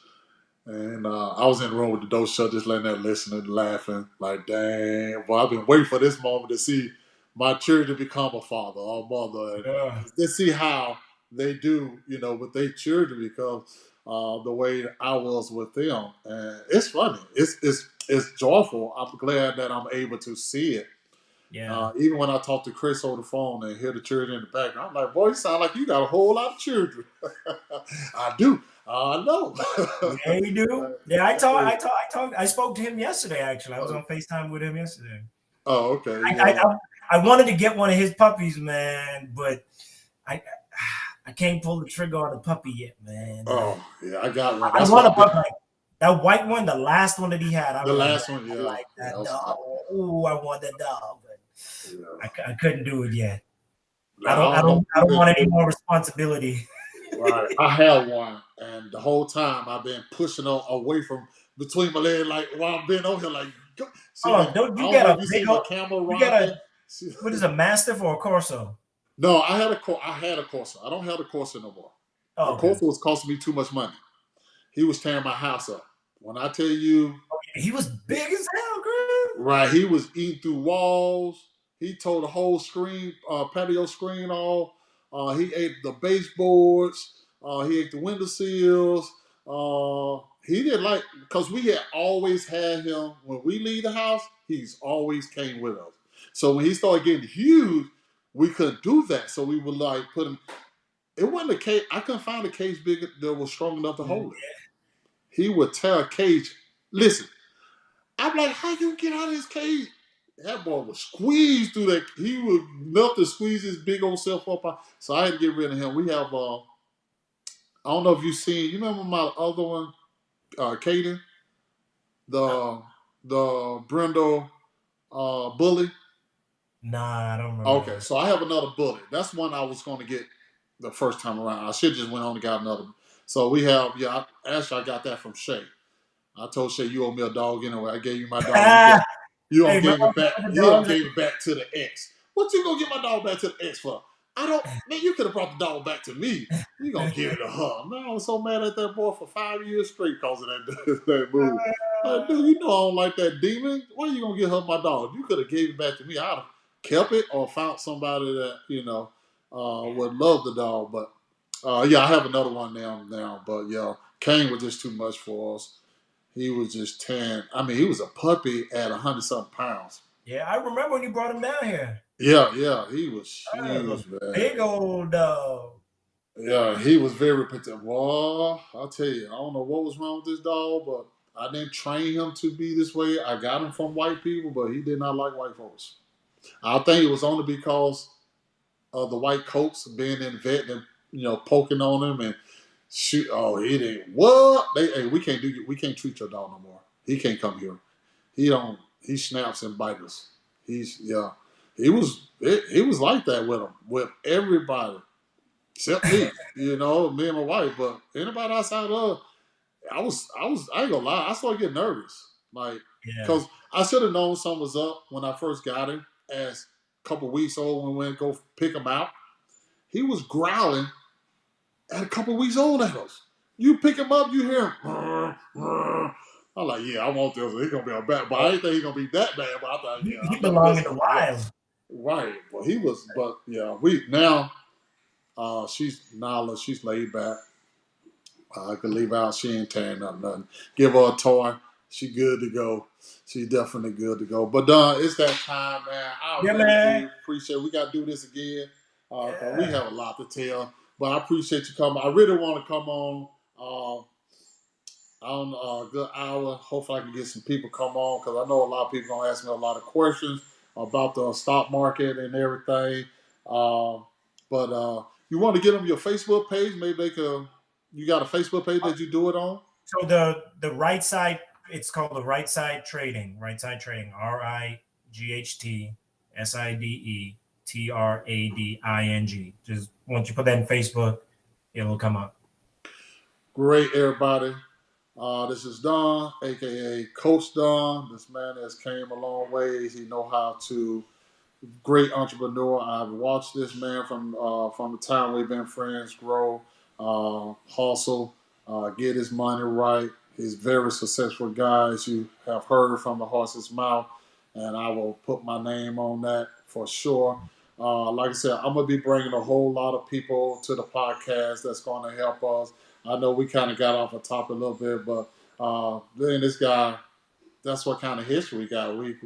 Speaker 1: And I was in the room with the door shut, just letting there listening, laughing, like, dang, boy, I've been waiting for this moment to see my children become a father or mother, and to see how they do, with their children, because the way I was with them, and it's funny, it's joyful. I'm glad that I'm able to see it.
Speaker 2: Yeah.
Speaker 1: Even when I talk to Chris on the phone and hear the children in the background, I'm like, boy, you sound like you got a whole lot of children. I do. I know.
Speaker 2: Yeah, you do. Yeah, I spoke to him yesterday, actually. I was on FaceTime with him yesterday.
Speaker 1: Oh, okay.
Speaker 2: I wanted to get one of his puppies, man, but I can't pull the trigger on the puppy yet, man.
Speaker 1: Oh, yeah, I got one.
Speaker 2: I want a puppy. That white one, the last one that he had. I
Speaker 1: the
Speaker 2: was
Speaker 1: last
Speaker 2: like,
Speaker 1: one, yeah.
Speaker 2: I like that
Speaker 1: Yeah,
Speaker 2: dog. Oh, I want that dog, but
Speaker 1: yeah.
Speaker 2: I couldn't do it yet.
Speaker 1: Now,
Speaker 2: I don't want any more responsibility.
Speaker 1: Right. I had one, and the whole time I've been pushing away from between my legs, like while I'm been over here, like.
Speaker 2: Don't you get a big old?
Speaker 1: camera
Speaker 2: You get a what is a Mastiff or a Corso?
Speaker 1: No, I had a Corso. I don't have a Corso no more.
Speaker 2: Oh,
Speaker 1: the Corso was costing me too much money. He was tearing my house up. When I tell you,
Speaker 2: he was big as hell, girl.
Speaker 1: Right, he was eating through walls. He tore the whole patio screen off. He ate the baseboards. He ate the window sills. He didn't like, because we had always had him when we leave the house. He's always came with us. So when he started getting huge, we couldn't do that. So we would like put him. It wasn't a cage. I couldn't find a cage big that was strong enough to hold him. He would tear a cage. Listen, I'm like, how you get out of his cage? That boy was squeezed through that. He would melt to squeeze his big old self up. So I had to get rid of him. We have, I don't know if you've seen, you remember my other one, Caden? The Brindle bully?
Speaker 2: Nah, I don't remember.
Speaker 1: Okay, so I have another bully. That's one I was going to get the first time around. I should just went on and got another. So we have, actually, I got that from Shay. I told Shay, you owe me a dog anyway. I gave you my dog. You
Speaker 2: Hey,
Speaker 1: don't
Speaker 2: remember
Speaker 1: give it back.
Speaker 2: the
Speaker 1: You don't
Speaker 2: dogs?
Speaker 1: give it back to the ex. What you gonna give my dog back to the ex for? I don't. Man, you could have brought the dog back to me. You gonna give it to her? Man, I was so mad at that boy for 5 years straight because of that move. Like, dude, you know I don't like that demon. Why you gonna give her my dog? You could have gave it back to me. I'd have kept it or found somebody that would love the dog. But I have another one now. But yeah, Kane was just too much for us. He was just 10. I mean, he was a puppy at 100-something pounds.
Speaker 2: Yeah, I remember when you brought him down here.
Speaker 1: Yeah, he was
Speaker 2: That was
Speaker 1: huge,
Speaker 2: a
Speaker 1: man.
Speaker 2: big old dog.
Speaker 1: Yeah, he was very protective. Well, I'll tell you, I don't know what was wrong with this dog, but I didn't train him to be this way. I got him from white people, but he did not like white folks. I think it was only because of the white coats being in vet and poking on him and shoot. Oh, he didn't. What? Hey, we can't treat your dog no more. He can't come here. He don't. He snaps and bites us. He was like that with everybody except me. Me and my wife. But anybody outside of, I ain't gonna lie. I started getting nervous, like,
Speaker 2: Yeah.
Speaker 1: because I should have known something was up when I first got him. As a couple weeks old, when we went to go pick him out, he was growling at a couple weeks old at us. You pick him up, you hear him. I'm like, yeah, I want this. He's gonna be a bad, but I didn't think he's gonna be that bad. But I thought, yeah,
Speaker 2: He
Speaker 1: I better
Speaker 2: belonged
Speaker 1: miss
Speaker 2: in the
Speaker 1: him.
Speaker 2: wild.
Speaker 1: Right. Well, he was, but yeah, we now. She's Nala. She's laid back. I can leave out. She ain't tearing up nothing. Give her a toy. She good to go. She's definitely good to go. But it's that time, man. I
Speaker 2: Yeah,
Speaker 1: really
Speaker 2: man.
Speaker 1: do appreciate. We got to do this again. 'Cause we
Speaker 2: Yeah.
Speaker 1: have a lot to tell. But I appreciate you coming. I really want to come on. On a good hour. Hopefully, I can get some people come on because I know a lot of people gonna ask me a lot of questions about the stock market and everything. But you want to get them your Facebook page? Maybe they could. You got a Facebook page that you do it on?
Speaker 2: So the right side, it's called the right side trading. Right side trading. RIGHTSIDETRADING. Just once you put that in Facebook, it will come up.
Speaker 1: Great, everybody. This is Don, aka Coach Don. This man has came a long ways. He know how to great entrepreneur. I've watched this man from the time we've been friends grow, hustle, get his money right. He's a very successful guy, as you have heard from the horse's mouth, and I will put my name on that for sure. Like I said, I'm gonna be bringing a whole lot of people to the podcast that's going to help us. I know we kind of got off the top a little bit, but then this guy, that's what kind of history we got. We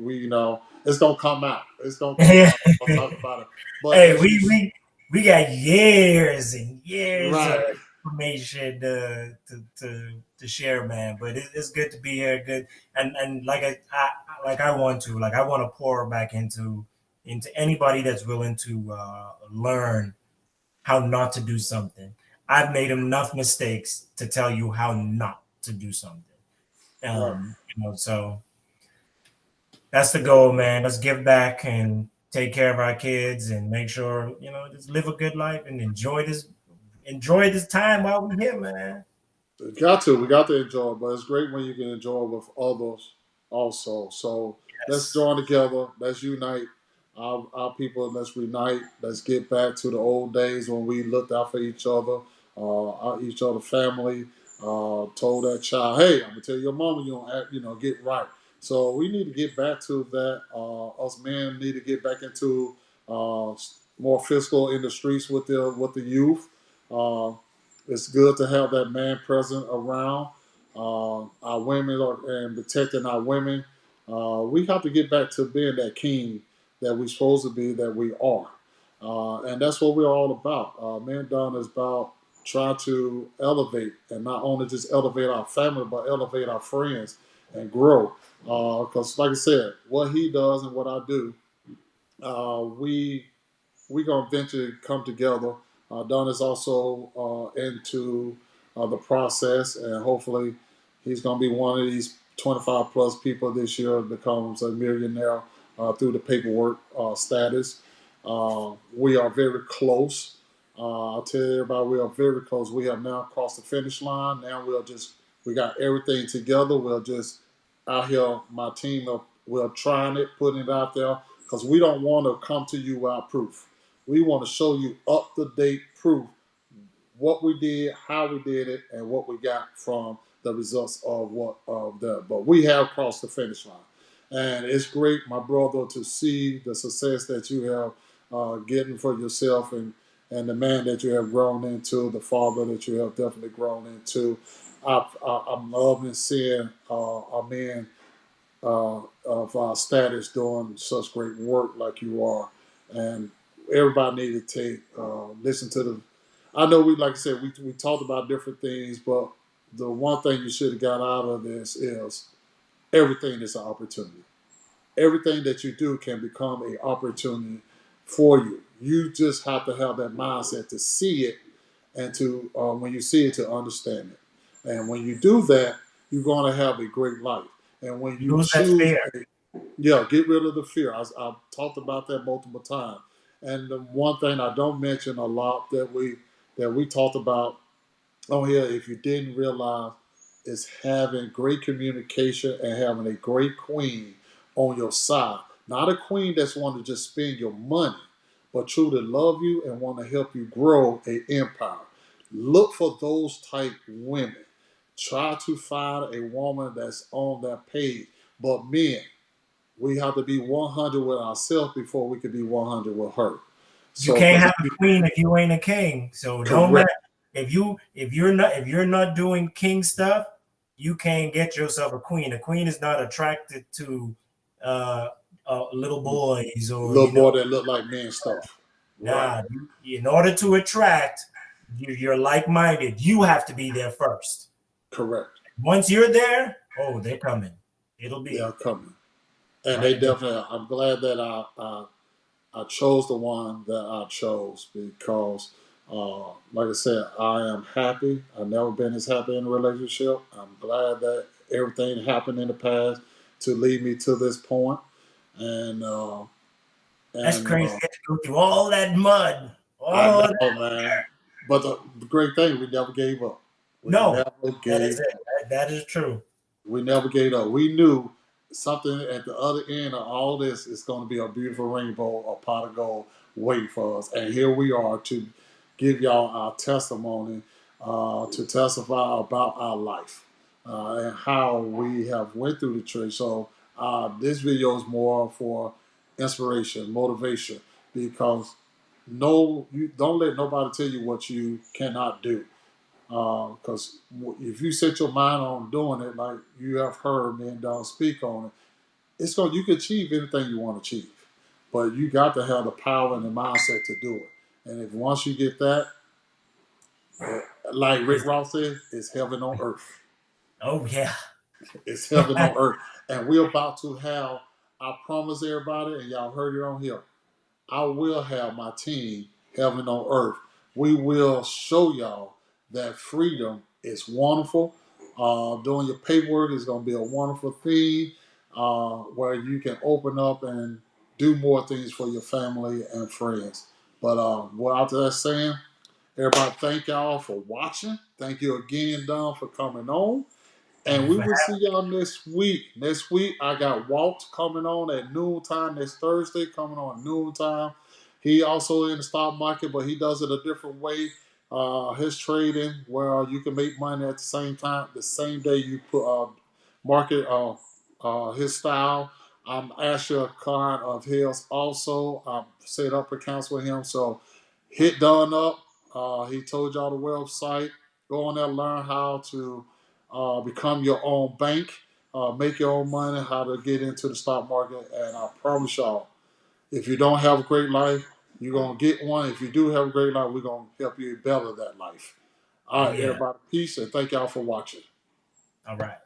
Speaker 1: it's gonna come out. It's gonna come out. I'll talk about it. But
Speaker 2: Hey,
Speaker 1: as you
Speaker 2: we got years and years of
Speaker 1: right,
Speaker 2: information to share, man. But it's good to be here. Good, and I want to pour back into anybody that's willing to learn how not to do something. I've made enough mistakes to tell you how not to do something.
Speaker 1: right.
Speaker 2: So that's the goal, man. Let's give back and take care of our kids and make sure, just live a good life and enjoy this time while we're here, man.
Speaker 1: We got to enjoy it, but it's great when you can enjoy it with others also. So let's
Speaker 2: Yes.
Speaker 1: join together. Let's unite our people. Let's unite. Let's get back to the old days when we looked out for each other, each other family. Told that child, "Hey, I'm gonna tell your mama you don't act, get right." So we need to get back to that. Us men need to get back into more fiscal in the streets with the youth. Uh, it's good to have that man present around our women and protecting our women. We have to get back to being that king that we're supposed to be, that we are. And that's what we're all about. Man Down is about trying to elevate and not only just elevate our family, but elevate our friends and grow. Because, like I said, what he does and what I do, we gonna eventually come together. Don is also into the process, and hopefully, he's gonna be one of these 25 plus people this year that becomes a millionaire through the paperwork status. We are very close. I'll tell everybody we are very close. We have now crossed the finish line. Now we got everything together. We'll just out here, my team, we're trying it, putting it out there because we don't want to come to you without proof. We want to show you up to date proof what we did, how we did it, and what we got from the results of what of that. But we have crossed the finish line, and it's great, my brother, to see the success that you have getting for yourself and the man that you have grown into, the father that you have definitely grown into. I'm loving seeing a man of our status doing such great work like you are, and everybody need to take listen to the. I know we like I said we talked about different things, but the one thing you should have got out of this is everything is an opportunity. Everything that you do can become an opportunity for you. You just have to have that mindset to see it and to when you see it to understand it. And when you do that, you're going to have a great life. And when you
Speaker 2: Lose that
Speaker 1: choose,
Speaker 2: fear.
Speaker 1: yeah, get rid of the fear. I've talked about that multiple times. And the one thing I don't mention a lot that we talked about on here, if you didn't realize, is having great communication and having a great queen on your side. Not a queen that's want to just spend your money, but truly love you and want to help you grow an empire. Look for those type women. Try to find a woman that's on that page. But men, we have to be 100 with ourselves before we can be 100 with her.
Speaker 2: You
Speaker 1: So,
Speaker 2: can't
Speaker 1: because
Speaker 2: have a queen if you ain't a king. So don't let
Speaker 1: correct,
Speaker 2: if you're not doing king stuff, you can't get yourself a queen. A queen is not attracted to uh, little boys or
Speaker 1: little boy that look like man stuff. Right.
Speaker 2: nah. In order to attract, you're like-minded. You have to be there first.
Speaker 1: Correct.
Speaker 2: Once you're there, oh, they're coming. It'll
Speaker 1: They are
Speaker 2: be
Speaker 1: coming, and
Speaker 2: right
Speaker 1: they
Speaker 2: into
Speaker 1: definitely. I'm glad that I chose the one that I chose because, like I said, I am happy. I've never been as happy in a relationship. I'm glad that everything happened in the past to lead me to this point, and uh,
Speaker 2: That's
Speaker 1: and
Speaker 2: crazy. You have to go through all that mud.
Speaker 1: I
Speaker 2: All that.
Speaker 1: know, man. But the great thing, we never gave up. We
Speaker 2: No,
Speaker 1: never
Speaker 2: that is
Speaker 1: gave
Speaker 2: it. That is true.
Speaker 1: We never gave up. We knew something at the other end of all this is going to be a beautiful rainbow, a pot of gold waiting for us. And here we are to give y'all our testimony, to testify about our life and how we have went through the tree. So this video is more for inspiration, motivation, because no, you don't let nobody tell you what you cannot do. Because if you set your mind on doing it, like you have heard me and Don speak on it, it's going you can achieve anything you want to achieve, but you got to have the power and the mindset to do it. And if once you get that, like Rick
Speaker 2: It's-
Speaker 1: Ross said, it's heaven on earth.
Speaker 2: oh yeah.
Speaker 1: It's heaven on earth, and we're about to have. I promise everybody, and y'all heard it on here. I will have my team, Heaven on Earth. We will show y'all that freedom is wonderful. Doing your paperwork is going to be a wonderful thing where you can open up and do more things for your family and friends. But without that saying, everybody, thank y'all for watching. Thank you again, Don, for coming on. And
Speaker 2: Thank you
Speaker 1: we
Speaker 2: for
Speaker 1: will
Speaker 2: having
Speaker 1: see y'all next week. Next week, I got Walt coming on at noontime next Thursday, coming on at noontime. He also in the stock market, but he does it a different way. His trading, where you can make money at the same time, the same day you put market his style. I'm actually a client of his also. I've set up accounts with him. So hit Don up. He told y'all the website. Go on there, learn how to become your own bank, make your own money, how to get into the stock market. And I promise y'all, if you don't have a great life, you're going to get one. If you do have a great life, we're going to help you better that life. All
Speaker 2: oh
Speaker 1: right,
Speaker 2: yeah.
Speaker 1: everybody, peace, and thank y'all for watching.
Speaker 2: All right.